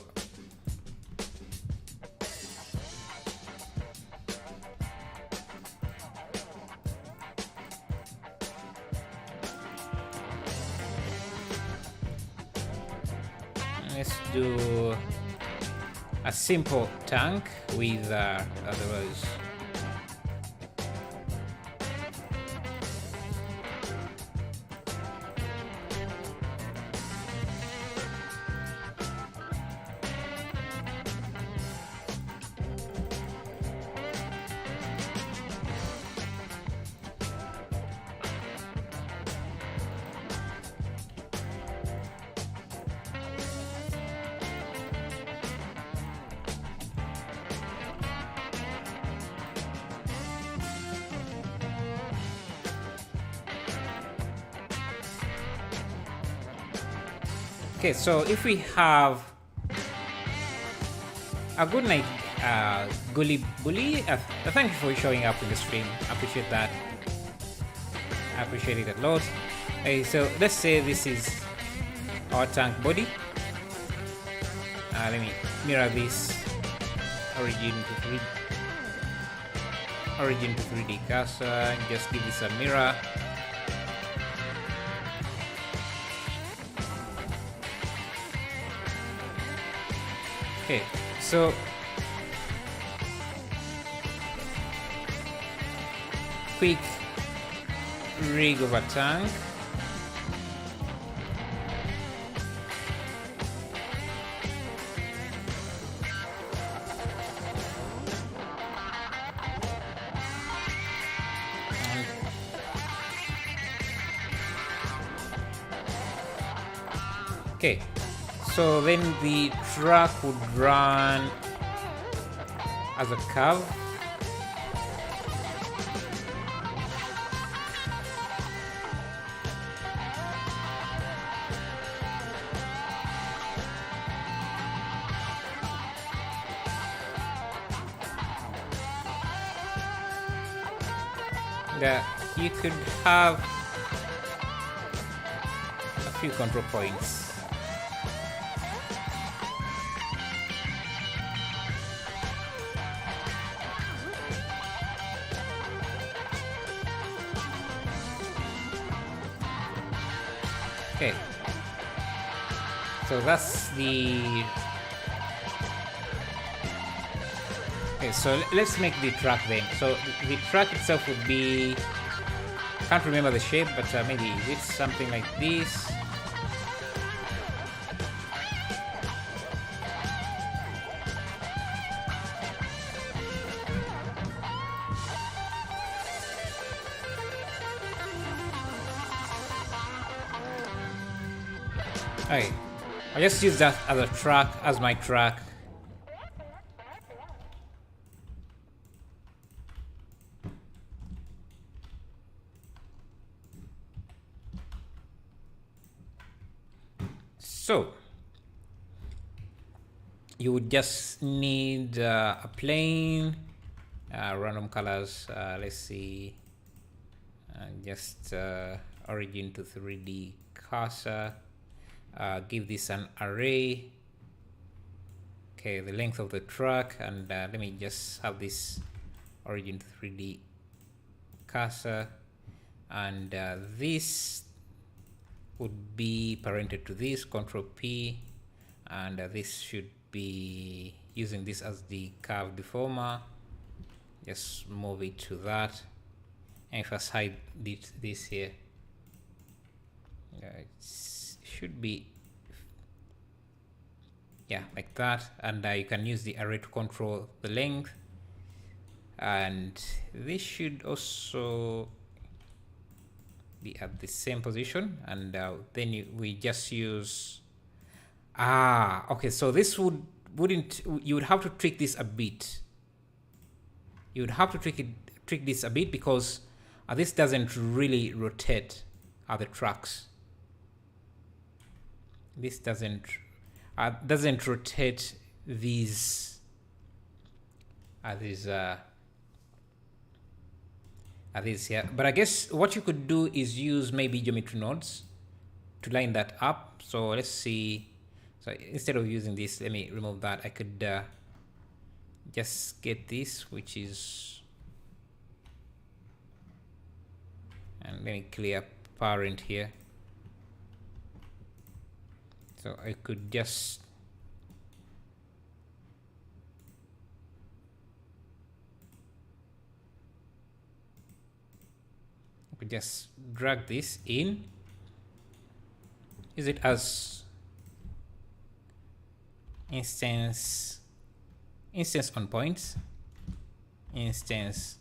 a simple tank with otherwise. Okay, so if we have a good night, Gully Bully, thank you for showing up in the stream. I appreciate that. I appreciate it a lot. Okay, so let's say this is our tank body. Let me mirror this origin to 3D cursor and just give this a mirror. Okay, so quick rig of a tank. Okay. So then the track would run as a curve. You could have a few control points. Okay, so that's the... Okay, so let's make the track then. So the track itself would be... Can't remember the shape, but maybe it's something like this. Okay, I'll just use that as a track, as my track. So you would just need a plane, random colors. Let's see, just origin to 3D cursor. Give this an array. Okay, the length of the track, and let me just have this origin to 3D cursor, and this would be parented to this, Control P, and this should be using this as the curve deformer. Just move it to that, and first hide this here. It should be, yeah, like that, and you can use the array to control the length, and this should also be at the same position, and then we just use okay, so this wouldn't you would have to trick this a bit. You would have to trick this a bit, because this doesn't really rotate the tracks. This doesn't rotate these here. But I guess what you could do is use maybe geometry nodes to line that up. So let's see. So instead of using this, let me remove that. I could just get this, which is, and let me clear parent here. So I could just drag this in, use it as instance on points, instance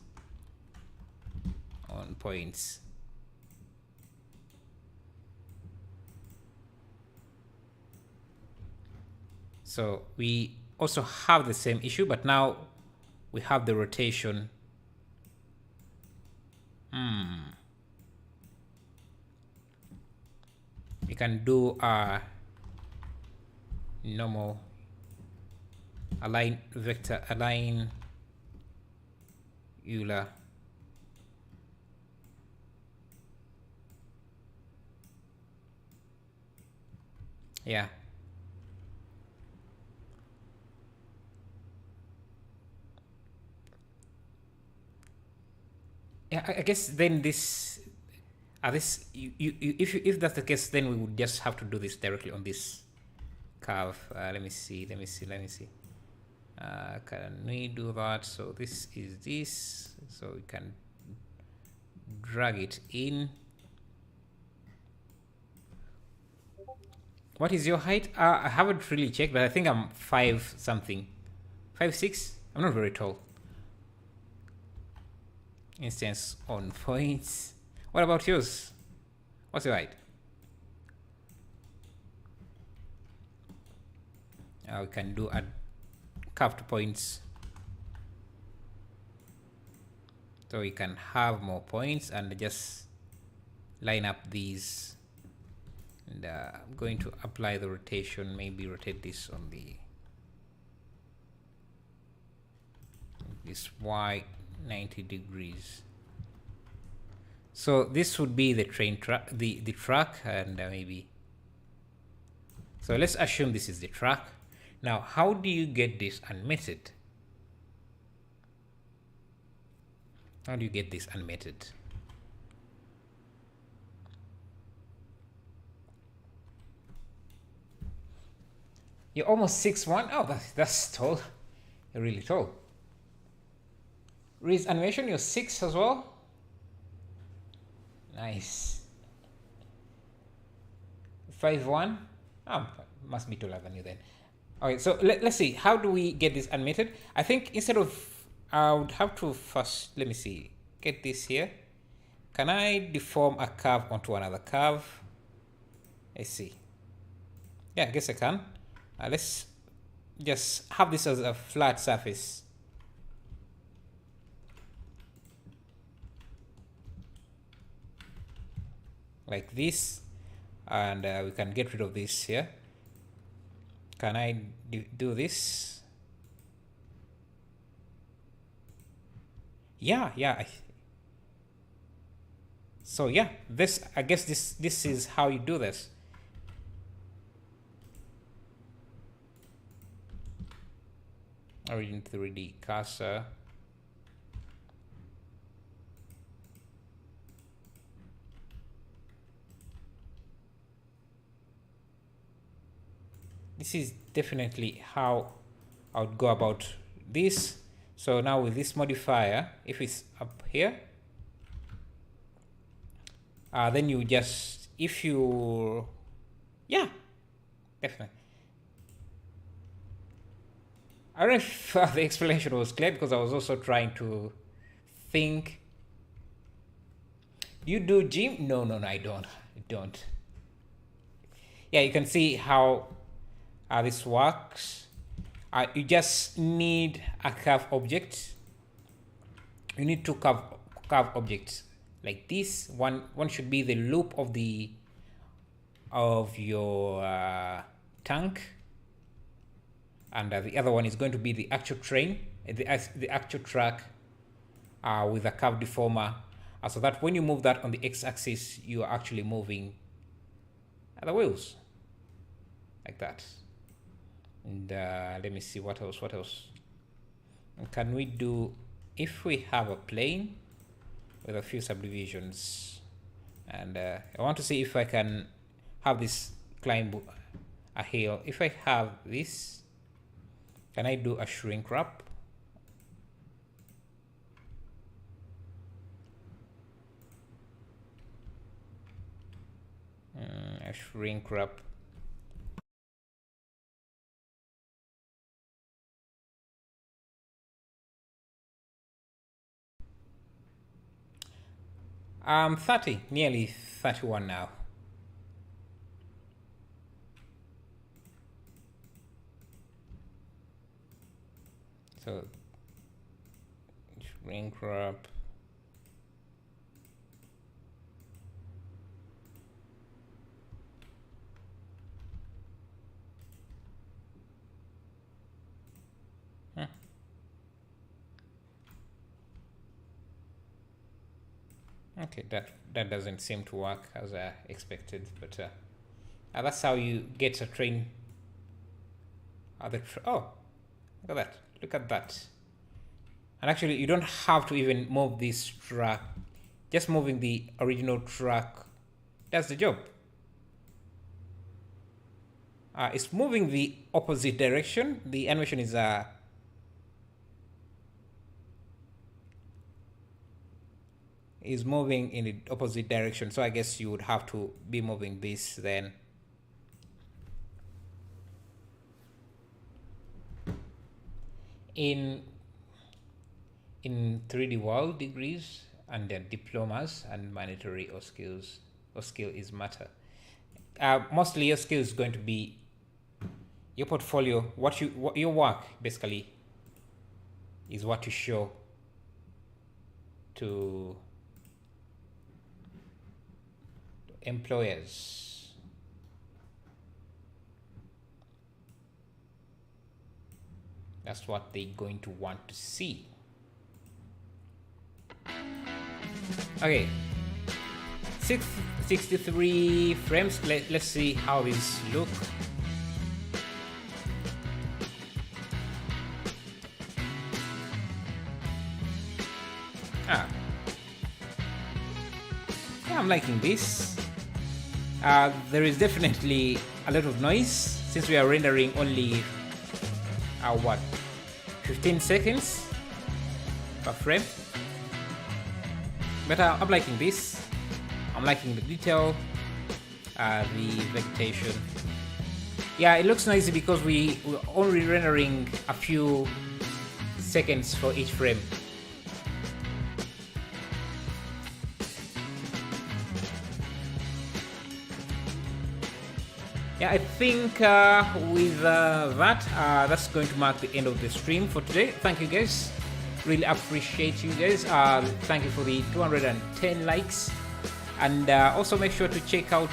on points. So we also have the same issue, but now we have the rotation. We can do a normal align vector, align Euler. Yeah. Yeah, I guess then this, if that's the case, then we would just have to do this directly on this curve. Let me see. Can we do that? So this is this. So we can drag it in. What is your height? I haven't really checked, but I think I'm 5 something, 5'6". I'm not very tall. Instance on points. What about yours? What's your height? We can do a curved points, so we can have more points and just line up these. And I'm going to apply the rotation. Maybe rotate this on this Y 90 degrees. So this would be the train track, the track, and maybe. So let's assume this is the track. Now, how do you get this animated? How do you get this animated? You're almost 6'1". Oh, that's tall. You're really tall. Riz animation, you're 6 as well. Nice. 5'1". Oh, must be taller than you then. Okay, so let's see. How do we get this animated? I think instead of, I would have to first, let me see, get this here. Can I deform a curve onto another curve? Let's see. Yeah, I guess I can. Let's just have this as a flat surface. Like this. And we can get rid of this here. Can I do this? Yeah. So yeah, I guess this is how you do this. Origin 3D cursor. This is definitely how I would go about this. So now with this modifier, if it's up here, then you just, yeah, definitely. I don't know if the explanation was clear, because I was also trying to think. You do gym? No, I don't. Yeah, you can see how this works. You just need a curve object. You need two curve objects like this. One should be the loop of your tank, and the other one is going to be the actual train, the actual track with a curve deformer, so that when you move that on the x-axis, you are actually moving the wheels like that. And let me see what else. Can we do, if we have a plane with a few subdivisions, and I want to see if I can have this climb a hill. If I have this, can I do a shrink wrap? A shrink wrap. I'm 30, nearly 31 now. So shrink wrap. Okay, that doesn't seem to work as I expected, but that's how you get a train. Oh, look at that. And actually, you don't have to even move this track. Just moving the original track does the job. It's moving the opposite direction. The animation is moving in the opposite direction, so I guess you would have to be moving this then. In 3D World degrees and their diplomas and mandatory or skill is matter. Mostly your skill is going to be your portfolio. What your work basically is what you show to employers. That's what they're going to want to see. Okay, 63 frames. Let's see how these look. Yeah, I'm liking this. There is definitely a lot of noise since we are rendering only 15 seconds per frame. But I'm liking this. I'm liking the detail, the vegetation. Yeah, it looks noisy because we're only rendering a few seconds for each frame. Yeah, I think with that's going to mark the end of the stream for today. Thank you guys. Really appreciate you guys. Thank you for the 210 likes. And also make sure to check out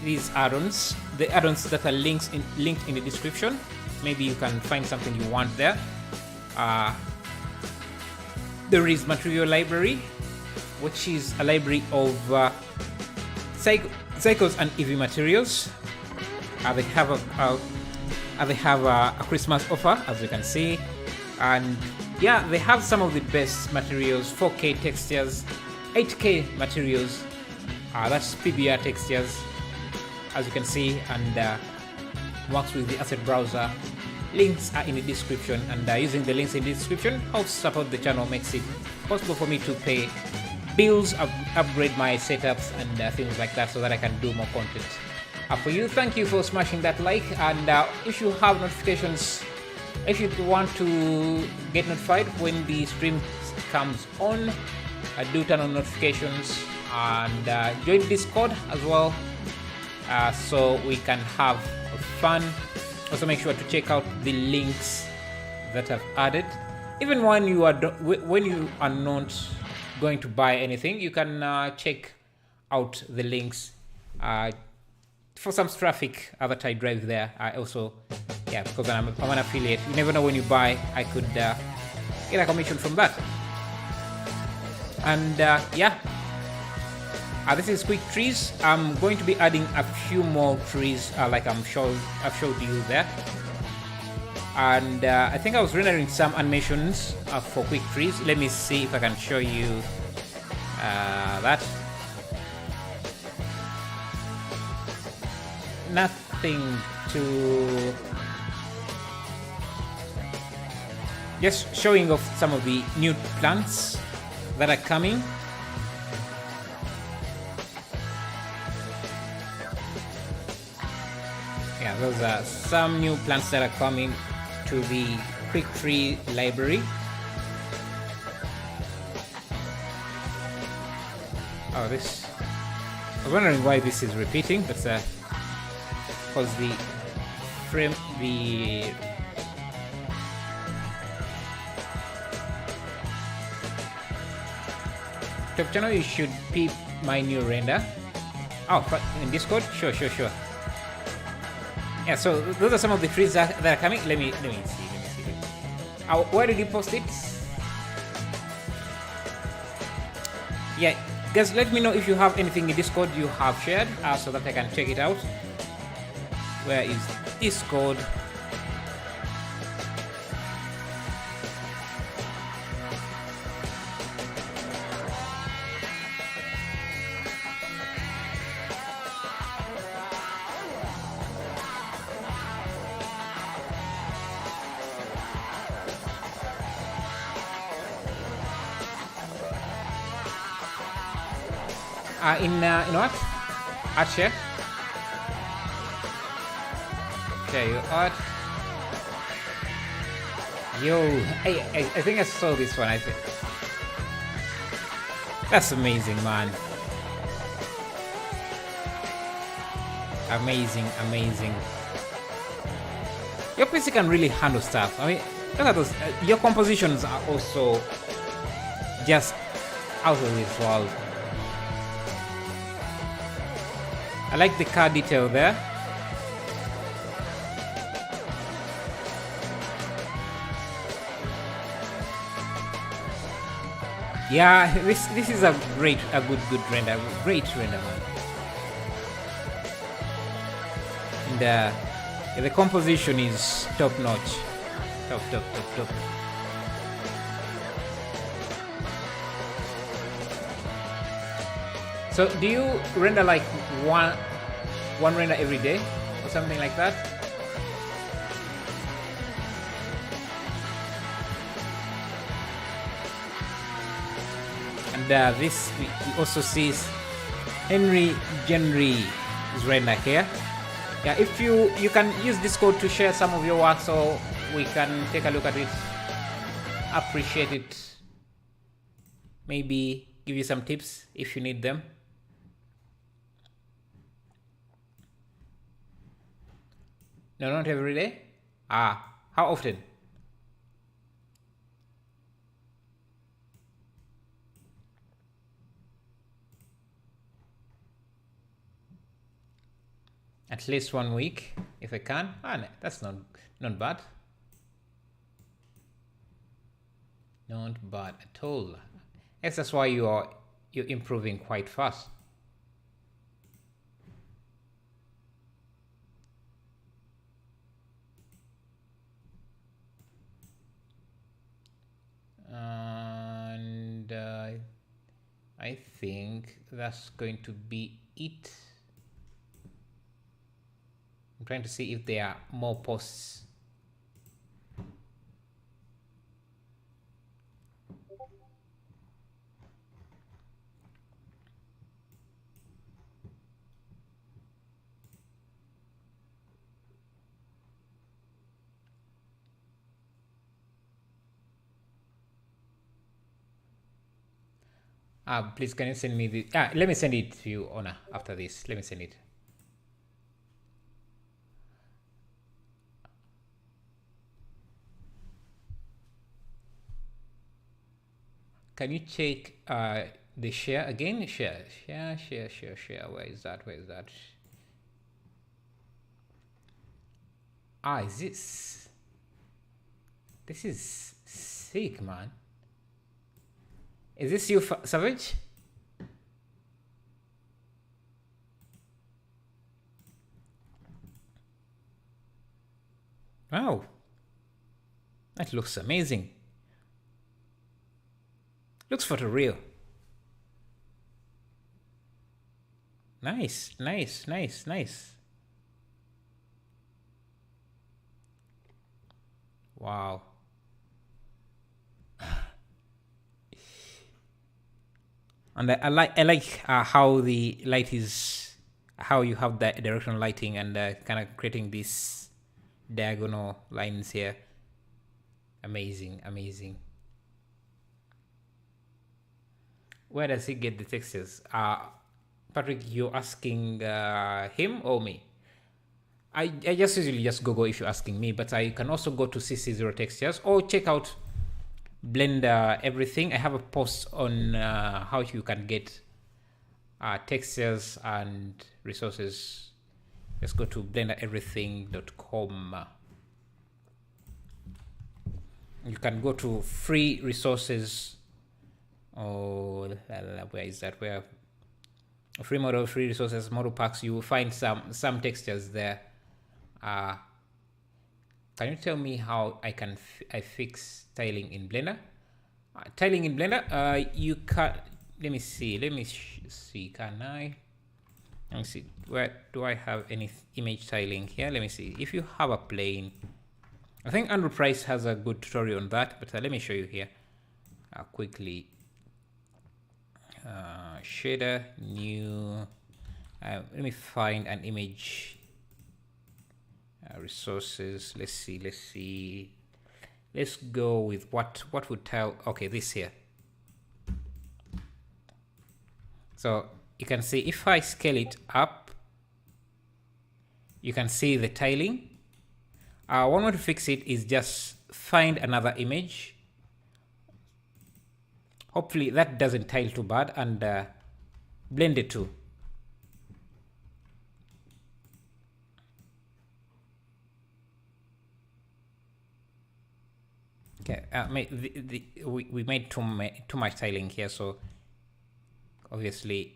these add-ons, the add-ons that are linked in the description. Maybe you can find something you want there. There is material library, which is a library of cycles and EV materials. They have a Christmas offer, as you can see, and yeah, they have some of the best materials: 4K textures, 8K materials. That's PBR textures, as you can see, and works with the asset browser. Links are in the description, and using the links in the description helps support the channel, makes it possible for me to pay bills, upgrade my setups and things like that, so that I can do more content for you. Thank you for smashing that like, and if you have notifications, if you want to get notified when the stream comes on, do turn on notifications, and join Discord as well, so we can have fun. Also make sure to check out the links that I've added. Even when you are not going to buy anything, you can check out the links for some traffic that I drive there. I also, yeah, because I'm an affiliate. You never know, when you buy, I could get a commission from that. And yeah, this is quick trees. I'm going to be adding a few more trees, like I've showed you there. And I think I was rendering some animations for quick trees. Let me see if I can show you that. Nothing to... Just showing off some of the new plants that are coming. Yeah, those are some new plants that are coming to the quick tree library. Oh, this... I was wondering why this is repeating. That's because the frame, the top channel, you should peep my new render. Oh, in Discord? Sure. Yeah, so those are some of the trees that are coming. Let me see. Where did you post it? Yeah, guys, let me know if you have anything in Discord you have shared, so that I can check it out. Where is Discord? In what? Art share? Okay, art. Yo, I think I saw this one. I think that's amazing, man. Amazing. Your PC can really handle stuff. I mean, look at those. Your compositions are also just out of this world. I like the car detail there. Yeah, this is a good render, great render, man. And the composition is top notch, top. So do you render like one render every day or something like that? And this we also see Henry Genry's render here. Yeah, if you can use Discord to share some of your work, so we can take a look at it, appreciate it, maybe give you some tips if you need them. No, not every day. How often? At least 1 week if I can. No, that's not bad. Not bad at all. Yes, that's why you're improving quite fast. And I think that's going to be it. I'm trying to see if there are more posts. Please, can you send me the... let me send it to you, Ona, after this. Let me send it. Can you check the share again? Share. Where is that? Is this... This is sick, man. Is this you, Savage? Wow. That looks amazing. Looks photoreal. Nice. Wow. And I like how the light is, how you have that directional lighting and kind of creating these diagonal lines here. Amazing. Where does he get the textures? Patrick, you're asking him or me? I just usually just Google if you're asking me, but I can also go to CC0 textures or check out Blender everything. I have a post on how you can get textures and resources. Let's go to blendereverything.com. You can go to free resources. Oh, where is that? Where free model, free resources, model packs. You will find some textures there. Can you tell me how I can fix tiling in Blender? Tiling in Blender, you can. Let me see. Can I? Let me see. Where do I have any image tiling here? Let me see. If you have a plane, I think Andrew Price has a good tutorial on that. But let me show you here quickly. Shader, new. Let me find an image. Resources. Let's see. Let's go with what would tell. Okay, this here. So you can see if I scale it up, you can see the tiling. One way to fix it is just find another image. Hopefully that doesn't tile too bad, and blend it too. Okay, we made too much tiling here, so obviously,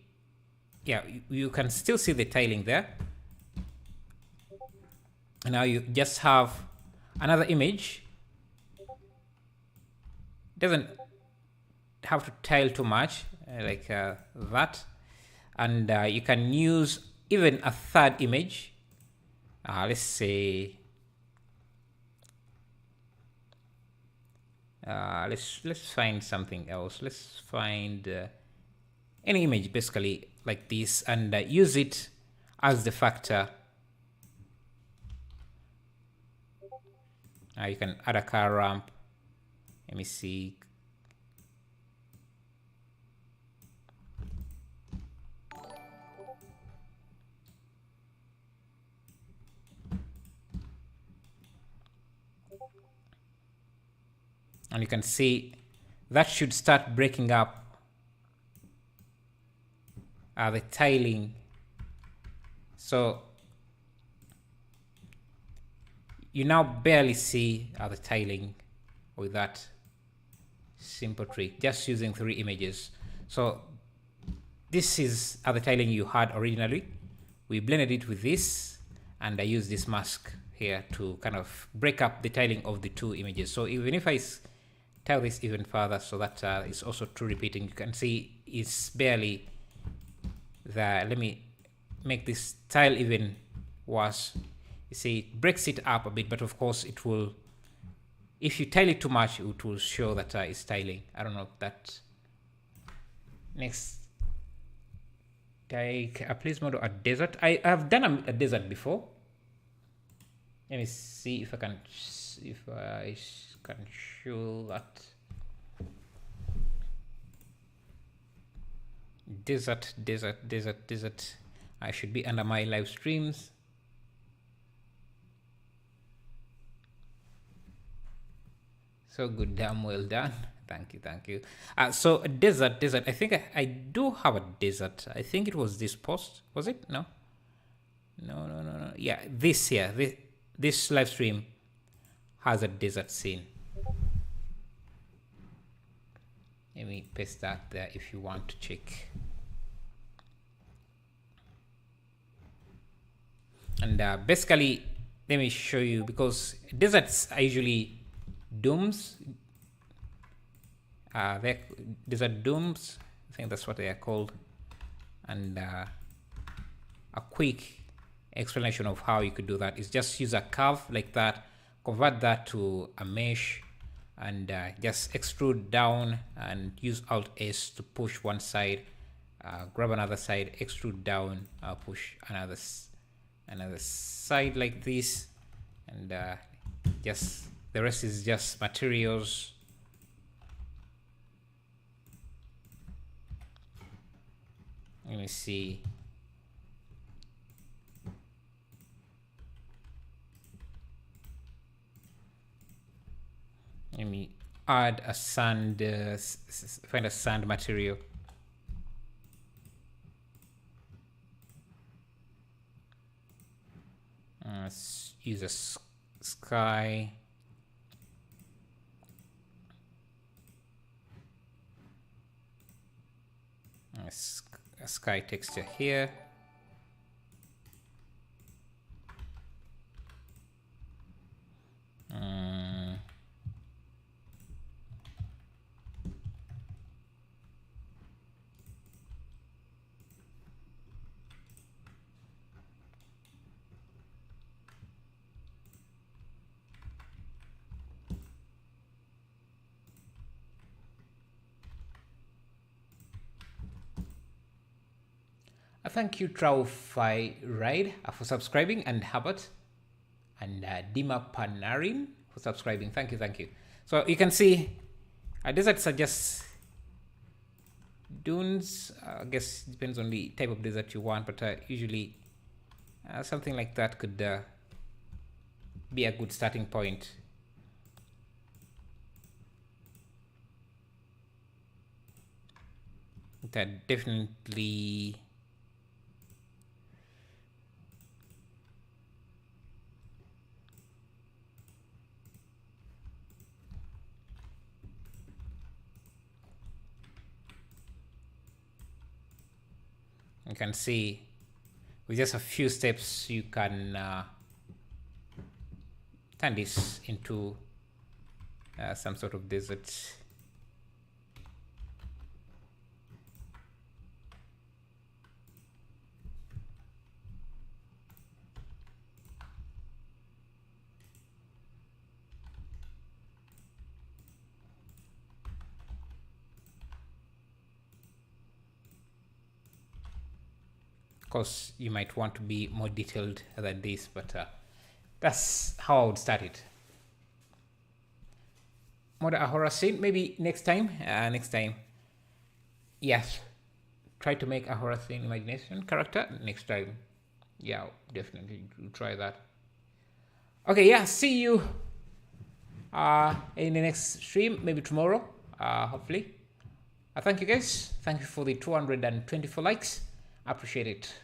yeah, you can still see the tiling there. And now you just have another image. Doesn't have to tile too much, like that. And you can use even a third image. Let's say let's find something else. Let's find any image basically like this, and use it as the factor. You can add a car ramp. Let me see. And you can see that should start breaking up the tiling. So you now barely see the tiling with that simple trick, just using 3 images. So this is the tiling you had originally. We blended it with this, and I use this mask here to kind of break up the tiling of the 2 images. So even if I tile this even further, so that it's also true repeating, you can see it's barely there. Let me make this tile even worse. You see, it breaks it up a bit, but of course it will, if you tile it too much, it will show that it's tiling. I don't know if that. Next, take a place model, a desert. I have done a desert before. Let me see if I can show that. Desert. I should be under my live streams. So good, damn well done. Thank you. So a desert. I think I do have a desert. I think it was this post. Was it? No. Yeah, this here. This live stream has a desert scene. Let me paste that there if you want to check. And basically, let me show you, because deserts are usually domes. Desert domes, I think that's what they are called. And a quick explanation of how you could do that is just use a curve like that, convert that to a mesh, and just extrude down and use Alt S to push one side, grab another side, extrude down, push another side like this, and just the rest is just materials. Let me see. Let me add a sand, find a sand material. Let's use a sky. A sky texture here. Thank you, Traufai Ride, for subscribing, and Herbert and Dima Panarin for subscribing. Thank you. So you can see deserts are just dunes. I guess it depends on the type of desert you want, but usually something like that could be a good starting point. That definitely. You can see with just a few steps you can turn this into some sort of desert. Of course, you might want to be more detailed than this, but that's how I would start it. Model a horror scene, maybe next time. Yes, try to make a horror scene imagination character next time. Yeah, definitely try that. Okay, yeah, see you in the next stream, maybe tomorrow, hopefully. Thank you guys. Thank you for the 224 likes. I appreciate it.